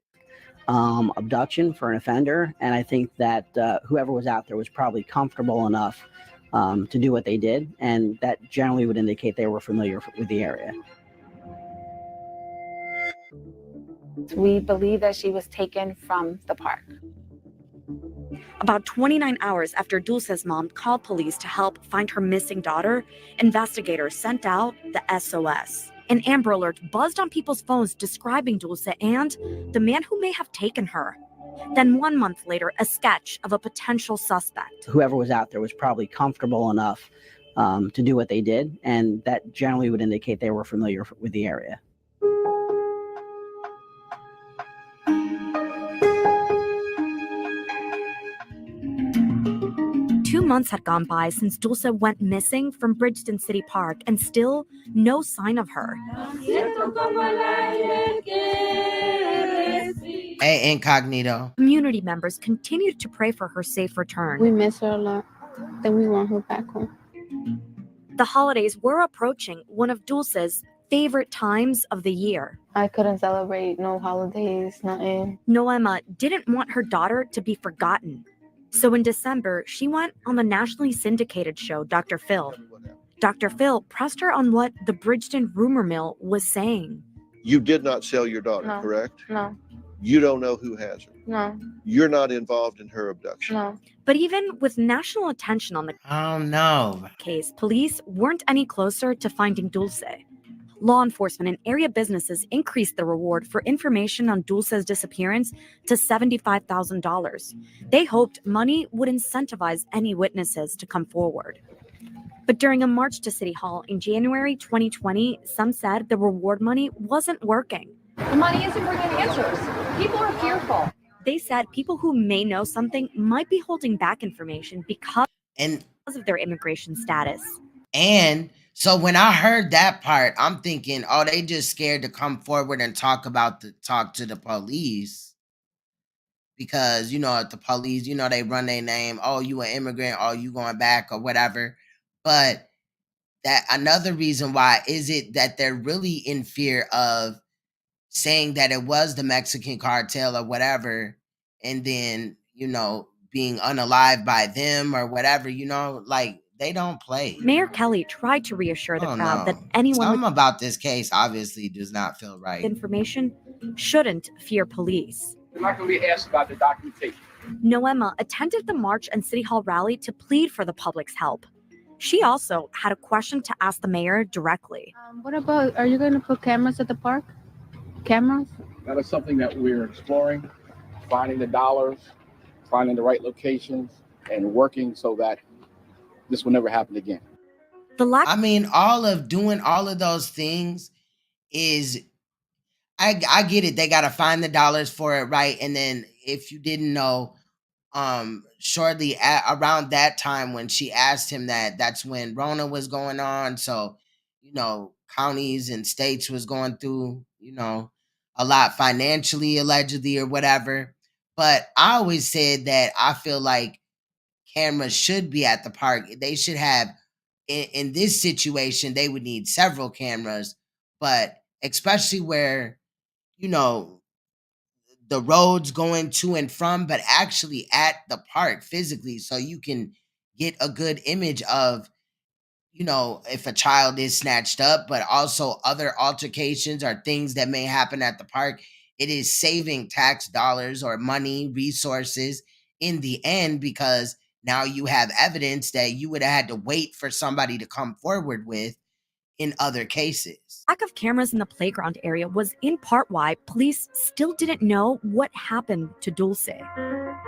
Abduction for an offender, and I think that whoever was out there was probably comfortable enough to do what they did, and that generally would indicate they were familiar with the area. We believe that she was taken from the park. About 29 hours after Dulce's mom called police to help find her missing daughter, investigators sent out the SOS. An Amber Alert buzzed on people's phones describing Dulce and the man who may have taken her. Then 1 month later, a sketch of a potential suspect. Whoever was out there was probably comfortable enough to do what they did, and that generally would indicate they were familiar with the area. Two months had gone by since Dulce went missing from Bridgeton City Park, and still no sign of her. Hey, Incognito. Community members continued to pray for her safe return. We miss her a lot, and we want her back home. The holidays were approaching, one of Dulce's favorite times of the year. I couldn't celebrate no holidays, nothing. Noema didn't want her daughter to be forgotten. So in December, she went on the nationally syndicated show, Dr. Phil. Dr. Phil pressed her on what the Bridgeton rumor mill was saying. You did not sell your daughter, No. correct? No, You don't know who has her. no, You're not involved in her abduction. no. But even with national attention on the case, police weren't any closer to finding Dulce. Law enforcement and area businesses increased the reward for information on Dulce's disappearance to $75,000. They hoped money would incentivize any witnesses to come forward. But during a march to City Hall in January 2020, some said the reward money wasn't working. The money isn't bringing answers. People are fearful. They said people who may know something might be holding back information because of their immigration status. And so when I heard that part, I'm thinking, oh, they just scared to come forward and talk to the police. Because, if the police, they run their name, oh, you an immigrant, oh, you going back or whatever. But that another reason why is it that they're really in fear of saying that it was the Mexican cartel or whatever, and then, being unalived by them or whatever, like they don't play. Mayor Kelly tried to reassure the crowd that anyone Something about this case obviously does not feel right. Information shouldn't fear police. You're not going to be asked about the documentation. Noema attended the march and City Hall rally to plead for the public's help. She also had a question to ask the mayor directly. What about, are you going to put cameras at the park? Cameras? That is something that we're exploring, finding the dollars, finding the right locations, and working so that this will never happen again. I mean, doing all of those things is, I get it. They got to find the dollars for it, right? And then if you didn't know, shortly around that time when she asked him that's when Rona was going on. So, counties and states was going through, a lot financially, allegedly, or whatever. But I always said that I feel like cameras should be at the park. They should have, in this situation, they would need several cameras, but especially where, the roads going to and from, but actually at the park physically, so you can get a good image of, if a child is snatched up, but also other altercations or things that may happen at the park. It is saving tax dollars or money, resources in the end, because now you have evidence that you would have had to wait for somebody to come forward with in other cases. Lack of cameras in the playground area was in part why police still didn't know what happened to Dulce.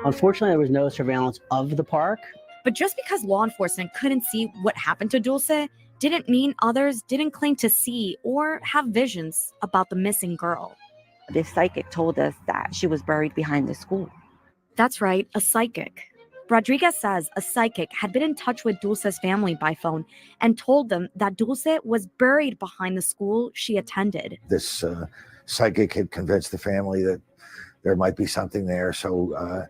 Unfortunately, there was no surveillance of the park. But just because law enforcement couldn't see what happened to Dulce didn't mean others didn't claim to see or have visions about the missing girl. The psychic told us that she was buried behind the school. That's right, a psychic. Rodriguez says a psychic had been in touch with Dulce's family by phone and told them that Dulce was buried behind the school she attended. This psychic had convinced the family that there might be something there. So,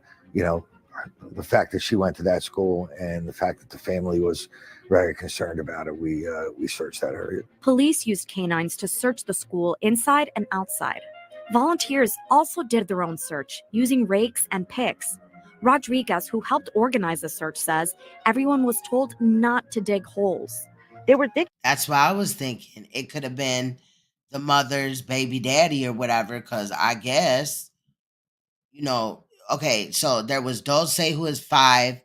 the fact that she went to that school and the fact that the family was very concerned about it, we searched that area. Police used canines to search the school inside and outside. Volunteers also did their own search using rakes and picks. Rodriguez, who helped organize the search, says everyone was told not to dig holes. They were digging. That's what I was thinking. It could have been the mother's baby daddy or whatever, because I guess, okay, so there was Dulce, who was 5.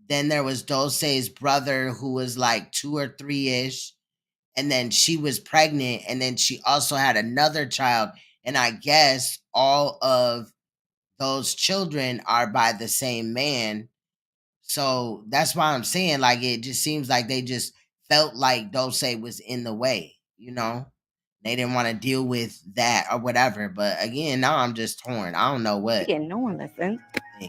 Then there was Dulce's brother, who was like 2 or 3-ish. And then she was pregnant. And then she also had another child. And I guess all of those children are by the same man. So that's why I'm saying, like, it just seems like they just felt like Dulce was in the way, They didn't want to deal with that or whatever. But again, now I'm just torn. I don't know what. Again, no one listened.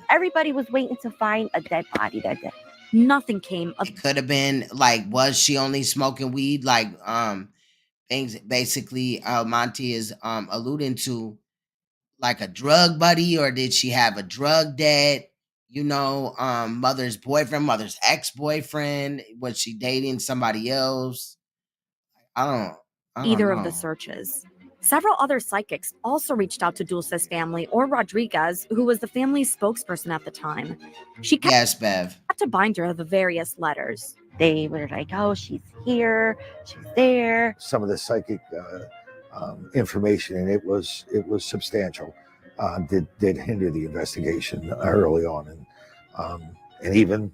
Everybody was waiting to find a dead body that day. Nothing came of it. Could have been like, was she only smoking weed? Like, things basically Monty is alluding to, like a drug buddy, or did she have a drug debt? Mother's boyfriend, mother's ex-boyfriend. Was she dating somebody else? I don't either know. Of the searches. Several other psychics also reached out to Dulce's family or Rodriguez, who was the family's spokesperson at the time. She kept, yes, Bev. Kept a binder of the various letters. They were like, oh, she's here, she's there. Some of the psychic information, and it was substantial. Did hinder the investigation early on, and even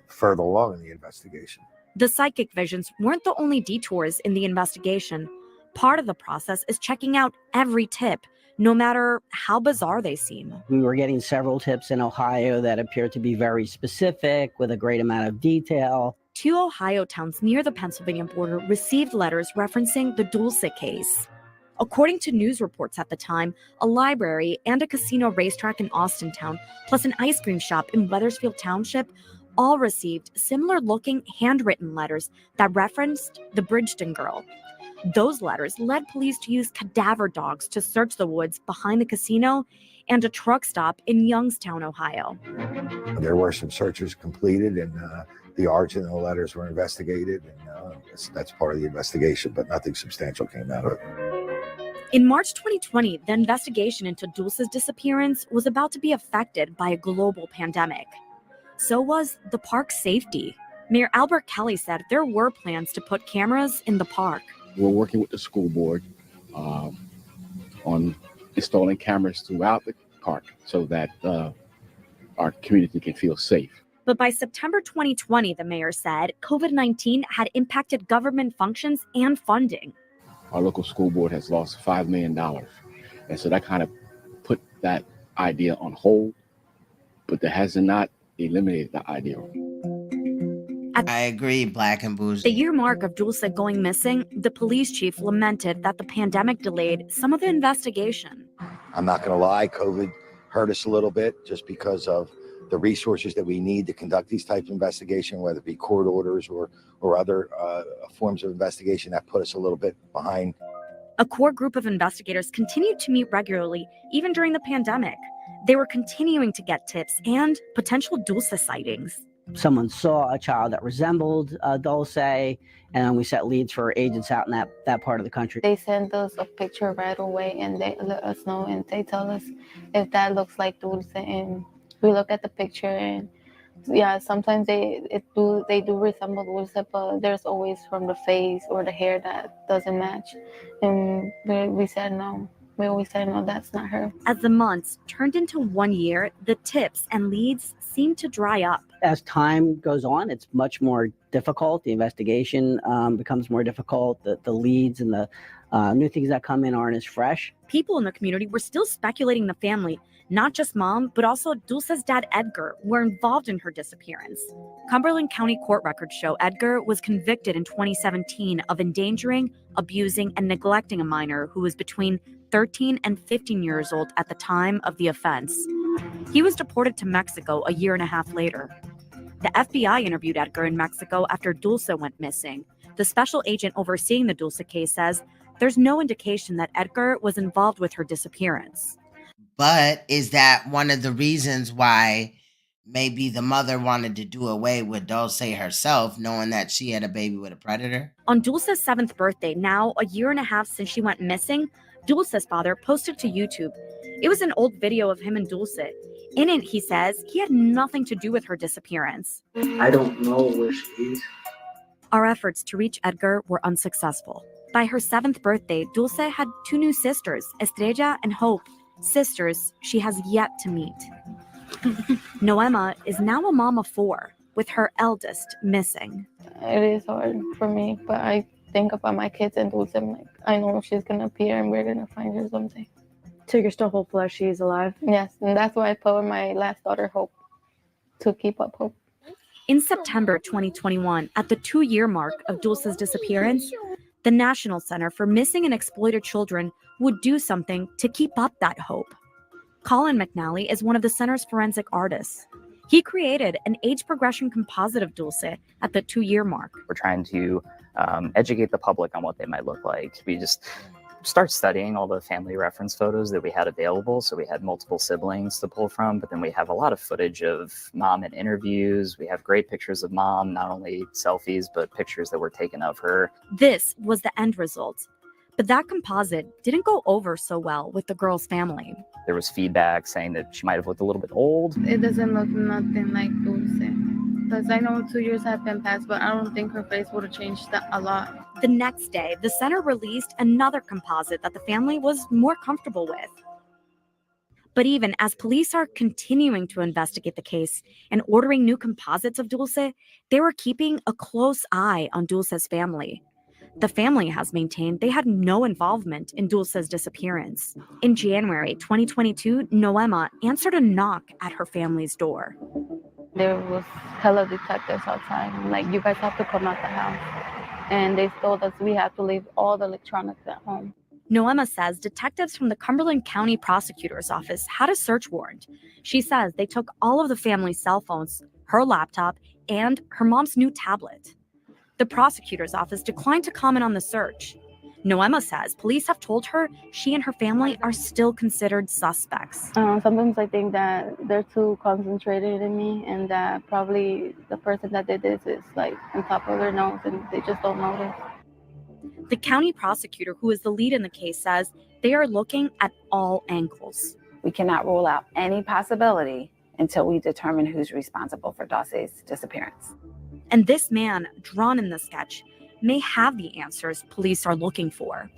further along in the investigation. The psychic visions weren't the only detours in the investigation. Part of the process is checking out every tip, no matter how bizarre they seem. We were getting several tips in Ohio that appeared to be very specific with a great amount of detail. 2 Ohio towns near the Pennsylvania border received letters referencing the Dulce case. According to news reports at the time, a library and a casino racetrack in Austintown, plus an ice cream shop in Wethersfield Township, all received similar-looking handwritten letters that referenced the Bridgeton girl. Those letters led police to use cadaver dogs to search the woods behind the casino and a truck stop in Youngstown, Ohio. There were some searches completed, and the origin of the letters were investigated, and that's part of the investigation, but nothing substantial came out of it. In March 2020, the investigation into Dulce's disappearance was about to be affected by a global pandemic. So was the park's safety. Mayor Albert Kelly said there were plans to put cameras in the park. We're working with the school board on installing cameras throughout the park so that our community can feel safe. But by September 2020, the mayor said COVID-19 had impacted government functions and funding. Our local school board has lost $5 million. And so that kind of put that idea on hold, but that has not eliminated the idea. I agree, Black and Bougie. The year mark of Dulce going missing, the police chief lamented that the pandemic delayed some of the investigation. I'm not going to lie, COVID hurt us a little bit just because of the resources that we need to conduct these types of investigation, whether it be court orders or other forms of investigation that put us a little bit behind. A core group of investigators continued to meet regularly, even during the pandemic. They were continuing to get tips and potential Dulce sightings. Someone saw a child that resembled Dulce, and we set leads for agents out in that part of the country. They send us a picture right away, and they let us know, and they tell us if that looks like Dulce, and we look at the picture, and yeah, sometimes they do resemble Dulce, but there's always from the face or the hair that doesn't match, and we said no. We always said no, that's not her. As the months turned into 1 year, the tips and leads seemed to dry up. As time goes on, it's much more difficult. The investigation becomes more difficult. The leads and the new things that come in aren't as fresh. People in the community were still speculating the family, not just mom, but also Dulce's dad, Edgar, were involved in her disappearance. Cumberland County court records show Edgar was convicted in 2017 of endangering, abusing, and neglecting a minor who was between 13 and 15 years old at the time of the offense. He was deported to Mexico a year and a half later. The FBI interviewed Edgar in Mexico after Dulce went missing. The special agent overseeing the Dulce case says there's no indication that Edgar was involved with her disappearance. But is that one of the reasons why maybe the mother wanted to do away with Dulce herself, knowing that she had a baby with a predator? On Dulce's 7th birthday, now a year and a half since she went missing, Dulce's father posted to YouTube. It was an old video of him and Dulce. In it, he says he had nothing to do with her disappearance. I don't know where she is. Our efforts to reach Edgar were unsuccessful. By her 7th birthday, Dulce had 2 new sisters, Estrella and Hope, sisters she has yet to meet. Noema is now a mom of 4, with her eldest missing. It is hard for me, but I think about my kids and Dulce. I'm like, I know she's gonna appear and we're gonna find her someday. So you're still hopeful that she's alive? Yes, and that's why I put my last daughter Hope, to keep up hope. In September 2021, at the 2-year mark of Dulce's disappearance, the National Center for Missing and Exploited Children would do something to keep up that hope. Colin McNally is one of the center's forensic artists. He created an age progression composite of Dulce at the 2-year mark. We're trying to educate the public on what they might look like. We just start studying all the family reference photos that we had available. So we had multiple siblings to pull from, but then we have a lot of footage of mom in interviews. We have great pictures of mom, not only selfies, but pictures that were taken of her. This was the end result. But that composite didn't go over so well with the girl's family. There was feedback saying that she might have looked a little bit old. It doesn't look nothing like Dulce. Because I know 2 years have been passed, but I don't think her face would have changed a lot. The next day, the center released another composite that the family was more comfortable with. But even as police are continuing to investigate the case and ordering new composites of Dulce, they were keeping a close eye on Dulce's family. The family has maintained they had no involvement in Dulce's disappearance. In January 2022, Noema answered a knock at her family's door. There was hella detectives outside. I'm like, you guys have to come out the house. And they told us we have to leave all the electronics at home. Noema says detectives from the Cumberland County Prosecutor's Office had a search warrant. She says they took all of the family's cell phones, her laptop, and her mom's new tablet. The prosecutor's office declined to comment on the search. Noema says police have told her she and her family are still considered suspects. Sometimes I think that they're too concentrated in me and that probably the person that did this is like on top of their nose and they just don't notice. The county prosecutor, who is the lead in the case, says they are looking at all angles. We cannot rule out any possibility until we determine who's responsible for Dulce's disappearance. And this man, drawn in the sketch, may have the answers police are looking for.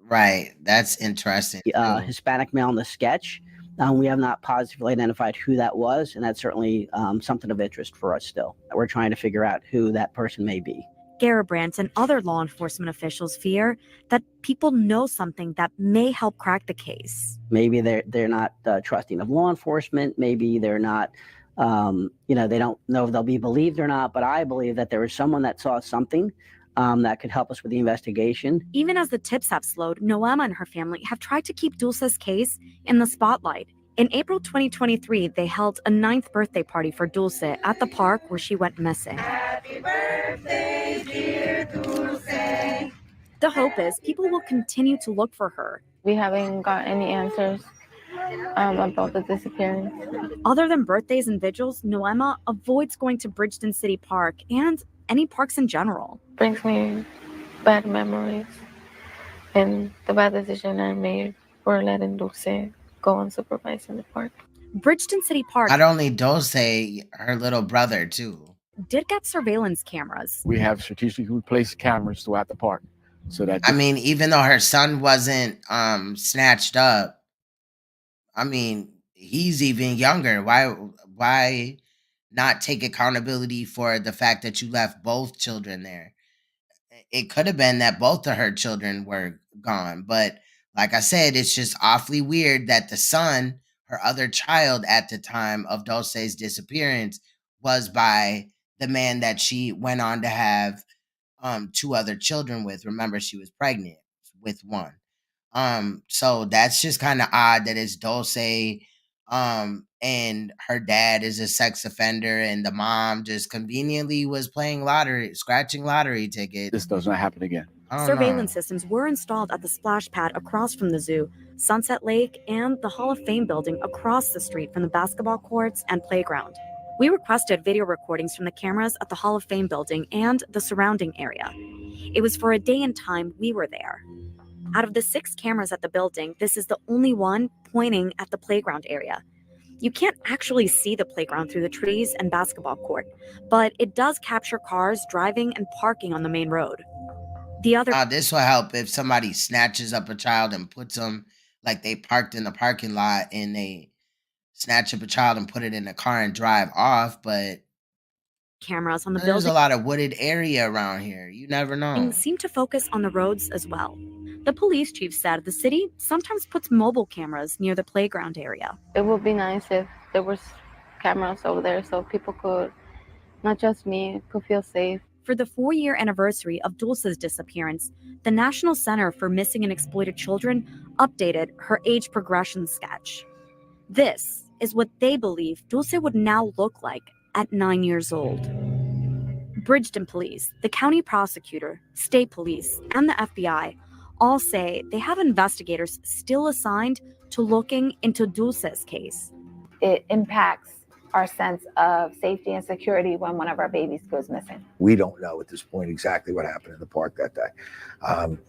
Right, that's interesting. The Hispanic male in the sketch We have not positively identified who that was, and that's certainly something of interest for us still. We're trying to figure out who that person may be. Garabrandt and other law enforcement officials fear that people know something that may help crack the case. Maybe they're not trusting of law enforcement. Maybe they're not, they don't know if they'll be believed or not. But I believe that there is someone that saw something that could help us with the investigation. Even as the tips have slowed, Noema and her family have tried to keep Dulce's case in the spotlight. In April 2023, they held a 9th birthday party for Dulce at the park where she went missing. Happy birthday, dear Dulce. The hope is people will continue to look for her. We haven't got any answers about the disappearance. Other than birthdays and vigils, Noema avoids going to Bridgeton City Park and any parks in general. Brings me bad memories and the bad decision I made for letting Dulce go unsupervised in the park. Bridgeton City Park, not only Dulce, her little brother too, did get surveillance cameras. We have strategically placed cameras throughout the park so that I mean, even though her son wasn't snatched up, I mean, he's even younger. Why not take accountability for the fact that you left both children there? It could have been that both of her children were gone, but like I said, it's just awfully weird that the son, her other child at the time of Dulce's disappearance, was by the man that she went on to have 2 other children with. Remember, she was pregnant with one. So that's just kind of odd that it's Dulce, and her dad is a sex offender, and the mom just conveniently was playing lottery, scratching lottery tickets. This does not happen again. Surveillance systems were installed at the splash pad across from the zoo, Sunset Lake, and the Hall of Fame building across the street from the basketball courts and playground. We requested video recordings from the cameras at the Hall of Fame building and the surrounding area. It was for a day and time we were there. Out of the 6 cameras at the building, this is the only one pointing at the playground area. You can't actually see the playground through the trees and basketball court, but it does capture cars driving and parking on the main road. The other this will help if somebody snatches up a child and puts them, like they parked in the parking lot and they snatch up a child and put it in a car and drive off, but cameras on the there's building a lot of wooded area around here. You never know. seem to focus on the roads as well. The police chief said the city sometimes puts mobile cameras near the playground area. It would be nice if there was cameras over there so people could, not just me, could feel safe. For the 4-year anniversary of Dulce's disappearance, the National Center for Missing and Exploited Children updated her age progression sketch. This is what they believe Dulce would now look like at 9 years old. Bridgeton Police, the county prosecutor, state police, and the FBI all say they have investigators still assigned to looking into Dulce's case. It impacts our sense of safety and security when one of our babies goes missing. We don't know at this point exactly what happened in the park that day.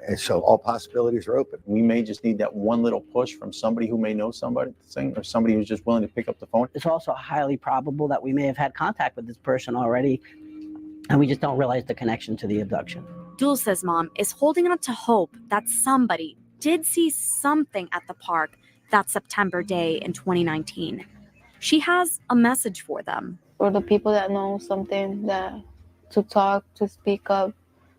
And so all possibilities are open. We may just need that one little push from somebody who may know somebody, or somebody who's just willing to pick up the phone. It's also highly probable that we may have had contact with this person already, and we just don't realize the connection to the abduction. Dulce's mom is holding on to hope that somebody did see something at the park that September day in 2019. She has a message for them. For the people that know something, that to talk, to speak up,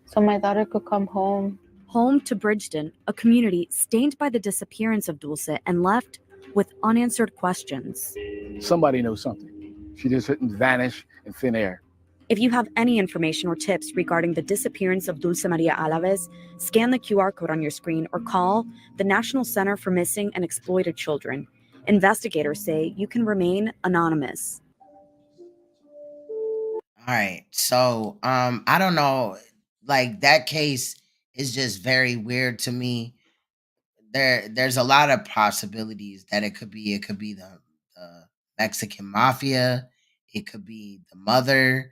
so my daughter could come home. Home to Bridgeton, a community stained by the disappearance of Dulce and left with unanswered questions. Somebody knows something. She just didn't vanish in thin air. If you have any information or tips regarding the disappearance of Dulce Maria Alavez, scan the QR code on your screen or call the National Center for Missing and Exploited Children. Investigators say you can remain anonymous. All right. So, I don't know. Like, that case is just very weird to me. There's a lot of possibilities that it could be. It could be the Mexican mafia. It could be the mother.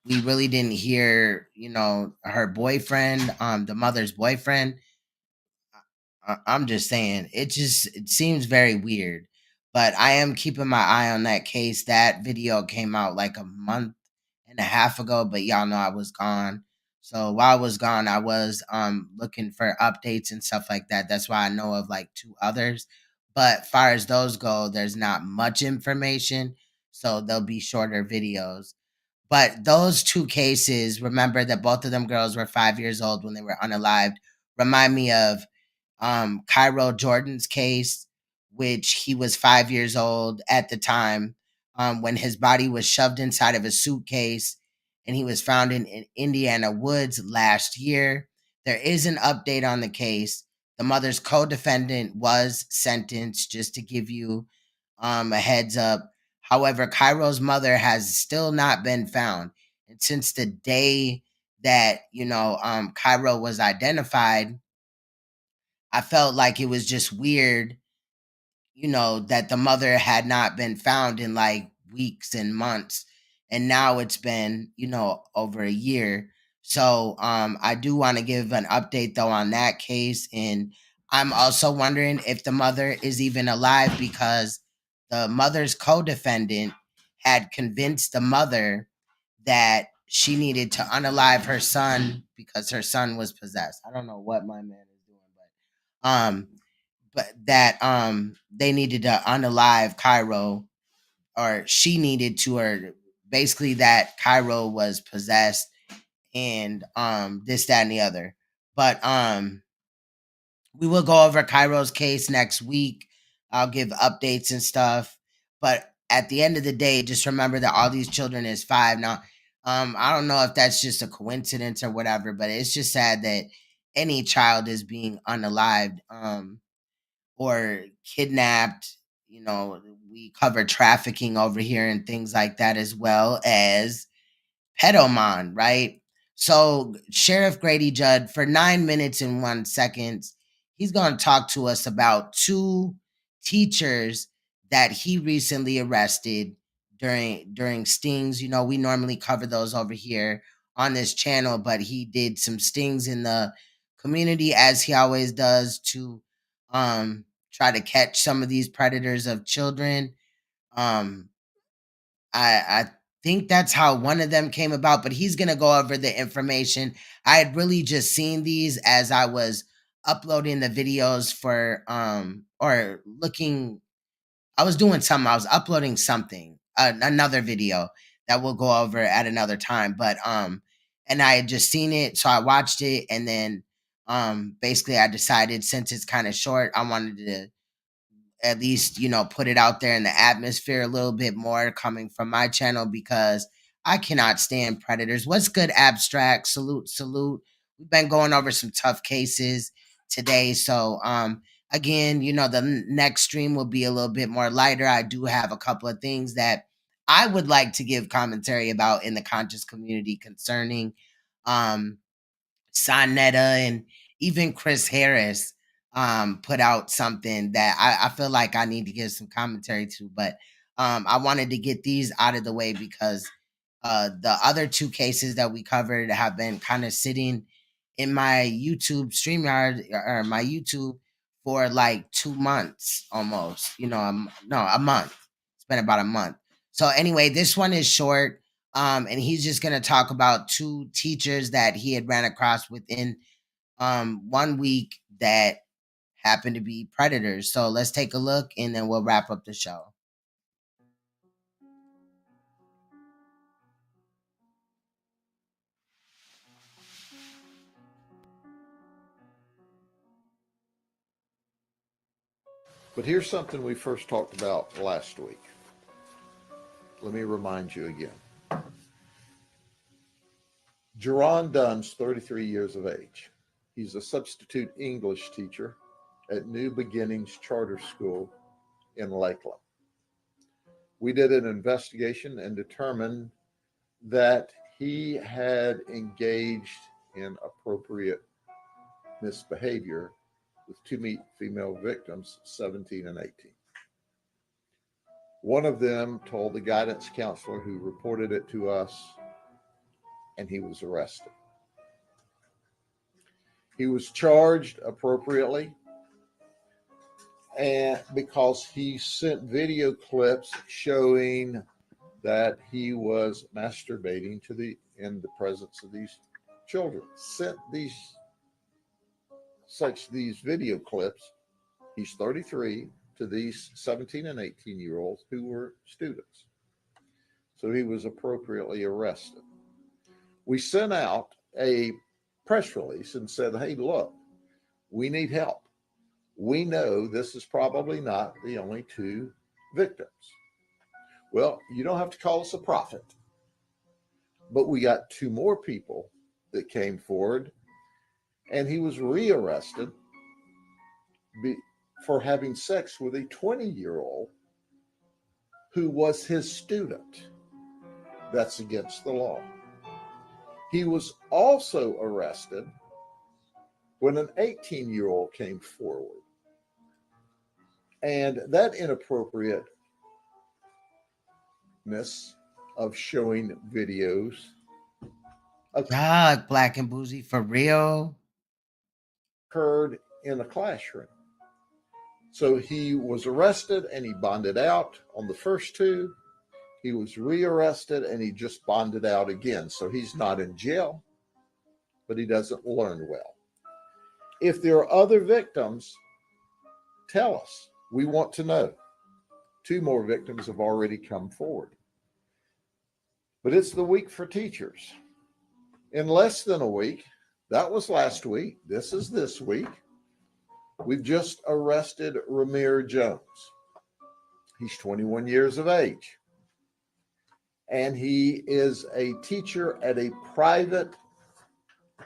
We really didn't hear, her boyfriend, the mother's boyfriend. I'm just saying, it seems very weird. But I am keeping my eye on that case. That video came out like a month and a half ago, but y'all know I was gone. So while I was gone, I was looking for updates and stuff like that. That's why I know of like 2 others. But far as those go, there's not much information, so there'll be shorter videos. But those two cases, remember that both of them girls were 5 years old when they were unalived, remind me of Cairo Jordan's case, which he was 5 years old at the time when his body was shoved inside of a suitcase and he was found in Indiana woods last year. There is an update on the case. The mother's co-defendant was sentenced, just to give you a heads up. However, Cairo's mother has still not been found. And since the day that, Cairo was identified, I felt like it was just weird, that the mother had not been found in like weeks and months. And now it's been, over a year. So I do want to give an update though on that case. And I'm also wondering if the mother is even alive, because the mother's co-defendant had convinced the mother that she needed to unalive her son because her son was possessed. I don't know what my man is doing, but that they needed to unalive Cairo, or she needed to, or basically that Cairo was possessed, and this, that, and the other. But we will go over Cairo's case next week. I'll give updates and stuff. But at the end of the day, just remember that all these children is 5 now. I don't know if that's just a coincidence or whatever, but it's just sad that any child is being unalived or kidnapped. We cover trafficking over here and things like that, as well as Pedomon, right? So Sheriff Grady Judd, for 9 minutes and 1 second, he's going to talk to us about 2 teachers that he recently arrested during stings. We normally cover those over here on this channel, but he did some stings in the community, as he always does, to try to catch some of these predators of children. I think that's how one of them came about, but he's going to go over the information. I had really just seen these as I was uploading the videos for or looking. I was doing something. I was uploading something, another video that we'll go over at another time. But and I had just seen it, so I watched it, and then basically I decided, since it's kind of short, I wanted to at least, put it out there in the atmosphere a little bit more, coming from my channel, because I cannot stand predators. What's good, Abstract? Salute. We've been going over some tough cases today. So, again, the next stream will be a little bit more lighter. I do have a couple of things that I would like to give commentary about in the conscious community concerning, Sonetta, and even Chris Harris put out something that I feel like I need to give some commentary to. But I wanted to get these out of the way, because the other 2 cases that we covered have been kind of sitting in my YouTube StreamYard, or my YouTube, for like 2 months almost. No, a month. It's been about a month. So anyway, this one is short. And he's just going to talk about 2 teachers that he had ran across within 1 week that happened to be predators. So let's take a look, and then we'll wrap up the show. But here's something we first talked about last week. Let me remind you again. Jerron Dunn's 33 years of age. He's a substitute English teacher at New Beginnings Charter School in Lakeland. We did an investigation and determined that he had engaged in appropriate misbehavior with 2 female victims, 17 and 18. One of them told the guidance counselor, who reported it to us, and he was arrested. He was charged appropriately, and because he sent video clips showing that he was masturbating in the presence of these children. Sent these video clips. He's 33 to these 17 and 18-year-olds who were students. So he was appropriately arrested. We sent out a press release and said, hey, look, we need help. We know this is probably not the only 2 victims. Well, you don't have to call us a prophet, but we got 2 more people that came forward, and he was rearrested for having sex with a 20-year-old who was his student. That's against the law. He was also arrested when an 18-year-old came forward. And that inappropriateness of showing videos. God, Black and Bougie, for real? Occurred in a classroom. So he was arrested and he bonded out on the first 2. He was rearrested and he just bonded out again. So he's not in jail, but he doesn't learn well. If there are other victims, tell us. We want to know. 2 more victims have already come forward. But it's the week for teachers. In less than a week, that was last week, this is this week, we've just arrested Ramir Jones. He's 21 years of age. And he is a teacher at a private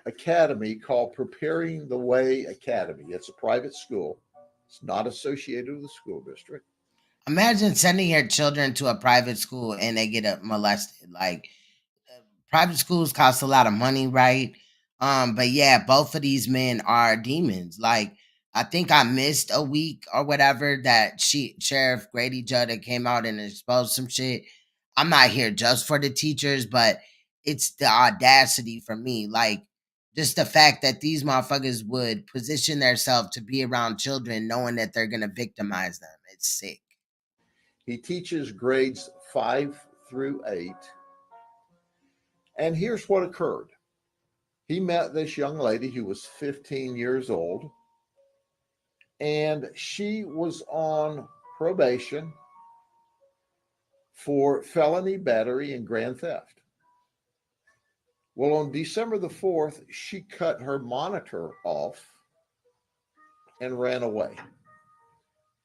academy called Preparing the Way Academy. It's a private school. It's not associated with the school district. Imagine sending your children to a private school and they get molested. Like, private schools cost a lot of money, right? But yeah, both of these men are demons. Like, I think I missed a week or whatever that Sheriff Grady JUDD came out and exposed some shit. I'm not here just for the teachers, but it's the audacity for me. Like, just the fact that these motherfuckers would position themselves to be around children knowing that they're gonna victimize them. It's sick. He teaches grades 5 through 8. And here's what occurred. He met this young lady who was 15 years old, and she was on probation for felony battery and grand theft. Well, on December the 4th, she cut her monitor off and ran away.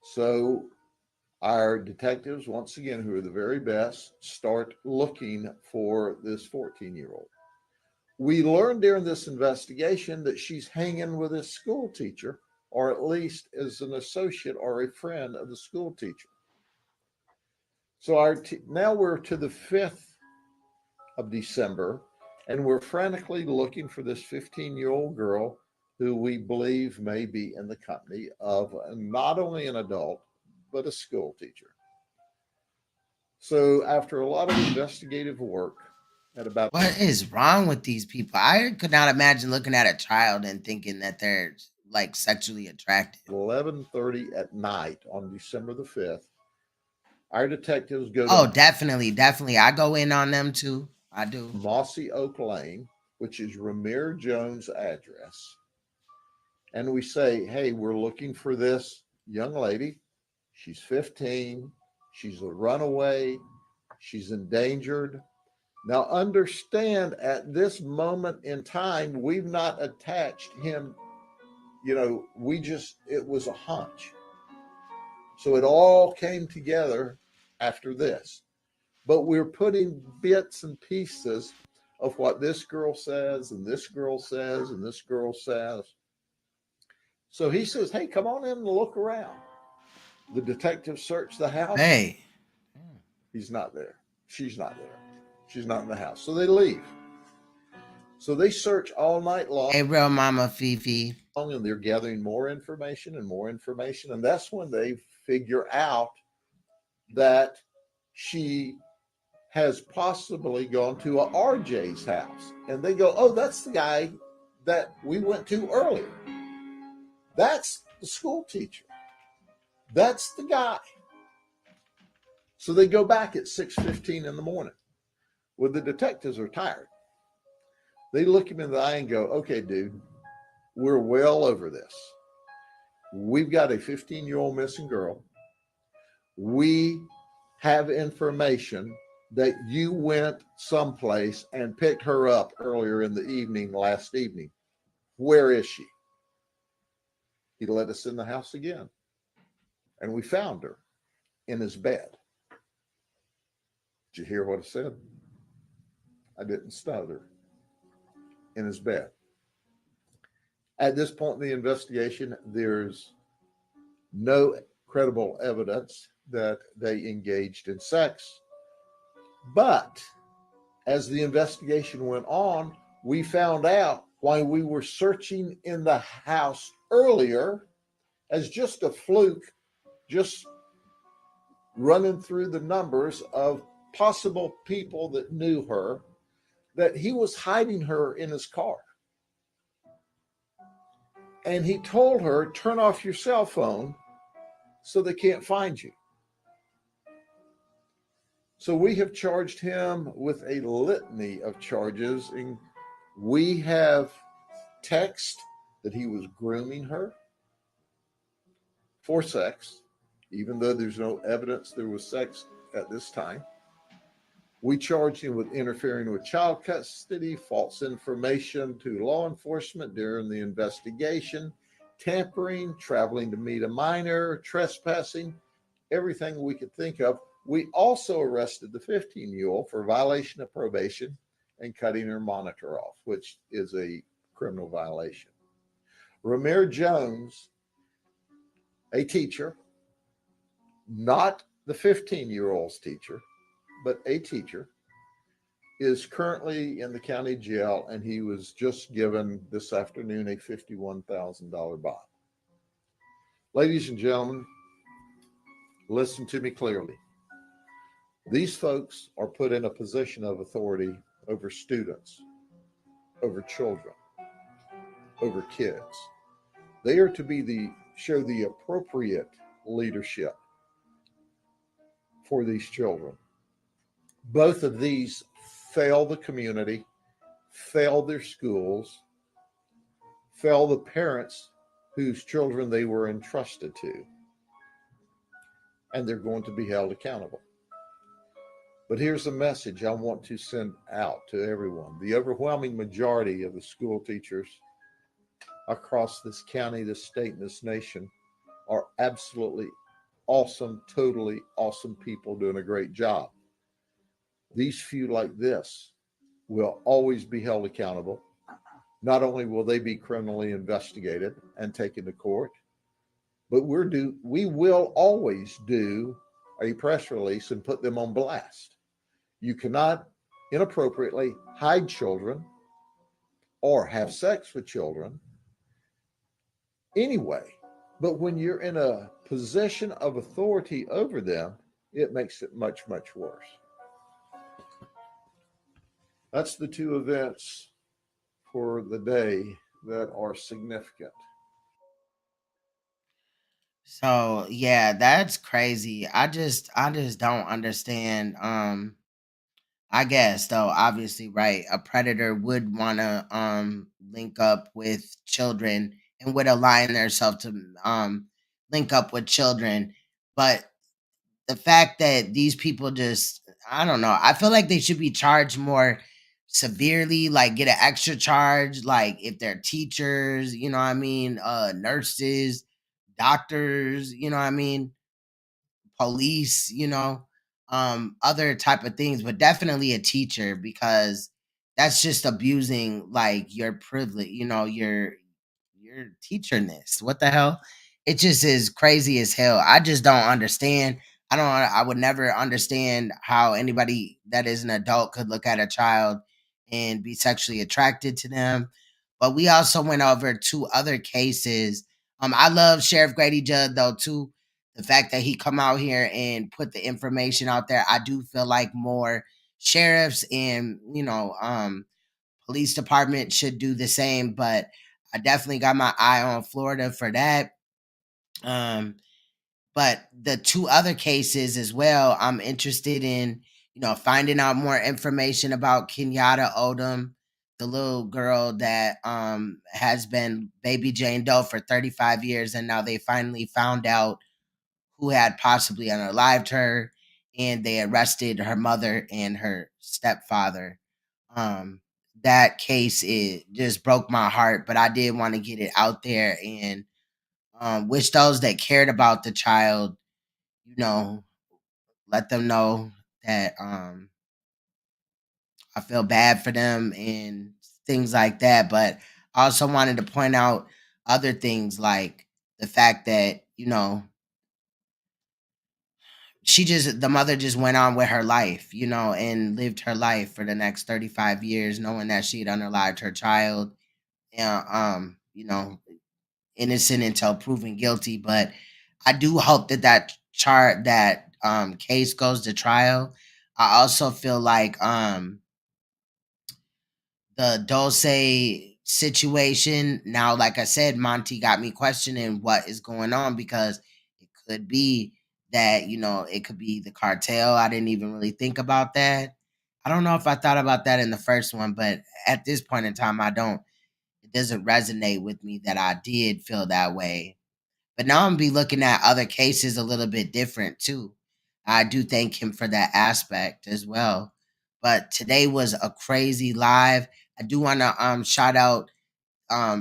So our detectives, once again, who are the very best, start looking for this 14-year-old. We learned during this investigation that she's hanging with a school teacher, or at least as an associate or a friend of the school teacher. So now we're to the 5th of December, and we're frantically looking for this 15-year-old girl who we believe may be in the company of not only an adult, but a school teacher. So after a lot of investigative work, at about What is wrong with these people? I could not imagine looking at a child and thinking that they're like sexually attractive. 11:30 at night on December the 5th, our detectives go Oh, to definitely. I go in on them too. I do. Mossy Oak Lane, which is Ramir Jones' address. And we say, hey, we're looking for this young lady. She's 15. She's a runaway. She's endangered. Now, understand, at this moment in time, we've not attached him. You know, it was a hunch. So it all came together after this. But we're putting bits and pieces of what this girl says, and this girl says, and this girl says. So he says, hey, come on in and look around. The detectives search the house. Hey. He's not there. She's not there. She's not in the house. So they leave. So they search all night long. Hey, real mama Fifi. And they're gathering more information and more information. And that's when they figure out that she has possibly gone to a RJ's house. And they go, oh, that's the guy that we went to earlier. That's the school teacher. That's the guy. So they go back at 6:15 in the morning. Well, the detectives are tired. They look him in the eye and go, okay, dude, we're well over this. We've got a 15-year-old missing girl. We have information that you went someplace and picked her up earlier in the evening, last evening. Where is she? He let us in the house again, and we found her in his bed. Did you hear what I said? I didn't stutter. In his bed. At this point in the investigation, there's no credible evidence that they engaged in sex. But as the investigation went on, we found out why we were searching in the house earlier as just a fluke, just running through the numbers of possible people that knew her, that he was hiding her in his car. And he told her, turn off your cell phone so they can't find you. So we have charged him with a litany of charges. And we have text that he was grooming her for sex, even though there's no evidence there was sex at this time. We charged him with interfering with child custody, false information to law enforcement during the investigation, tampering, traveling to meet a minor, trespassing, everything we could think of. We also arrested the 15-year-old for violation of probation and cutting her monitor off, which is a criminal violation. Ramir Jones, a teacher, not the 15-year-old's teacher, but a teacher, is currently in the county jail, and he was just given this afternoon a $51,000 bond. Ladies and gentlemen, listen to me clearly. These folks are put in a position of authority over students, over children, over kids. They are to be show the appropriate leadership for these children. Both of these fail the community, fail their schools, fail the parents whose children they were entrusted to, and they're going to be held accountable. But here's a message I want to send out to everyone. The overwhelming majority of the school teachers across this county, this state, and this nation are absolutely awesome, totally awesome people doing a great job. These few like this will always be held accountable. Not only will they be criminally investigated and taken to court, but we will always do a press release and put them on blast. You cannot inappropriately hide children or have sex with children anyway. But when you're in a position of authority over them, it makes it much, much worse. That's the two events for the day that are significant. So yeah, that's crazy. I just don't understand. I guess though, obviously, right, a predator would wanna link up with children and would align themselves to link up with children. But the fact that these people just, I don't know, I feel like they should be charged more severely, like get an extra charge, like if they're teachers, you know what I mean, nurses, doctors, you know what I mean, police, other type of things, but definitely a teacher, because that's just abusing like your privilege, your teacherness. What the hell? It just is crazy as hell. I just don't understand. I would never understand how anybody that is an adult could look at a child and be sexually attracted to them. But we also went over two other cases. I love Sheriff Grady Judd though too. The fact that he come out here and put the information out there. I do feel like more sheriffs and police department should do the same, but I definitely got my eye on Florida for that. But the two other cases as well, I'm interested in, finding out more information about Kenyatta Odom, the little girl that has been baby Jane Doe for 35 years, and now they finally found out who had possibly unalived her, and they arrested her mother and her stepfather. Um, that case, it just broke my heart, but I did want to get it out there and wish those that cared about the child, you know, let them know that I feel bad for them and things like that. But I also wanted to point out other things like the fact that, the mother just went on with her life, and lived her life for the next 35 years, knowing that she had unalived her child, innocent until proven guilty. But I do hope that that case goes to trial. I also feel like the Dulce situation. Now, like I said, Monty got me questioning what is going on, because it could be that, it could be the cartel. I didn't even really think about that. I don't know if I thought about that in the first one, but at this point in time, I don't. It doesn't resonate with me that I did feel that way. But now I'm gonna be looking at other cases a little bit different too. I do thank him for that aspect as well. But today was a crazy live. I do want to shout out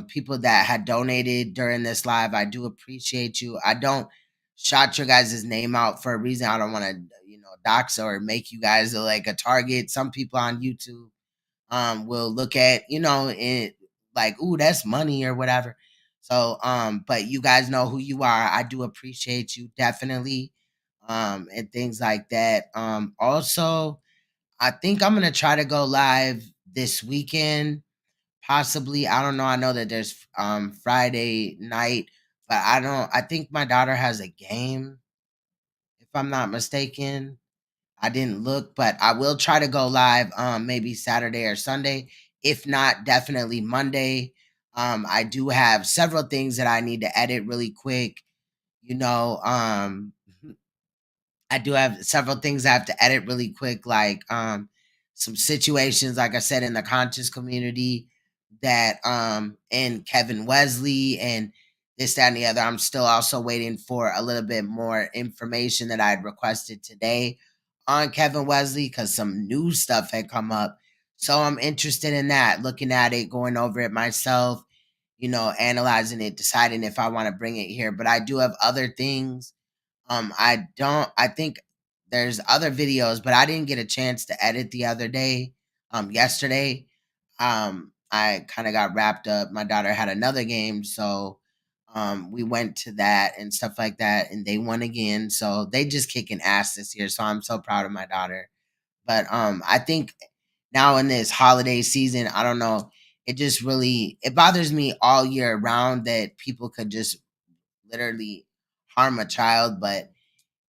people that had donated during this live. I do appreciate you. I don't shout your guys' name out for a reason. I don't want to, dox or make you guys like a target. Some people on YouTube will look at, it like, ooh, that's money or whatever. So, but you guys know who you are. I do appreciate you definitely. And things like that. Also, I think I'm gonna try to go live this weekend, possibly. I don't know. I know that there's Friday night, but I think my daughter has a game, if I'm not mistaken. I didn't look, but I will try to go live maybe Saturday or Sunday. If not, definitely Monday. I do have several things that I need to edit really quick. You know, I do have several things I have to edit really quick, like some situations, like I said, in the conscious community, that and Kevin Wesley and this, that, and the other. I'm still also waiting for a little bit more information that I had requested today on Kevin Wesley, because some new stuff had come up. So I'm interested in that, looking at it, going over it myself, analyzing it, deciding if I want to bring it here. But I do have other things. I think there's other videos, but I didn't get a chance to edit the other day, yesterday. I kind of got wrapped up. My daughter had another game, so we went to that and stuff like that, and they won again. So they just kicking ass this year. So I'm so proud of my daughter. But I think now in this holiday season, I don't know, it bothers me all year round that people could just literally harm a child. But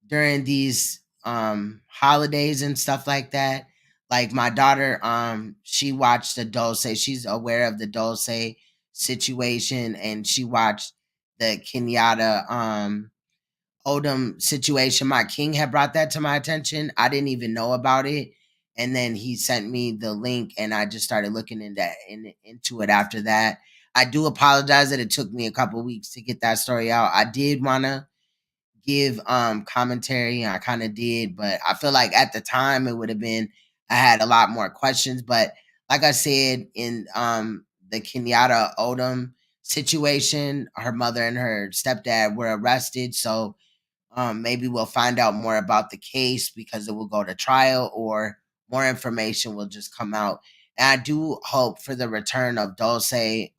during these holidays and stuff like that, like my daughter, she watched the Dulce. She's aware of the Dulce situation, and she watched the Kenyatta Odom situation. My king had brought that to my attention. I didn't even know about it. And then he sent me the link, and I just started looking into it after that. I do apologize that it took me a couple weeks to get that story out. I did want to give commentary, and I kind of did, but I feel like at the time it would have been, I had a lot more questions. But like I said, in the Kenyatta Odom situation, her mother and her stepdad were arrested. So maybe we'll find out more about the case, because it will go to trial, or more information will just come out. And I do hope for the return of Dulce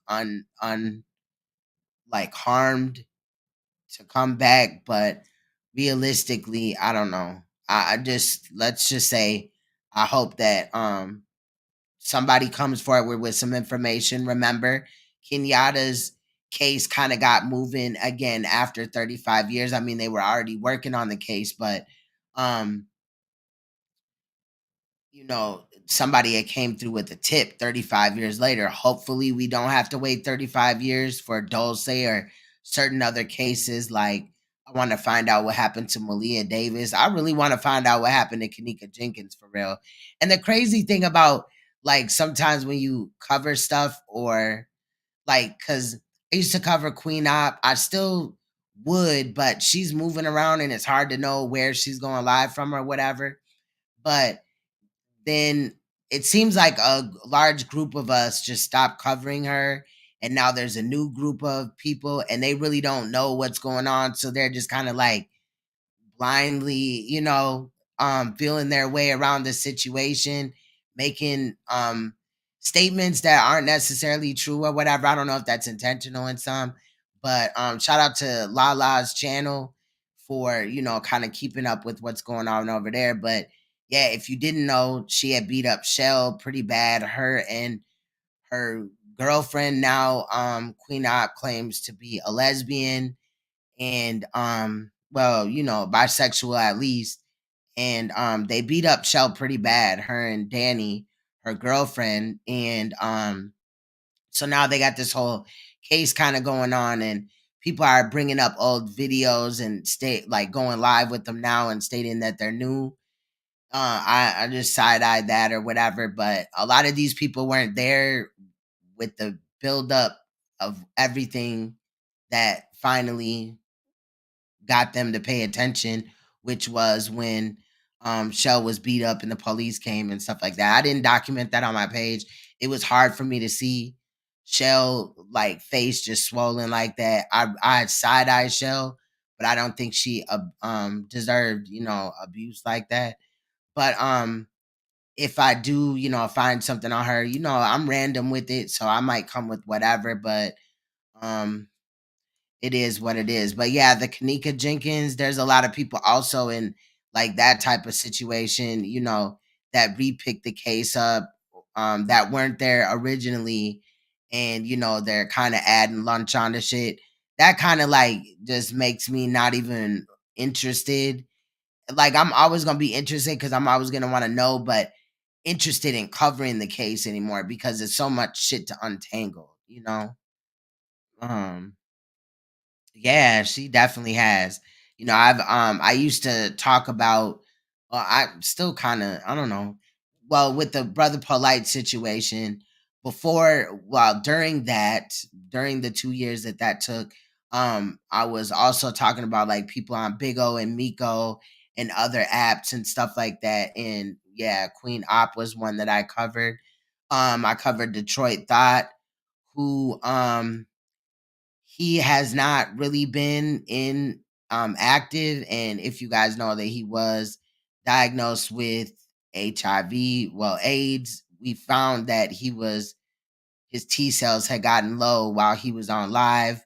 like harmed, to come back. But realistically, I don't know. I just, let's just say, I hope that somebody comes forward with some information. Remember, Kenyatta's case kind of got moving again after 35 years. I mean, they were already working on the case, but um somebody had came through with a tip 35 years later. Hopefully we don't have to wait 35 years for Dulce or certain other cases. Like, I want to find out what happened to Malia Davis. I really want to find out what happened to Kanika Jenkins, for real. And the crazy thing about, like, sometimes when you cover stuff, or like, because I used to cover Queen Op, I still would, but she's moving around and it's hard to know where she's going live from or whatever. But then it seems like a large group of us just stopped covering her, and now there's a new group of people and they really don't know what's going on, so they're just kind of like blindly, feeling their way around the situation, making statements that aren't necessarily true or whatever. I don't know if that's intentional in some, but shout out to Lala's channel for, kind of keeping up with what's going on over there. But yeah, if you didn't know, she had beat up Shell pretty bad. Her and her girlfriend, now Queen Op, claims to be a lesbian and bisexual at least. And they beat up Shell pretty bad, her and Danny, her girlfriend. And so now they got this whole case kind of going on, and people are bringing up old videos and going live with them now and stating that they're new. I just side-eyed that or whatever, but a lot of these people weren't there with the buildup of everything that finally got them to pay attention, which was when Shell was beat up and the police came and stuff like that. I didn't document that on my page. It was hard for me to see Shell face just swollen like that. I side-eye Shell, but I don't think she deserved abuse like that. But if I do find something on her, I'm random with it, so I might come with whatever. But it is what it is. But yeah, the Kanika Jenkins, there's a lot of people also in that type of situation, that repicked the case up, that weren't there originally, and they're kind of adding lunch on the shit. That kind of just makes me not even interested. I'm always gonna be interested because I'm always gonna want to know, but interested in covering the case anymore because there's so much shit to untangle. Um Yeah, she definitely has. I used to talk about I still kind of, I don't know. Well, with the Brother Polite situation during the 2 years that took, I was also talking about people on Big O and Miko and other apps and stuff like that. And yeah, Queen Op was one that I covered. I covered Detroit Thought, who he has not really been in active. And if you guys know that he was diagnosed with HIV, AIDS, we found that his T cells had gotten low while he was on live.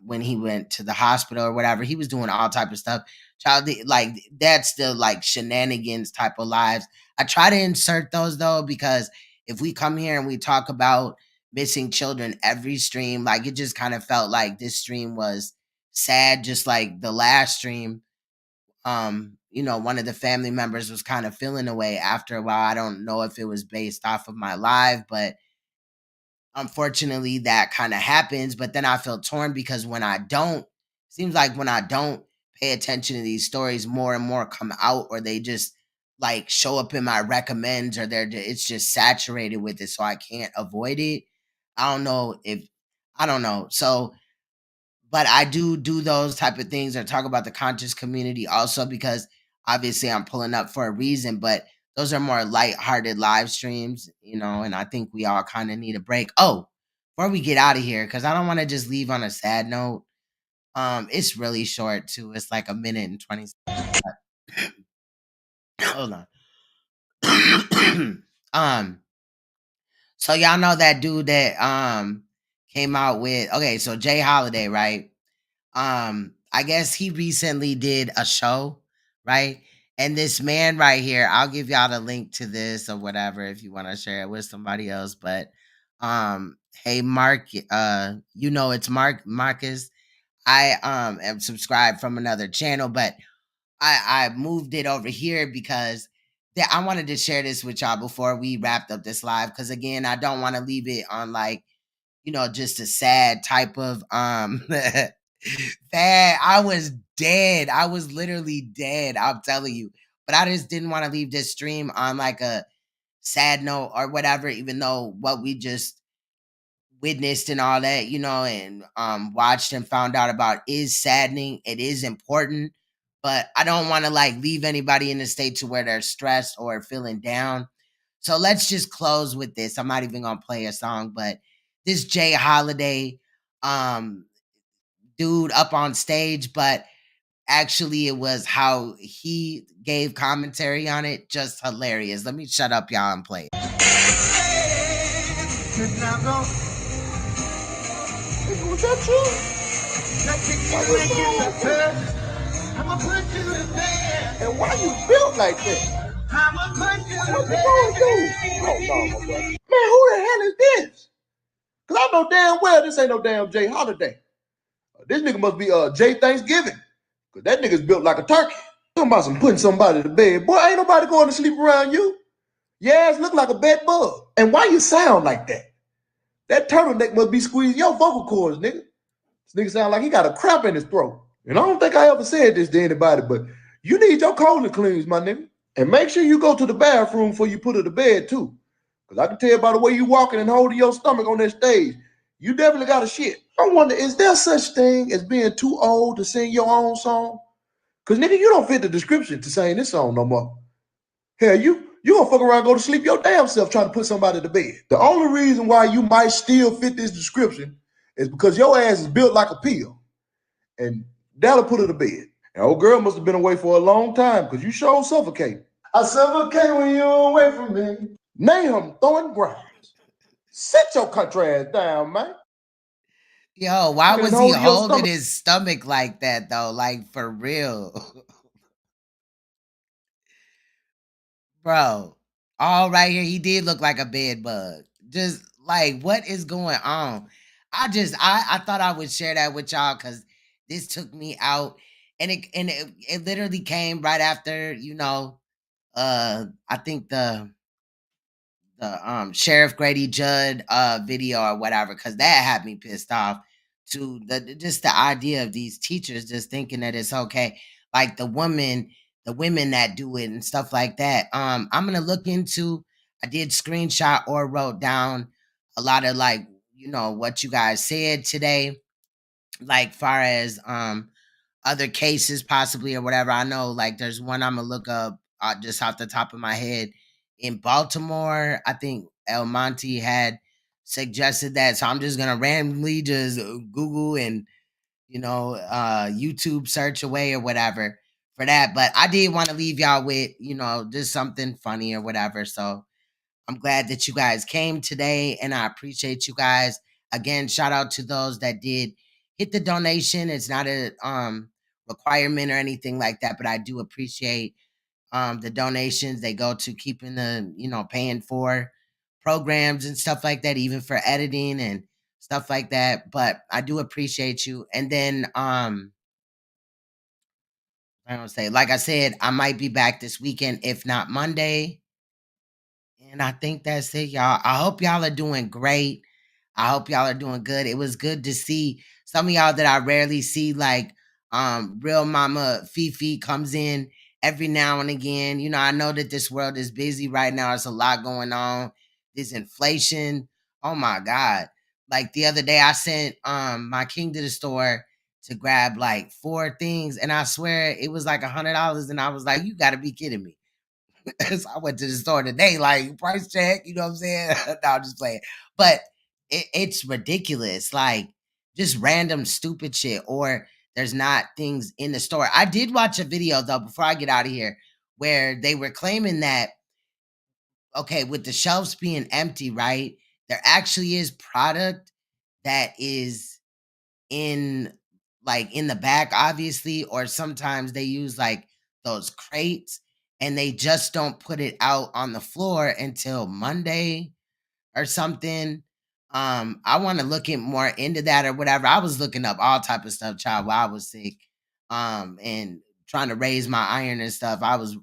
When he went to the hospital or whatever, he was doing all type of stuff. That's still shenanigans type of lives. I try to insert those though, because if we come here and we talk about missing children every stream, it just kind of felt like this stream was sad, just like the last stream. One of the family members was kind of feeling away after a while. I don't know if it was based off of my live, but unfortunately that kind of happens. But then I feel torn because when I don't pay attention to these stories, more and more come out, or they just show up in my recommends, or it's just saturated with it, so I can't avoid it. I don't know. So, but I do those type of things or talk about the conscious community also, because obviously I'm pulling up for a reason, but those are more light-hearted live streams, and I think we all kind of need a break. Oh, before we get out of here, because I don't want to just leave on a sad note. It's really short too. It's like a minute and 20 seconds. Hold on. So y'all know that dude that came out with, okay, so Jay Holiday, right? I guess he recently did a show, right? And this man right here, I'll give y'all the link to this or whatever if you want to share it with somebody else. But hey Mark, it's Marcus. I am subscribed from another channel, but I moved it over here because I wanted to share this with y'all before we wrapped up this live. Because again, I don't want to leave it on just a sad type of bad. I was dead. I was literally dead. I'm telling you. But I just didn't want to leave this stream on a sad note or whatever, even though what we just witnessed and all that, and watched and found out about is saddening. It is important, but I don't want to like leave anybody in a state to where they're stressed or feeling down. So let's just close with this. I'm not even gonna play a song, but this Jay Holiday dude up on stage, but actually it was how he gave commentary on it, just hilarious. Let me shut up, y'all, and play it. Was that you? I'ma put you to bed. And why you built like that? I'ma put you to bed. What you going through? Man, who the hell is this? Cause I know damn well this ain't no damn Jay Holiday. This nigga must be Jay Thanksgiving. Cause that nigga's built like a turkey. Talking about some putting somebody to bed. Boy, ain't nobody going to sleep around you. Your ass look like a bed bug. And why you sound like that? That turtleneck must be squeezing your vocal cords, nigga. This nigga sound like he got a crap in his throat. And I don't think I ever said this to anybody, but you need your colon cleansed, my nigga. And make sure you go to the bathroom before you put her to bed, too. Because I can tell by the way you walking and holding your stomach on that stage, you definitely got a shit. I wonder, is there such thing as being too old to sing your own song? Because, nigga, you don't fit the description to sing this song no more. Hell, you gonna fuck around and go to sleep your damn self trying to put somebody to bed. The only reason why you might still fit this description is because your ass is built like a pill. And that'll put her to bed. And old girl must have been away for a long time because you sure suffocate. I suffocate when you're away from me. Nahum throwing grounds. Sit your country ass down, man. Yo, why was he holding your holding stomach. his stomach like that though? Like for real. Bro, all right here, he did look like a bed bug. Just like what is going on? I thought I would share that with y'all because this took me out. And it literally came right after, I think the Sheriff Grady Judd video or whatever, because that had me pissed off to just the idea of these teachers just thinking that it's okay. Like the women that do it and stuff like that. I'm gonna look into, I did screenshot or wrote down a lot of like, what you guys said today, like far as other cases possibly or whatever. I know like there's one I'm gonna look up just off the top of my head in Baltimore. I think El Monte had suggested that, so I'm just gonna randomly just Google and YouTube search away or whatever for that. But I did want to leave y'all with just something funny or whatever. So I'm glad that you guys came today, and I appreciate you guys. Again, shout out to those that did hit the donation. It's not a requirement or anything like that, but I do appreciate the donations. They go to keeping the paying for programs and stuff like that, even for editing and stuff like that. But I do appreciate you. And then I don't say, like I said, I might be back this weekend, if not Monday. And I think that's it, y'all. I hope y'all are doing great. I hope y'all are doing good. It was good to see some of y'all that I rarely see, like Real Mama Fifi comes in every now and again. I know that this world is busy right now. There's a lot going on. This inflation. Oh my God. Like the other day I sent my king to the store to grab like 4 things, and I swear it was like $100, and I was like, you gotta be kidding me. So I went to the store today, like price check, you know what I'm saying? No, I'm just playing. But it's ridiculous, like just random stupid shit, or there's not things in the store. I did watch a video though before I get out of here where they were claiming that, okay, with the shelves being empty, right? There actually is product that is in in the back, obviously, or sometimes they use like those crates and they just don't put it out on the floor until Monday or something. I want to look more into that or whatever. I was looking up all type of stuff, child, while I was sick, and trying to raise my iron and stuff. I was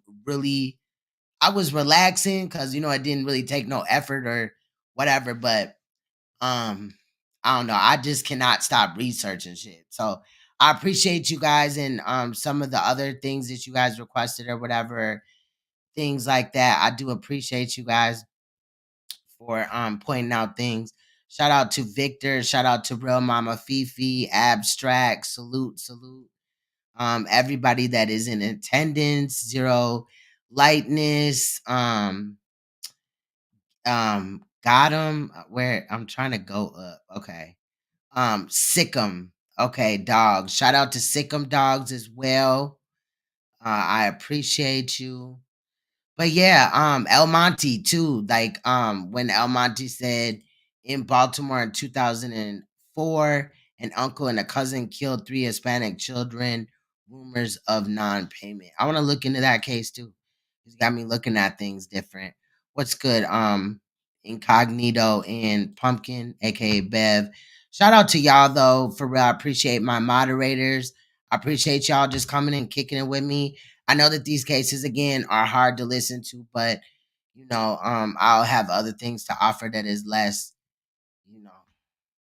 relaxing because it didn't really take no effort or whatever, but I don't know. I just cannot stop researching shit. So I appreciate you guys and some of the other things that you guys requested or whatever, things like that. I do appreciate you guys for pointing out things. Shout out to Victor. Shout out to Real Mama Fifi, Abstract. Salute. Everybody that is in attendance. Zero Lightness. Got him. Where I'm trying to go up. Okay. Sick'em. Okay, dogs. Shout out to Sick'em Dogs as well. I appreciate you. But yeah, El Monte too. Like when El Monte said in Baltimore in 2004, an uncle and a cousin killed 3 Hispanic children, rumors of non-payment. I want to look into that case too. It's got me looking at things different. What's good? Incognito and Pumpkin, aka Bev. Shout out to y'all though, for real. I appreciate my moderators. I appreciate y'all just coming and kicking it with me. I know that these cases again are hard to listen to, but I'll have other things to offer that is less, you know,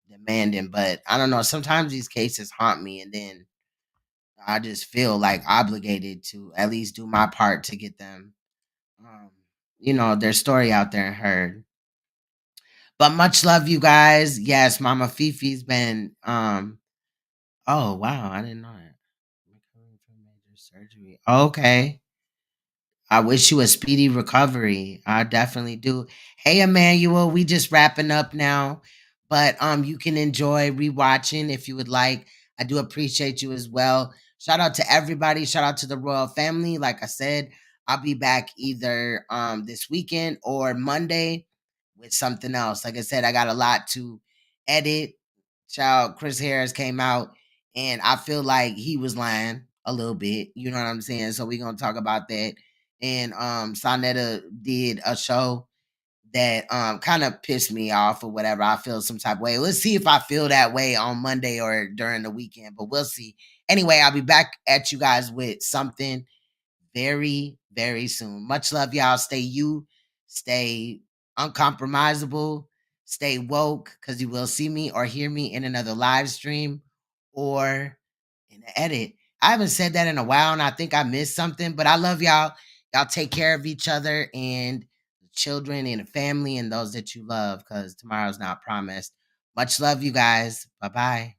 demanding. But I don't know. Sometimes these cases haunt me, and then I just feel like obligated to at least do my part to get them, their story out there and heard. But much love, you guys. Yes, Mama Fifi's been. Oh wow, I didn't know that. Recovering from major surgery. Okay. I wish you a speedy recovery. I definitely do. Hey Emmanuel, we just wrapping up now, but you can enjoy rewatching if you would like. I do appreciate you as well. Shout out to everybody. Shout out to the royal family. Like I said, I'll be back either this weekend or Monday with something else. Like I said, I got a lot to edit. Child, Chris Harris came out and I feel like he was lying a little bit. You know what I'm saying? So we're gonna talk about that. And Sonetta did a show that kind of pissed me off or whatever. I feel some type of way. Let's see if I feel that way on Monday or during the weekend, but we'll see. Anyway, I'll be back at you guys with something very, very soon. Much love, y'all. Stay uncompromisable, stay woke, because you will see me or hear me in another live stream or in the edit. I haven't said that in a while, and I think I missed something, but I love y'all. Y'all take care of each other and the children and the family and those that you love, because tomorrow's not promised. Much love, you guys. Bye-bye.